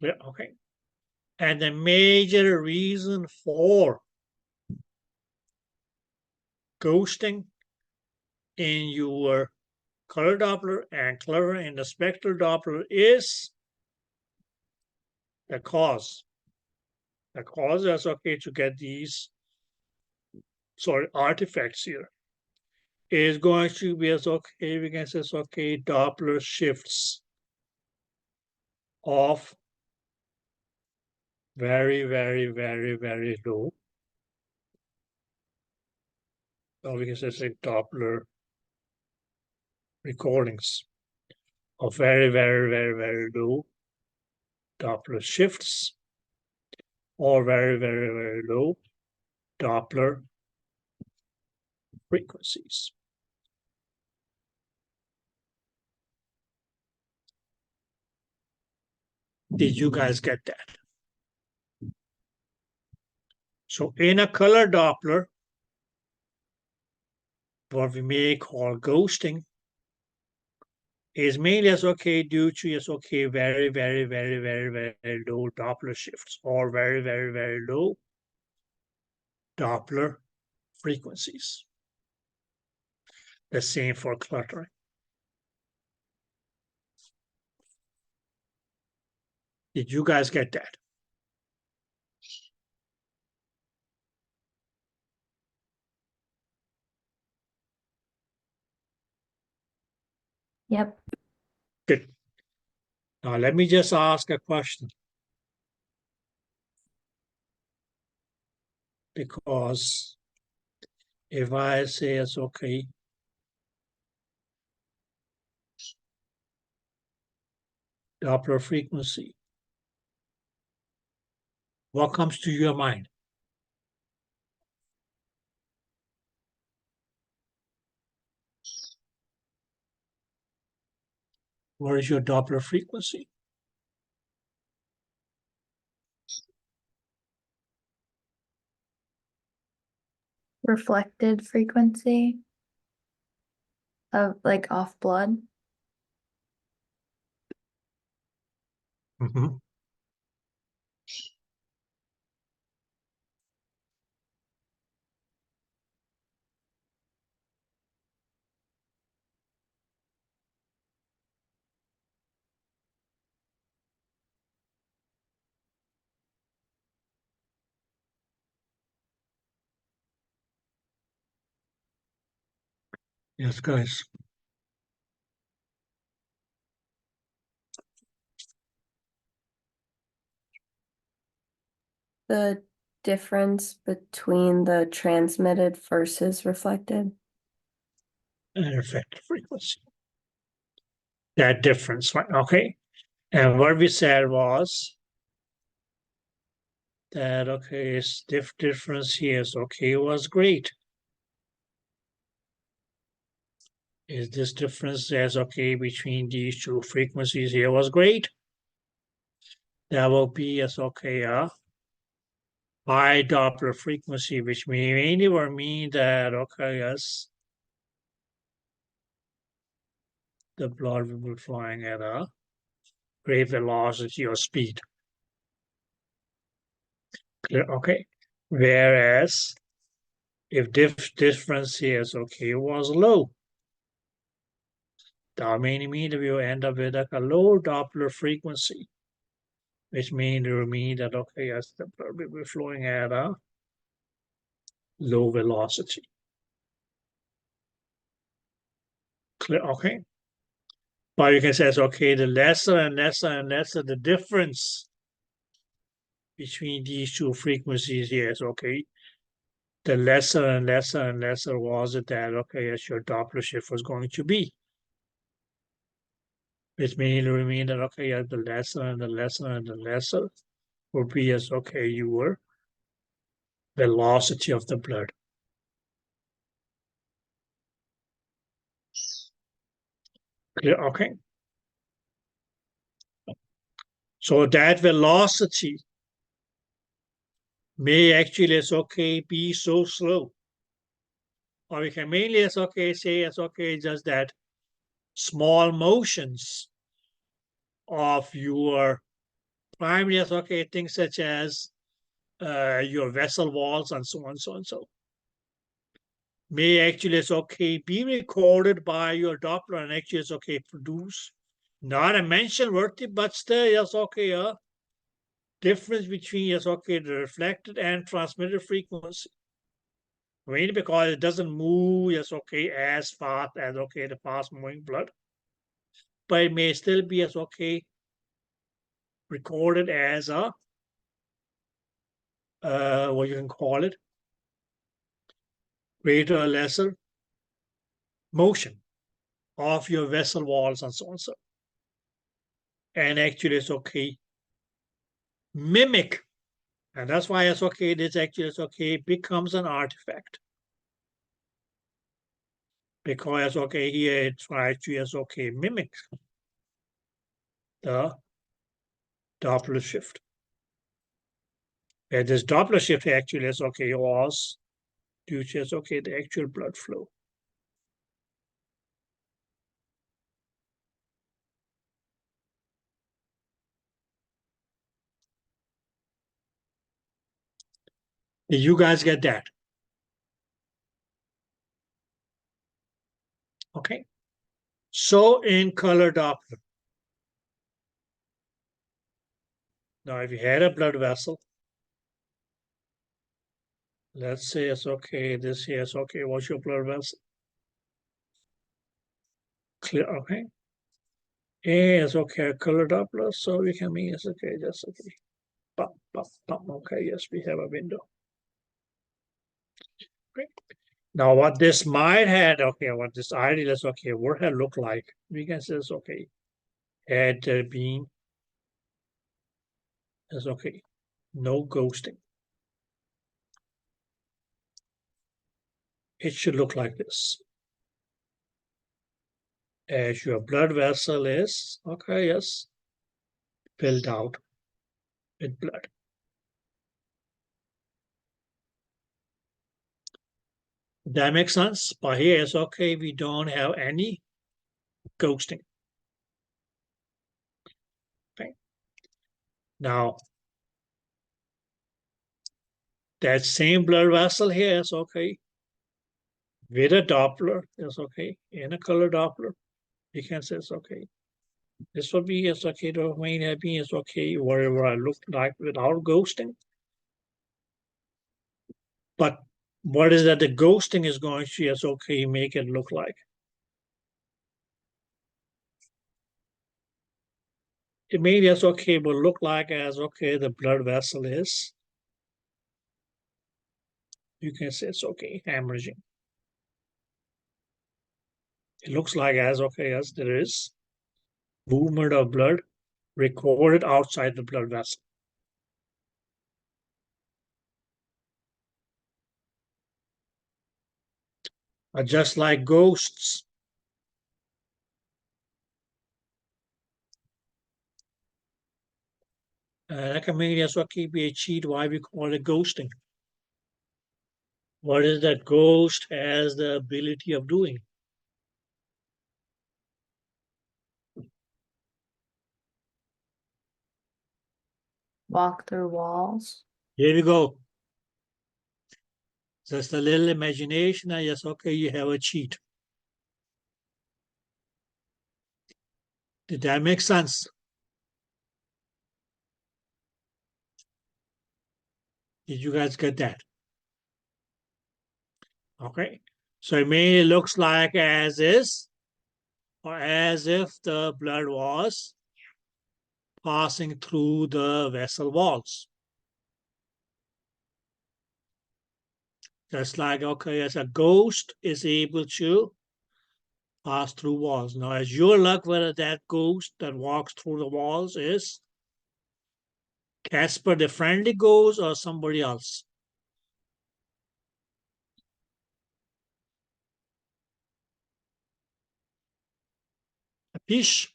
Yeah, okay. And the major reason for ghosting in your color Doppler and cluttering in the spectral Doppler is the cause. The cause is okay to get these artifacts here is going to be as okay, we can say it's okay, Doppler shifts of very, very, very, very low. Or we can say Doppler recordings of very, very, very, very low Doppler shifts or very, very, very low Doppler frequencies. Did you guys get that? So in a color Doppler, what we may call ghosting is mainly as okay due to as okay very, very, very, very, very low Doppler shifts or very, very, very low Doppler frequencies. The same for cluttering. Did you guys get that? Yep. Good. Now let me just ask a question. Because if I say it's okay, Doppler frequency, what comes to your mind? What is your Doppler frequency? Reflected frequency of like off blood. Mm-hmm. Yes, guys. The difference between the transmitted versus reflected. An effective frequency. That difference, right? Okay. And what we said was that, okay, difference here is okay, was great. Is this difference as okay between these two frequencies here was great? That will be as okay, high Doppler frequency, which mainly will mean that, okay, yes, the blood will be flying at a great velocity or speed. Clear? Okay. Whereas if difference here is okay, was low, that mainly mean that we will end up with like a low Doppler frequency, which means it will mean that, okay, yes, the blood will be flowing at a low velocity. Clear? Okay. But you can say, okay, the lesser and lesser and lesser the difference between these two frequencies here is okay. The lesser and lesser and lesser was it that, okay, as your Doppler shift was going to be. Which mainly mean that, okay, yeah, the lesser and the lesser and the lesser will be as, okay, your velocity of the blood. Clear? Okay. So that velocity may actually, as okay, be so slow. Or we can mainly, as okay, say, as okay, just that small motions of your primary, as okay, things such as your vessel walls and so on, so and so, may actually, as okay, be recorded by your Doppler and actually, as okay, produce not a mention worthy, but still, yes, okay, a difference between, yes, okay, the reflected and transmitted frequency. Mainly because it doesn't move, yes, okay, as fast as, okay, the fast moving blood. But it may still be, as okay, recorded as a, what you can call it, greater or lesser motion of your vessel walls and so on, so. And actually, it's okay, mimic. And that's why it's okay, this actually is okay, becomes an artifact. Because okay, here it tries to yes, okay, mimic the Doppler shift. And this Doppler shift actually is okay, was due to yes, okay, the actual blood flow. Did you guys get that? Okay. So in color Doppler. Now, if you had a blood vessel, let's say it's okay, this here is okay, what's your blood vessel? Clear, okay. Yes, okay, color Doppler, so we can mean it's okay, that's okay. Bum, bum, bum. Okay, yes, we have a window. Great. Now what this might have, okay, what this ideal is, okay, what it look like? We can say it's okay. Add the beam is okay. No ghosting. It should look like this. As your blood vessel is, okay, yes, filled out with blood. That makes sense. But here it's okay, we don't have any ghosting. Okay. Now, that same blood vessel here is okay. With a Doppler is okay. In a color Doppler, you can say it's okay. This will be is okay. The main happy is okay. Whatever I look like without ghosting. But what is that the ghosting is going to is okay, make it look like? It may as okay, but look like as okay, the blood vessel is. You can say it's okay, hemorrhaging. It looks like as okay as there is movement of blood recorded outside the blood vessel. Just like ghosts. That can mean that's what keep be a cheat, why we call it ghosting. What is that ghost has the ability of doing? Walk through walls. Here we go. Just a little imagination, and yes, okay, you have a cheat. Did that make sense? Did you guys get that? Okay. So it mainly looks like as is, or as if the blood was passing through the vessel walls. Just like, okay, as a ghost is able to pass through walls. Now, as your luck, whether that ghost that walks through the walls is Casper the Friendly Ghost or somebody else. Capiche?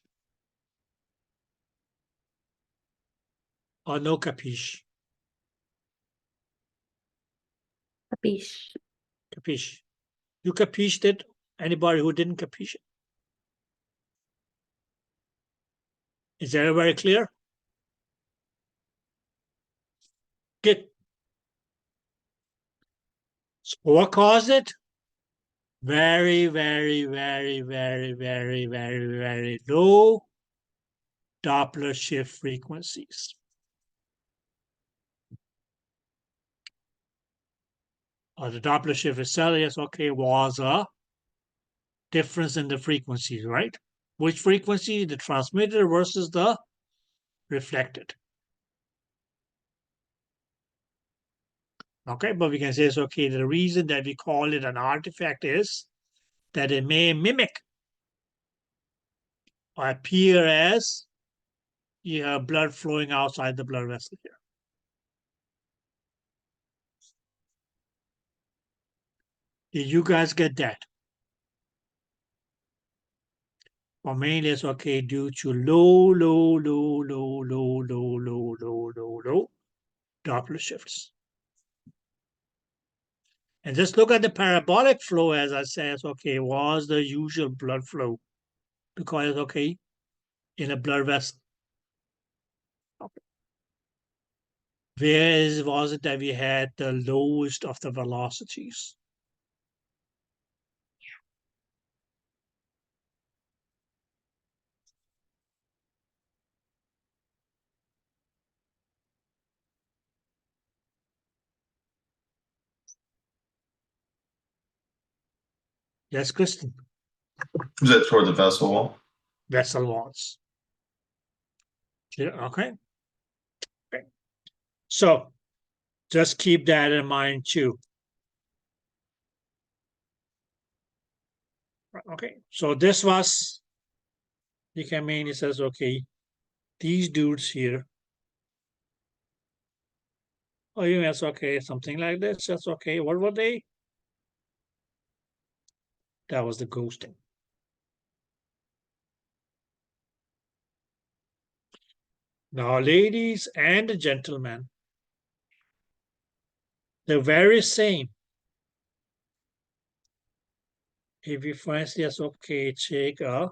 Or no capiche? Capiche. Capiche. You capished it? Anybody who didn't capiche it? Is that very clear? Good. So what caused it? Very, very, very, very, very, very, very low Doppler shift frequencies. The Doppler shift itself, yes, okay, was a difference in the frequencies, right? Which frequency? The transmitted versus the reflected. Okay, but we can say it's okay. The reason that we call it an artifact is that it may mimic or appear as you have blood flowing outside the blood vessel here. Did you guys get that? Or mainly it's okay due to low Doppler shifts. And just look at the parabolic flow, as I said, okay, was the usual blood flow because, okay, in a blood vessel. Okay. Where was it that we had the lowest of the velocities? Yes, Kristen. Is that toward the vessel wall? vessel walls. Okay. Okay. So just keep that in mind too. Okay. So this was, you can mean it says, okay, these dudes here. Oh, yes, okay, something like this. That's okay. What were they? That was the ghosting. Now, ladies and gentlemen, the very same. If you find yes, okay, take a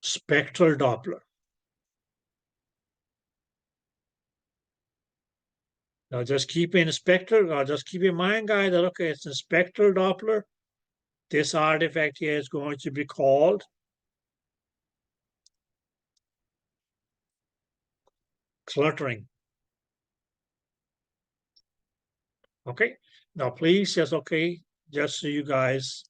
spectral Doppler. Now just keep in spectral, just keep in mind, guys, that okay, it's a spectral Doppler. This artifact here is going to be called cluttering. Okay. Now please, yes, okay, just so you guys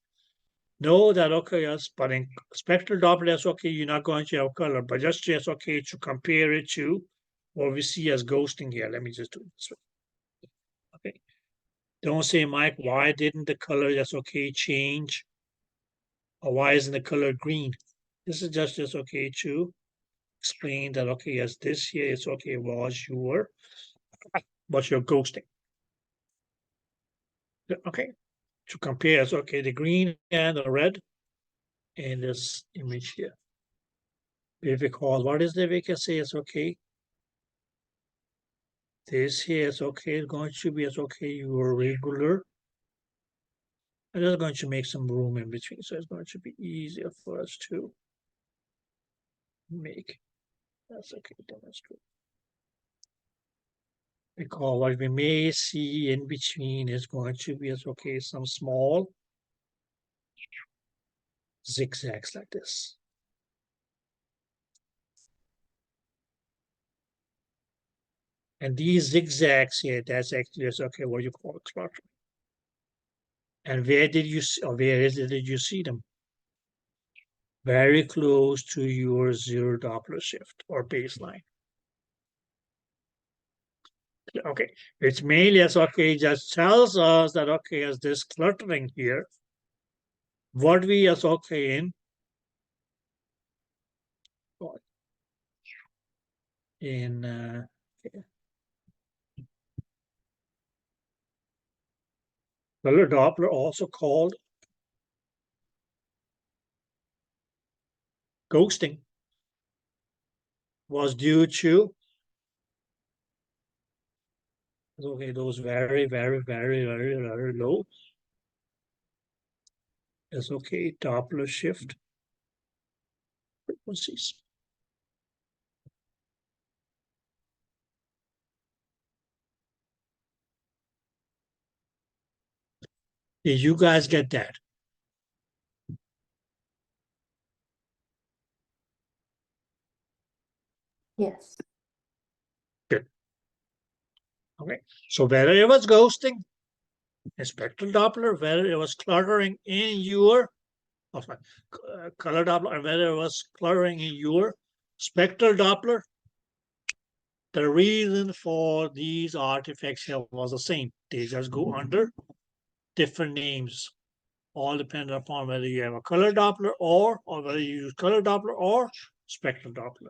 know that okay, yes, but in spectral Doppler, that's okay, you're not going to have color, but just yes, okay, to compare it to what we see as ghosting here. Let me just do it this way. Okay. Don't say, Mike, why didn't the color that's okay change? Or why isn't the color green? This is just okay to explain that okay, yes, this here is okay, was your ghosting. Okay, to compare is okay, the green and the red in this image here. If we call what is the we can say is okay. This here is okay, it's going to be as okay, your regular. I'm just going to make some room in between, so it's going to be easier for us to make. That's okay, demonstrate. Because what we may see in between is going to be as okay, some small zigzags like this. And these zigzags here, that's actually is okay, what you call cluttering. And where did you see, or where is it did you see them? Very close to your zero Doppler shift or baseline. Okay, it's mainly as okay, just tells us that okay, as this cluttering here, what we as okay in okay. Color Doppler, also called ghosting, was due to okay, those very, very, very, very, very low. Is okay, Doppler shift frequencies. Did you guys get that? Yes. Good. Okay, so whether it was ghosting, a spectral Doppler, whether it was cluttering in your color Doppler, or whether it was cluttering in your spectral Doppler, the reason for these artifacts here was the same. They just go under different names, all depending upon whether you have a color Doppler or whether you use color Doppler or spectral Doppler.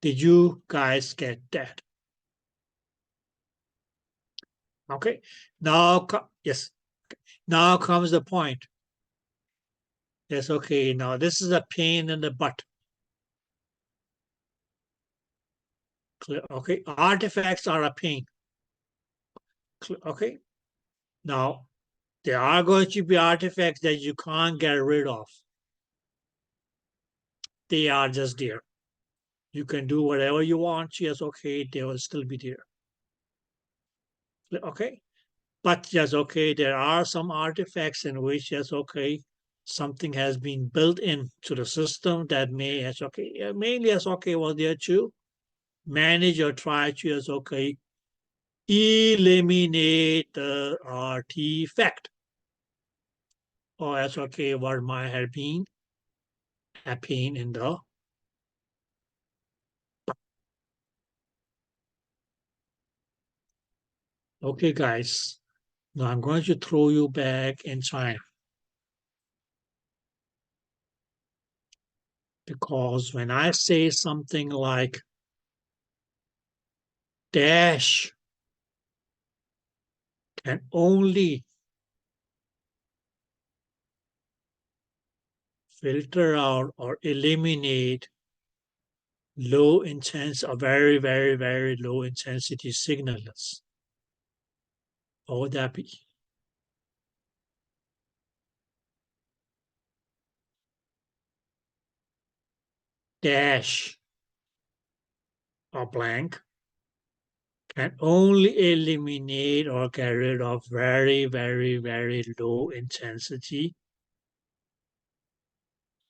Did you guys get that? Okay. Now, yes. Now comes the point. Yes. Okay. Now this is a pain in the butt. Okay. Artifacts are a pain. Okay. Now there are going to be artifacts that you can't get rid of. They are just there. You can do whatever you want. Yes. Okay. They will still be there. Okay. But yes, okay, there are some artifacts in which, yes, okay, something has been built into the system that may, yes, okay, mainly, yes, okay, well, there to manage or try to, yes, okay, eliminate the artifact. or that's okay what might have been happening in the okay guys, now I'm going to throw you back in time, because when I say something like dash can only filter out or eliminate low intensity or very, very, very low intensity signals. What would that be? Dash or blank can only eliminate or get rid of very, very, very low intensity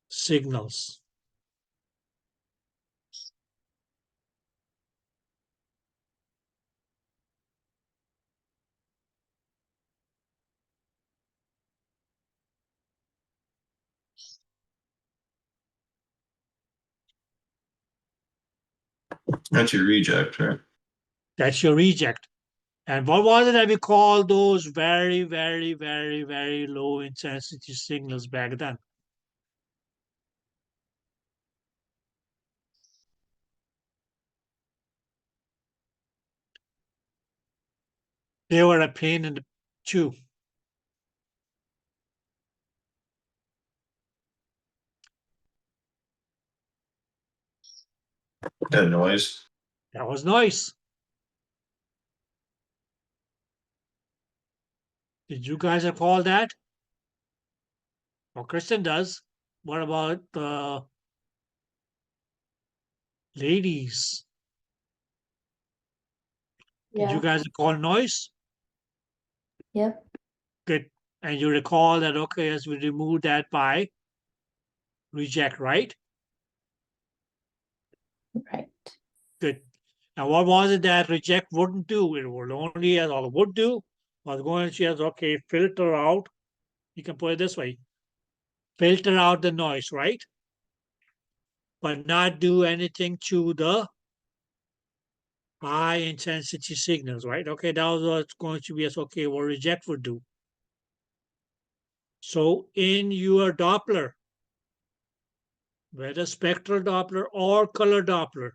signals. That's your reject, right? That's your reject. And what was it that we called those very, very, very, very low intensity signals back then? They were a pain in the chew. That noise. That was noise. Did you guys recall that? Well, Kristen does. What about the ladies? Did you Yeah. guys recall noise? Yep. Good. And you recall that, okay, as we remove that by reject, right? Right. Good. Now, what was it that reject wouldn't do? It would only, as all it would do, was going to just, okay, filter out. You can put it this way, filter out the noise, right? But not do anything to the high intensity signals, right? Okay, that was what's going to be as okay, what reject would do. So in your Doppler, whether spectral Doppler or color Doppler,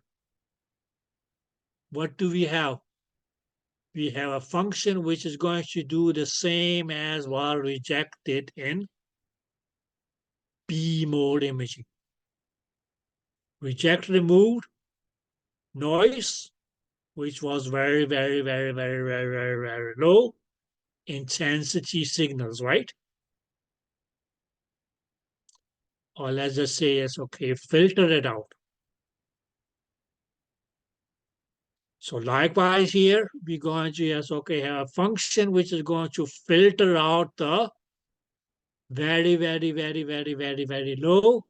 what do we have? We have a function which is going to do the same as what reject did in B mode imaging. Reject removed noise, which was very, very, very, very, very, very, very low intensity signals, right? Or let's just say, yes, okay, filter it out. So likewise here, we're going to, yes, okay, have a function which is going to filter out the very, very, very, very, very, very low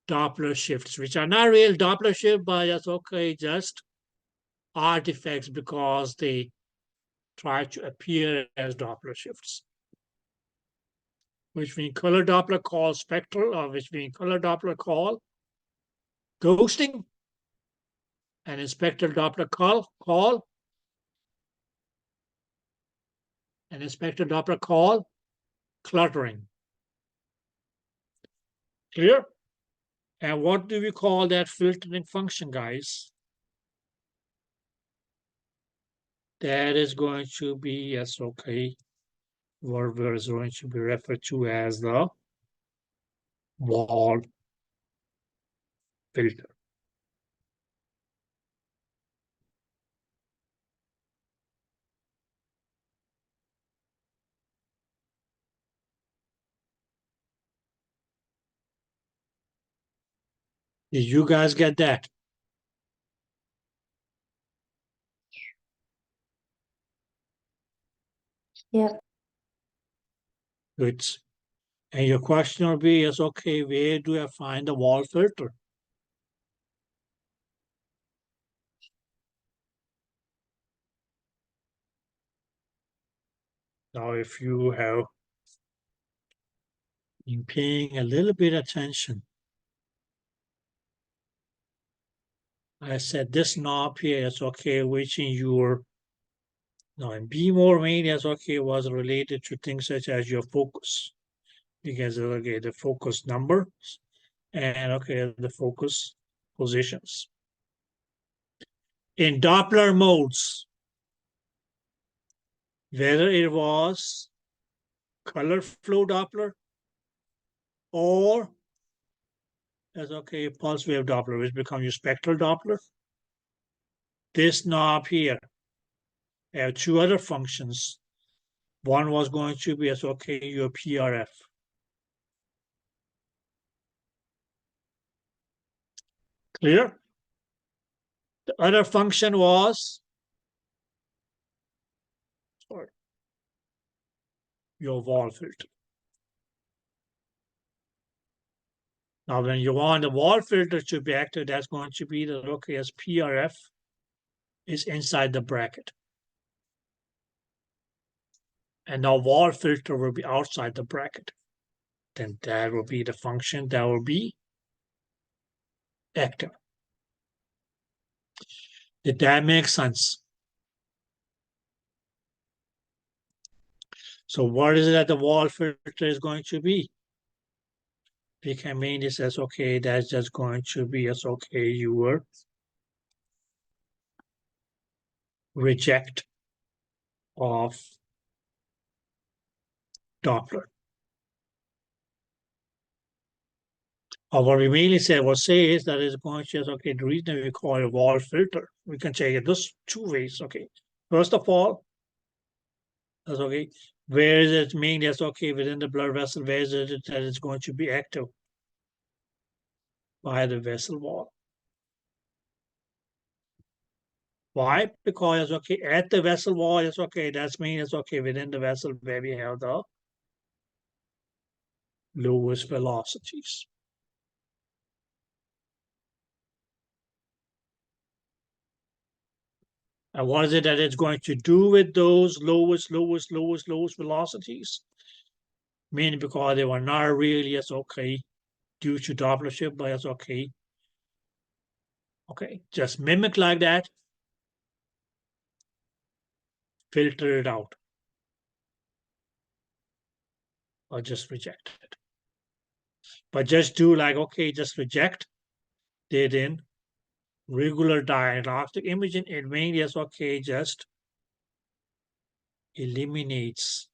Doppler shifts, which are not real Doppler shifts, but it's okay, just artifacts because they try to appear as Doppler shifts. Which we in color Doppler call spectral, or which we in color Doppler call ghosting, and in spectral Doppler call and in spectral Doppler call cluttering. Clear? And what do we call that filtering function, guys? That is going to be, yes, okay, what is going to be referred to as the wall filter. Did you guys get that? Yep. Good. And your question will be, yes, okay, where do I find the wall filter? Now, if you have in paying a little bit attention. I said this knob here is okay, which in your now in B more main is okay was related to things such as your focus. Because okay, the focus numbers and okay, the focus positions. In Doppler modes, whether it was color flow Doppler or as okay, pulse wave Doppler, which becomes your spectral Doppler. This knob here have two other functions. One was going to be as okay, your PRF. Clear? The other function was your wall filter. Now, when you want the wall filter to be active, that's going to be that okay, as PRF is inside the bracket. And now wall filter will be outside the bracket. Then that will be the function that will be active. Did that make sense? So what is it that the wall filter is going to be? We can mean this as okay, that's just going to be as okay, your reject of Doppler. Or what we mainly say is that it's going to just okay, the reason we call it wall filter, we can take it this two ways. Okay. First of all, that's okay. Where is it mainly as okay within the blood vessel, where is it that it's going to be active? By the vessel wall. Why? Because okay, at the vessel wall, it's okay, that's mean it's okay within the vessel where we have the lowest velocities. And what is it that it's going to do with those lowest velocities? Meaning because they were not really as okay due to Doppler shift, but as okay. Okay, just mimic like that. Filter it out. Or just reject it. But just do like, okay, just reject it in regular diagnostic imaging. It mainly is okay, just eliminates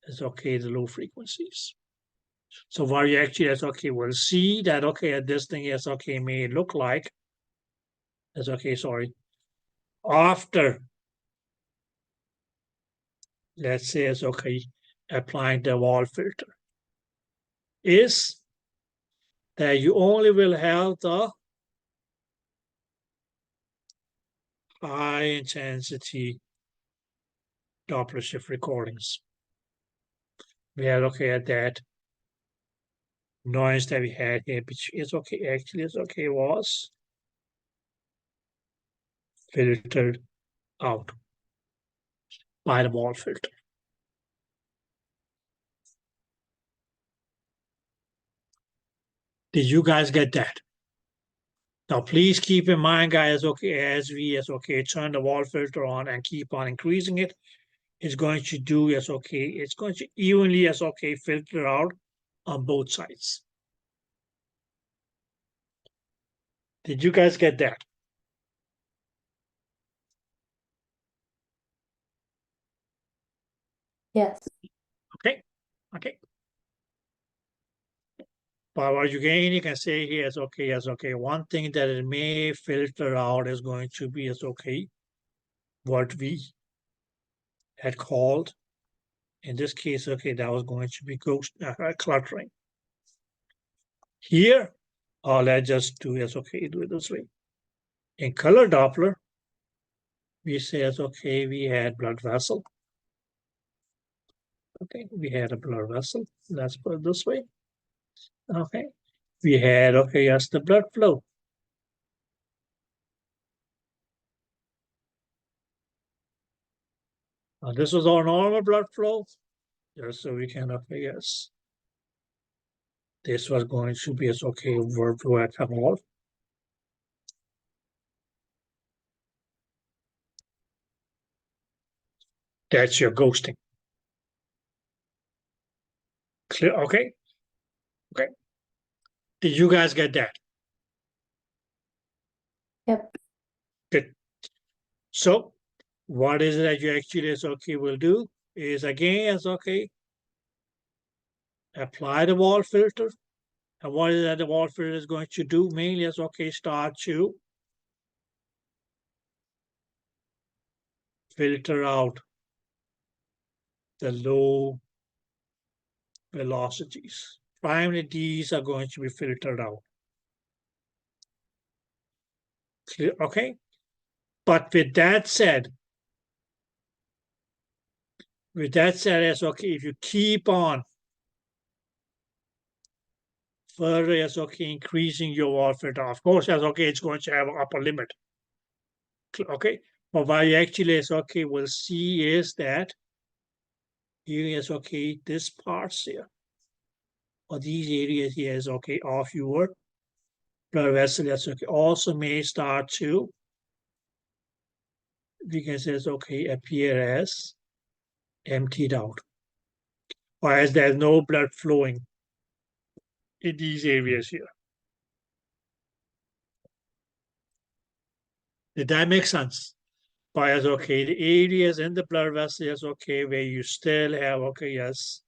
it's okay the low frequencies. So what you actually is okay, we'll see that okay, this thing is okay, may look like is okay, sorry. After let's say it's okay, applying the wall filter, is that you only will have the high intensity Doppler shift recordings. We are looking at that noise that we had here, which is okay, actually it's okay, was filtered out by the wall filter. Did you guys get that? Now, please keep in mind, guys, okay, as we turn the wall filter on and keep on increasing it, it's going to do as okay, it's going to evenly as okay filter out on both sides. Did you guys get that? Yes. Okay, okay. But what you can say here is okay, one thing that it may filter out is going to be as okay, what we had called, in this case, okay, that was going to be ghost cluttering. Here, let's just do it okay, do it this way. In color Doppler, we say it's okay, we had blood vessel. Okay, we had a blood vessel. Let's put it this way. Okay, we had, okay, yes, the blood flow. Now, this was our normal blood flow. Just so we can, okay, yes. This was going to be as okay word to evolve. That's your ghosting. Clear? Okay. Okay. Did you guys get that? Yep. Good. So what is it that you actually is okay will do is again as okay. Apply the wall filter. And what is that the wall filter is going to do? Mainly as okay, start to filter out the low velocities. Primarily these are going to be filtered out. Clear? Okay. But with that said, it's okay, if you keep on further as okay, increasing your wall filter, of course, as okay, it's going to have an upper limit. Okay. But what you actually is okay will see is that here is okay, this parts here, or these areas here is okay, of your blood vessel that's okay, also may start to, we can say it's okay, appear as emptied out, or as there's no blood flowing in these areas here. Did that make sense? But as okay, the areas in the blood vessel is okay, where you still have okay, yes,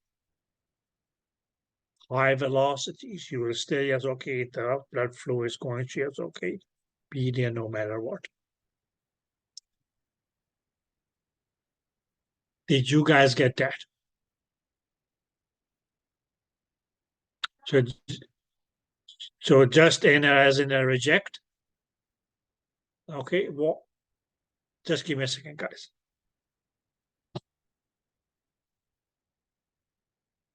high velocities, you will still yes, okay, the blood flow is going to yes, okay, be there no matter what. Did you guys get that? So just in as in a reject. Okay, well, just give me a second, guys.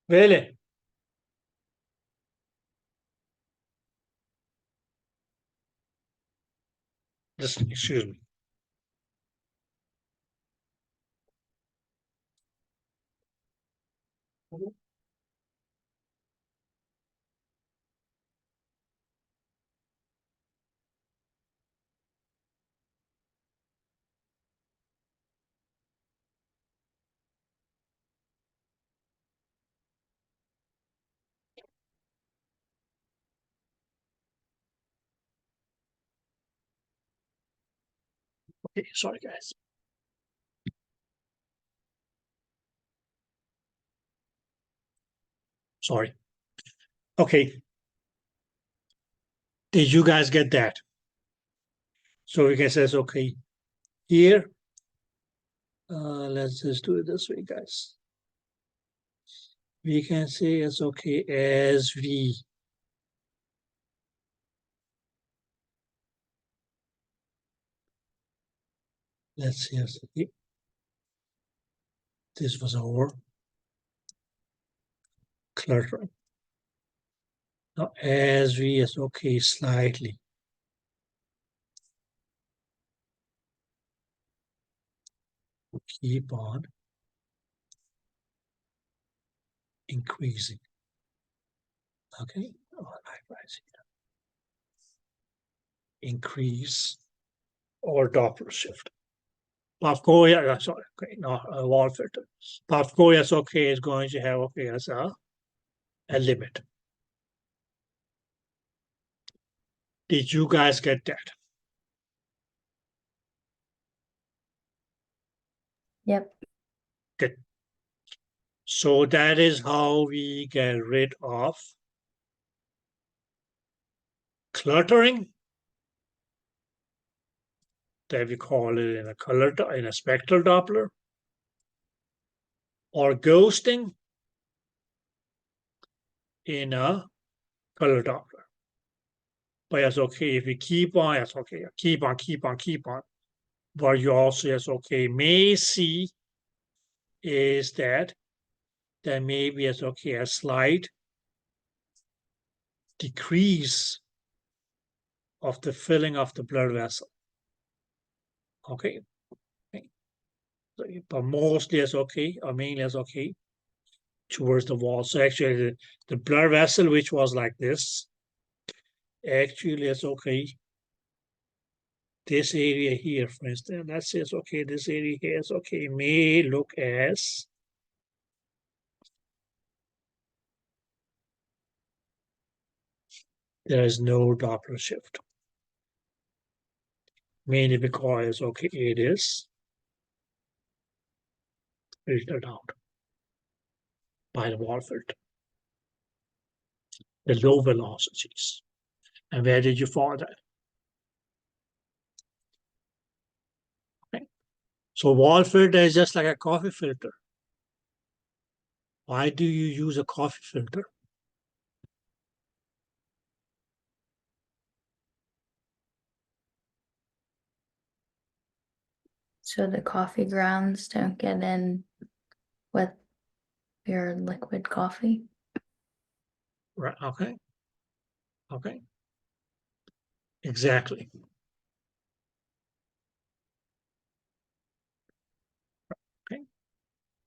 Really? Just excuse me. Okay, sorry, guys. Sorry. Okay. Did you guys get that? So we can say, okay, here, let's just do it this way, guys. We can say it's okay as we let's see. This was our cluttering. Now, as we is okay, slightly keep on increasing. Okay, increase or Doppler shift. Pavko, yeah, sorry, okay, no, wall filter. Pavko, yes, okay, is going to have okay as a limit. Did you guys get that? Yep. Good. So that is how we get rid of cluttering, that we call it in a color in a spectral Doppler, or ghosting in a color Doppler. But it's okay if we keep on, it's okay, keep on. What you also is okay may see is that there may be as okay a slight decrease of the filling of the blood vessel. Okay. But mostly as okay, or mainly as okay, towards the wall. So actually the blood vessel, which was like this, actually it's okay. This area here, for instance, that says, okay, this area here is okay, may look as there is no Doppler shift. Mainly because, okay, it is filtered out by the wall filter. The low velocities. And where did you find that? Okay. So wall filter is just like a coffee filter. Why do you use a coffee filter? So the coffee grounds don't get in with your liquid coffee. Right, okay. Okay. Exactly. Okay.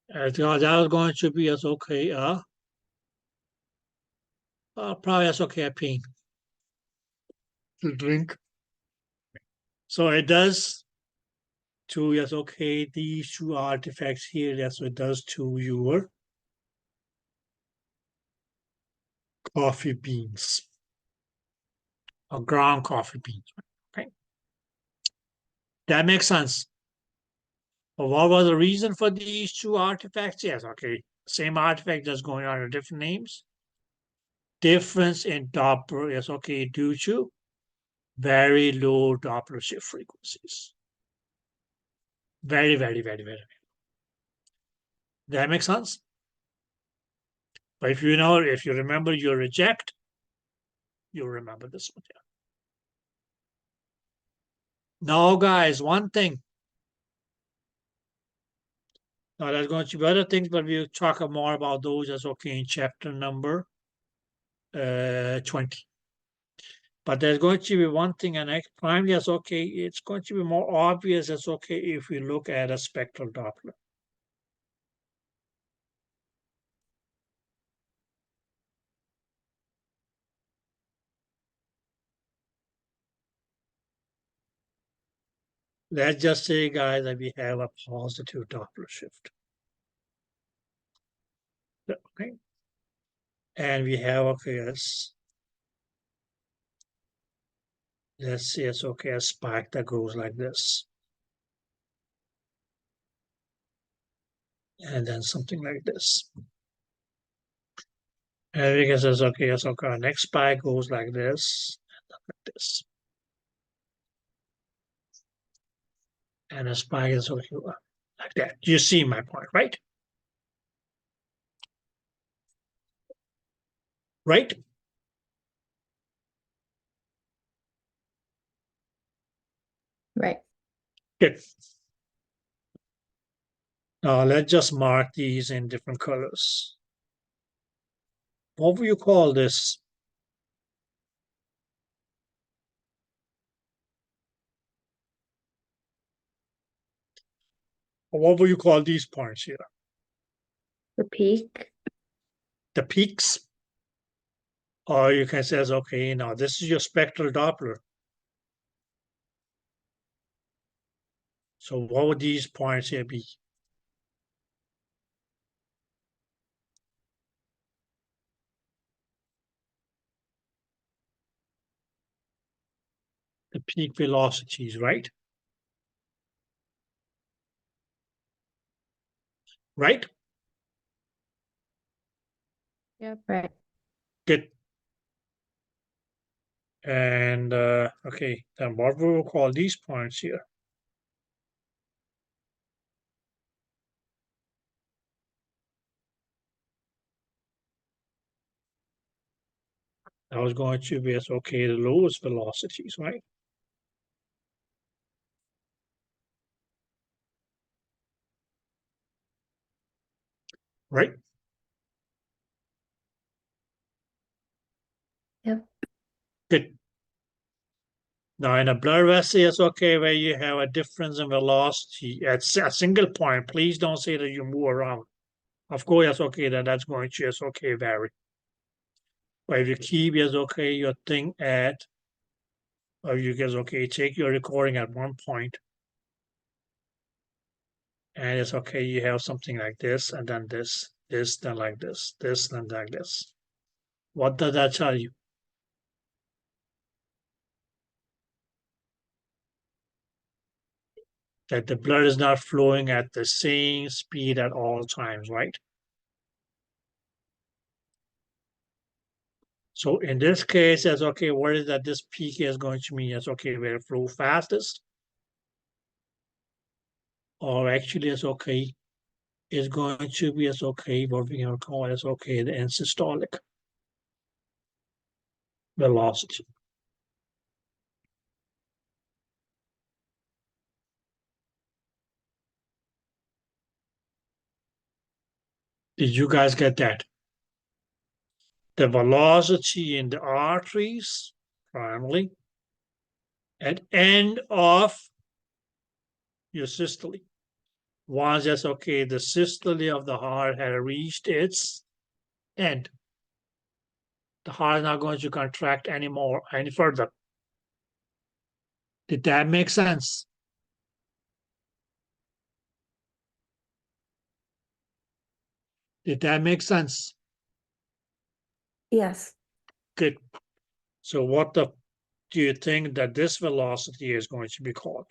That was going to be as okay, probably as okay a pink to drink. So it does to, yes, okay, these two artifacts here, that's what it does to your coffee beans or ground coffee beans. Okay. That makes sense. But what was the reason for these two artifacts? Yes, okay. Same artifact just going under different names. Difference in Doppler is okay due to very low Doppler shift frequencies. Very, very, very, very. That makes sense? But if you know, if you remember your reject, you'll remember this one. Yeah. Now, guys, one thing. Now, there's going to be other things, but we'll talk more about those as okay in chapter number 20. But there's going to be one thing, and primarily as okay, it's going to be more obvious as okay if we look at a spectral Doppler. Let's just say, guys, that we have a positive Doppler shift. Okay. And we have, okay, let's say it's okay, a spike that goes like this. And then something like this. And we can say, okay, yes, okay, our next spike goes like this, and like this. And a spike is okay, like that. You see my point, right? Right? Right. Good. Now let's just mark these in different colors. What will you call this? Or what will you call these points here? The peak. The peaks? Or you can say, okay, now this is your spectral Doppler. So what would these points here be? The peak velocities, right? Right? Yep. Right. Good. And okay, then what we will call these points here? That was going to be as okay, the lowest velocities, right? Right? Yep. Good. Now in a blur vessel, it's okay where you have a difference in velocity at a single point. Please don't say that you move around. Of course, yes, okay, then that's going to yes, okay, vary. But if you keep yes, okay, your thing at, or you guys okay, take your recording at one point, and it's okay, you have something like this, and then this, then like this, then like this. What does that tell you? That the blood is not flowing at the same speed at all times, right? So in this case, it's okay, what is that this peak is going to mean? It's okay, where it flow fastest? Or actually it's okay, it's going to be as okay, what we can call as okay, the end systolic velocity. Did you guys get that? The velocity in the arteries, primarily, at end of your systole. Once that's okay, the systole of the heart had reached its end. The heart is not going to contract anymore, any further. Did that make sense? Did that make sense? Yes. Good. So what do you think that this velocity is going to be called?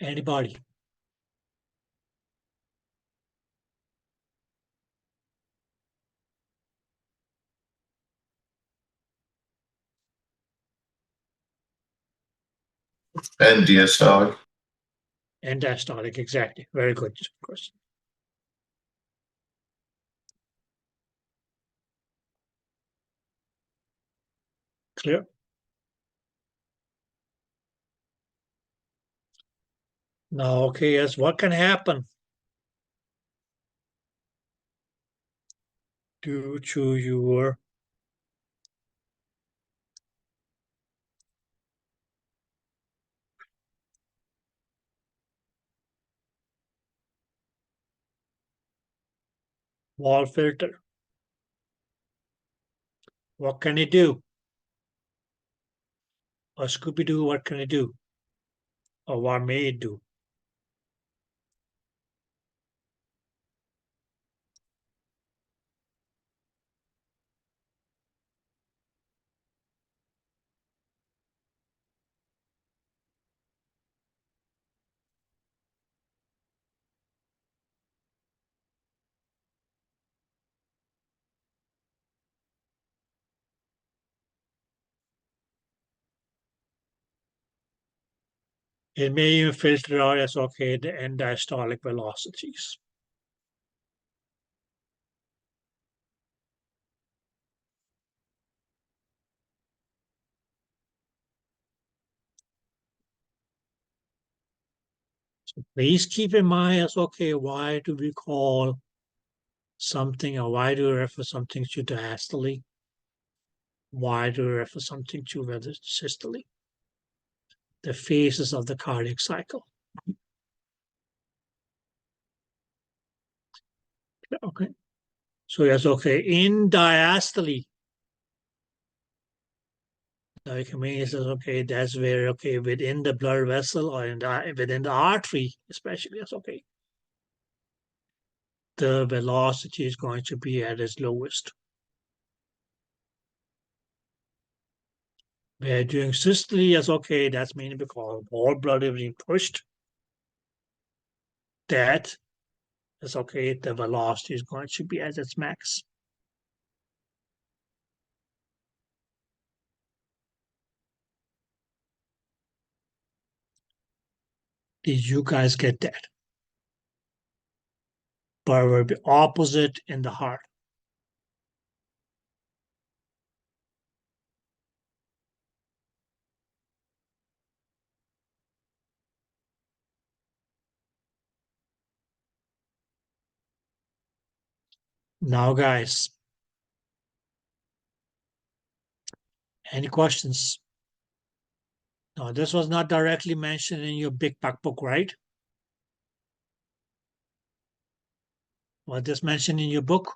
Anybody? And diastolic. And diastolic, exactly. Very good question. Clear? Now, okay, yes, what can happen due to your wall filter? What can it do? Or Scooby-Doo, what can it do? Or what may it do? It may even filter out as okay the end diastolic velocities. So please keep in mind as okay, why do we call something or why do we refer something to diastole? Why do we refer something to systole? The phases of the cardiac cycle. Okay. So yes, okay. In diastole, now you can mean says okay, that's where okay within the blood vessel or within the artery, especially yes, okay. The velocity is going to be at its lowest. Where during systole, yes, okay, that's mainly because all blood is being pushed. That is okay, the velocity is going to be at its max. Did you guys get that? But it will be opposite in the heart. Now, guys, any questions? No, this was not directly mentioned in your big back book, right? Was this mentioned in your book?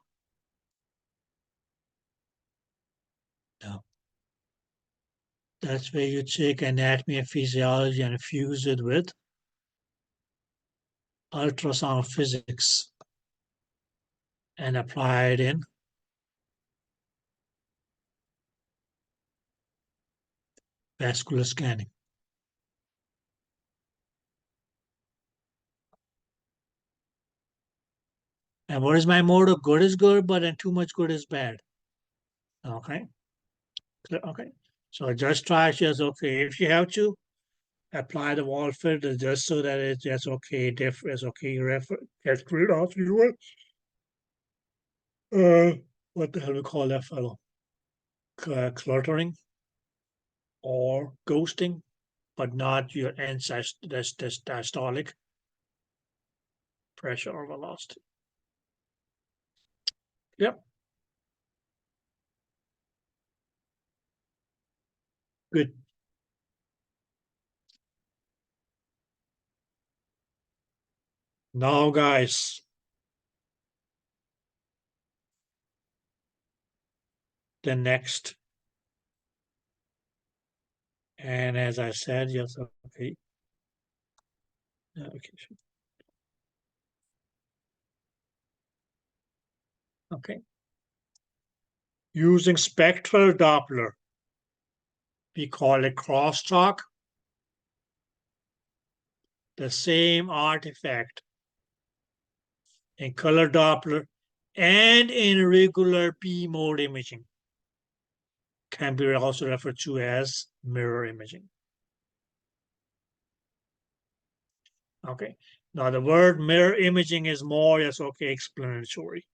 No. That's where you take anatomy and physiology and fuse it with ultrasound physics and apply it in vascular scanning. And what is my motto? Good is good, but then too much good is bad. Okay. Okay. So just try just okay. If you have to apply the wall filter just so that it's just okay, it's okay, get rid of your what the hell we call that fellow? Cluttering or ghosting, but not your diastolic pressure or velocity. Yep. Good. Now, guys, the next, and as I said, yes, okay. Okay. Okay. Using spectral Doppler, we call it crosstalk. The same artifact in color Doppler and in regular P mode imaging can be also referred to as mirror imaging. Okay. Now the word mirror imaging is more, yes, okay, explanatory,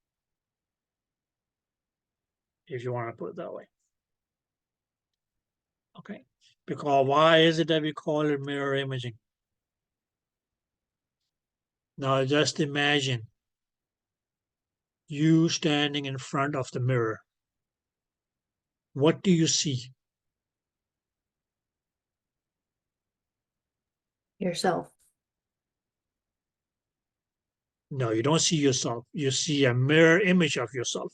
if you want to put it that way. Okay. Because why is it that we call it mirror imaging? Now just imagine you standing in front of the mirror. What do you see? Yourself. No, you don't see yourself. You see a mirror image of yourself.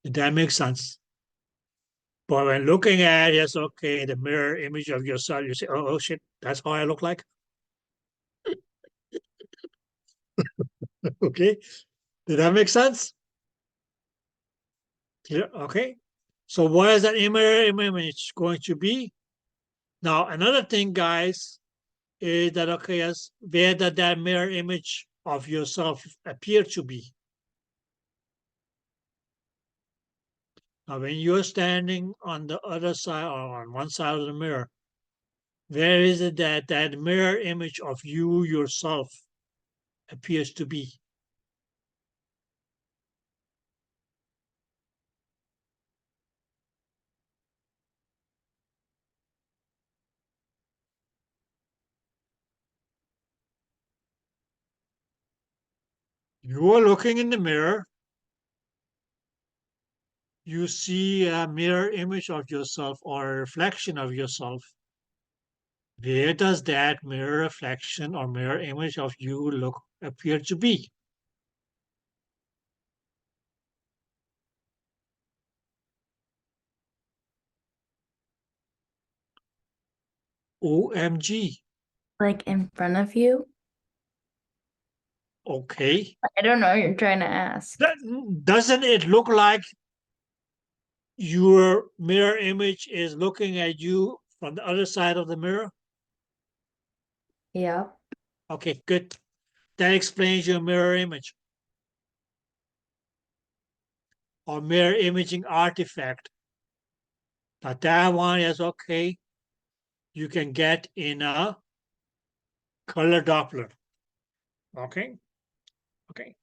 Did that make sense? But when looking at, yes, okay, the mirror image of yourself, you say, oh shit, that's how I look like. Okay. Did that make sense? Yeah, okay. So what is that mirror image going to be? Now, another thing, guys, is that, okay, yes, where did that mirror image of yourself appear to be? Now, when you're standing on the other side or on one side of the mirror, where is it that that mirror image of you yourself appears to be? You are looking in the mirror. You see a mirror image of yourself or a reflection of yourself. Where does that mirror reflection or mirror image of you appear to be? OMG. Like in front of you? Okay. I don't know what you're trying to ask. Doesn't it look like your mirror image is looking at you from the other side of the mirror? Yep. Okay, good. That explains your mirror image or mirror imaging artifact. Now that one is okay. You can get in a color Doppler. Okay. Okay.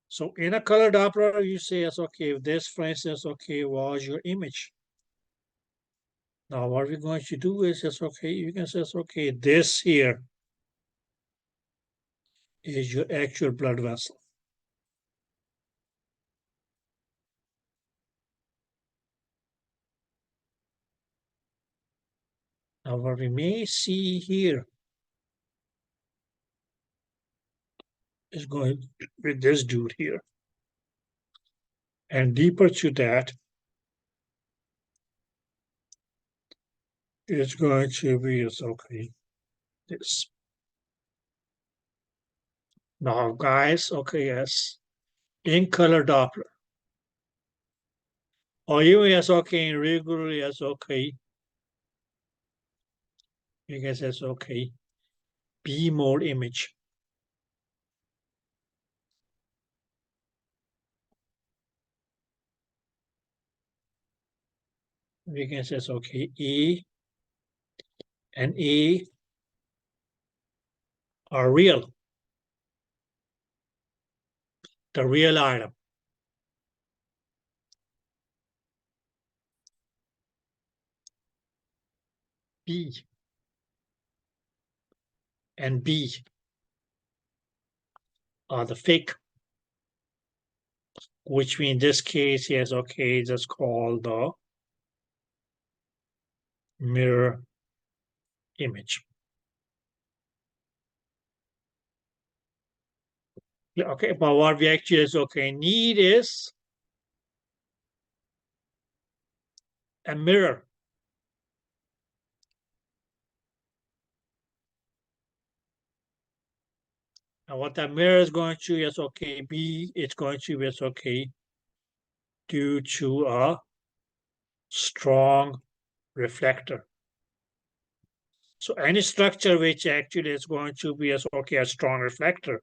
So in a color Doppler, you say, yes, okay, this, for instance, okay, was your image. Now what we're going to do is just okay, you can say okay, this here is your actual blood vessel. Now what we may see here is going with this dude here. And deeper to that is going to be okay, this. Now guys, okay, yes, in color Doppler. Or even as okay, in regularly as okay. You guys as okay. B mode image. We can say okay, E and E are real. The real item. B and B are the fake, which in this case, yes, okay, that's called the mirror image. Yeah, okay, but what we actually is okay need is a mirror. And what that mirror is going to is okay be, it's going to be okay due to a strong reflector. So any structure which actually is going to be as okay a strong reflector,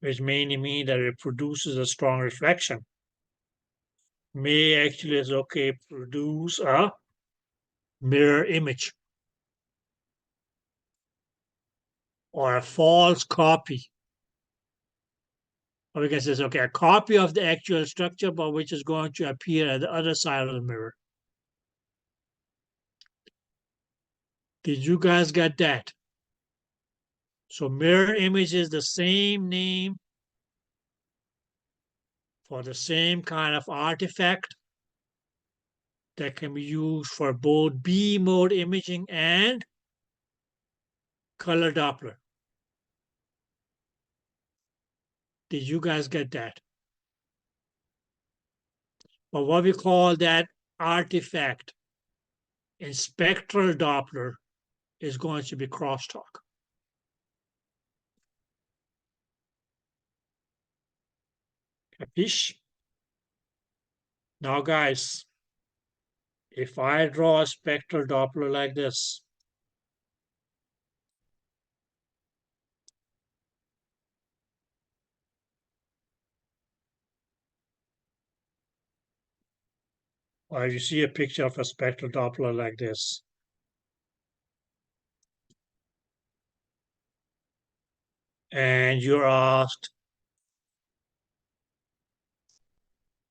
which mainly means that it produces a strong reflection, may actually is okay produce a mirror image or a false copy. Or we can say okay, a copy of the actual structure, but which is going to appear at the other side of the mirror. Did you guys get that? So mirror image is the same name for the same kind of artifact that can be used for both B mode imaging and color Doppler. Did you guys get that? But what we call that artifact in spectral Doppler is going to be crosstalk. Capiche? Now guys, if I draw a spectral Doppler like this, or you see a picture of a spectral Doppler like this, and you're asked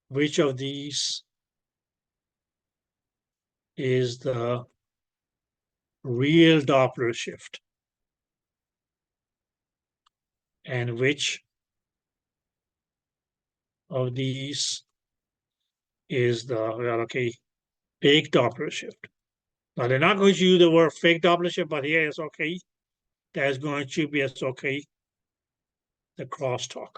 which of these is the real Doppler shift and which of these is the, well, okay, fake Doppler shift. Now they're not going to use the word fake Doppler shift, but here it's okay. There's going to be, it's okay, the crosstalk.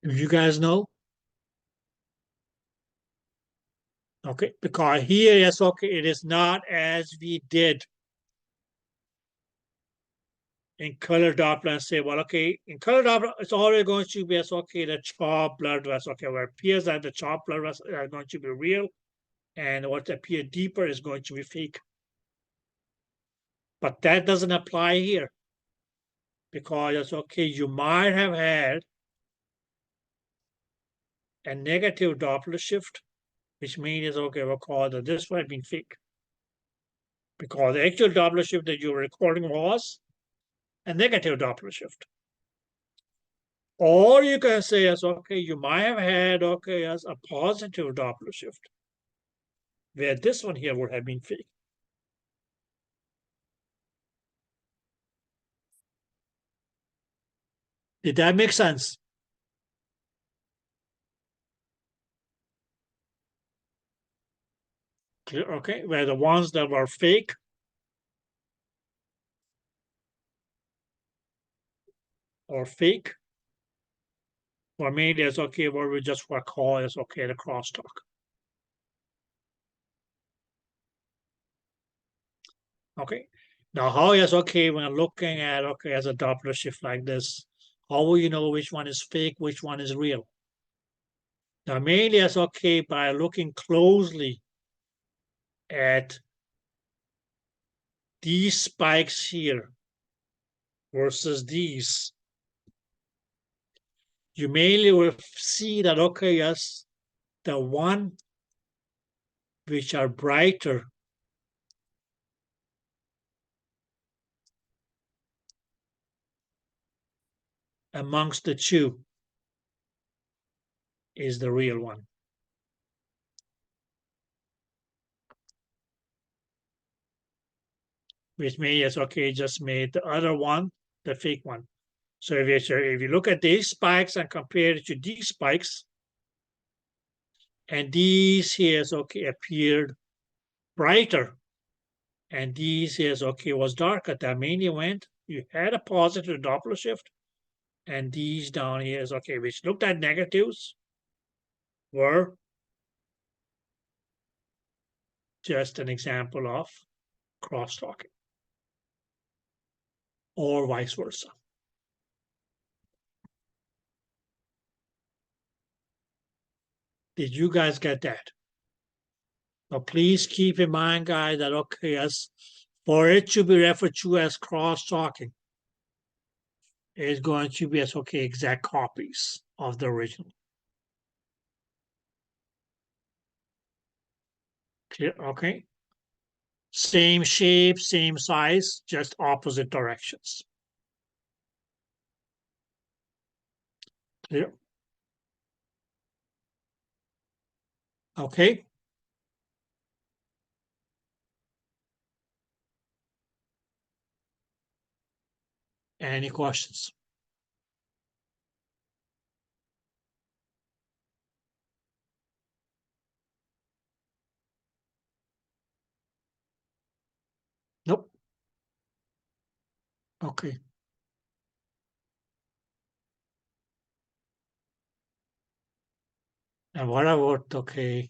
Do you guys know? Okay, because here, yes, okay, it is not as we did in color Doppler and say, well, okay, in color Doppler, it's always going to be, yes, okay, the Chap blood vessel, okay, where it appears that the Chap blood vessel are going to be real, and what appears deeper is going to be fake. But that doesn't apply here, because it's okay, you might have had a negative Doppler shift, which means, okay, we'll call that this one being fake. Because the actual Doppler shift that you were recording was a negative Doppler shift. Or you can say as, okay, you might have had, okay, as a positive Doppler shift, where this one here would have been fake. Did that make sense? Clear? Okay, where the ones that were fake or fake were made as, okay, what we just were called as, okay, the crosstalk. Okay, now how is, okay, when looking at, okay, as a Doppler shift like this, how will you know which one is fake, which one is real? Now mainly as, okay, by looking closely at these spikes here versus these, you mainly will see that, okay, yes, the one which are brighter amongst the two is the real one. Which means, okay, just made the other one the fake one. So if you look at these spikes and compare it to these spikes, and these here, okay, appeared brighter, and these here, okay, was darker, that mainly went, you had a positive Doppler shift, and these down here is, okay, which looked at negatives, were just an example of crosstalking, or vice versa. Did you guys get that? Now, please keep in mind, guys, that, okay, as for it to be referred to as cross-talking, it's going to be as, okay, exact copies of the original. Clear? Okay. Same shape, same size, just opposite directions. Clear? Okay. Any questions? Nope. Okay. And what about, okay,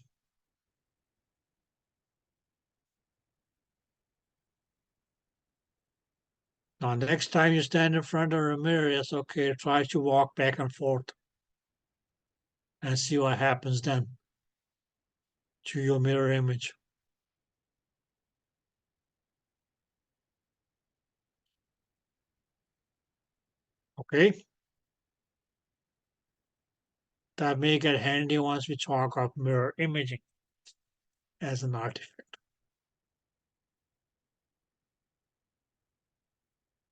now next time you stand in front of a mirror, it's okay, try to walk back and forth and see what happens then to your mirror image. Okay. That may get handy once we talk of mirror imaging as an artifact.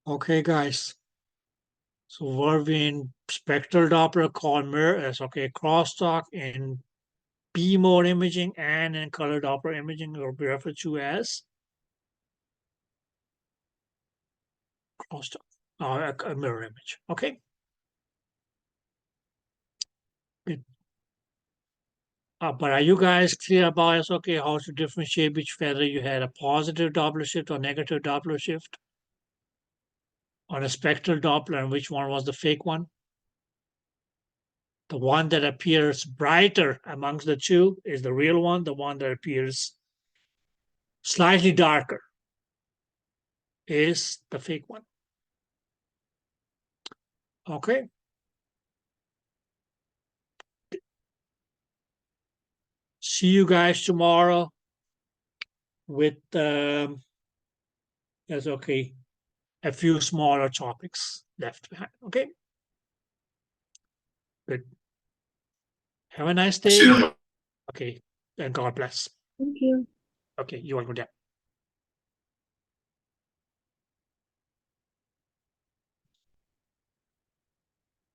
Okay, guys. So we're in spectral Doppler called mirror as, okay, crosstalk in B mode imaging and in color Doppler imaging will be referred to as crosstalk, a mirror image. Okay. Good. But are you guys clear about it? Okay, how to differentiate which whether you had a positive Doppler shift or negative Doppler shift on a spectral Doppler and which one was the fake one? The one that appears brighter amongst the two is the real one. The one that appears slightly darker is the fake one. Okay. See you guys tomorrow with, that's okay, a few smaller topics left behind. Okay. Good. Have a nice day. See you. Okay. And God bless. Thank you. Okay. You are good.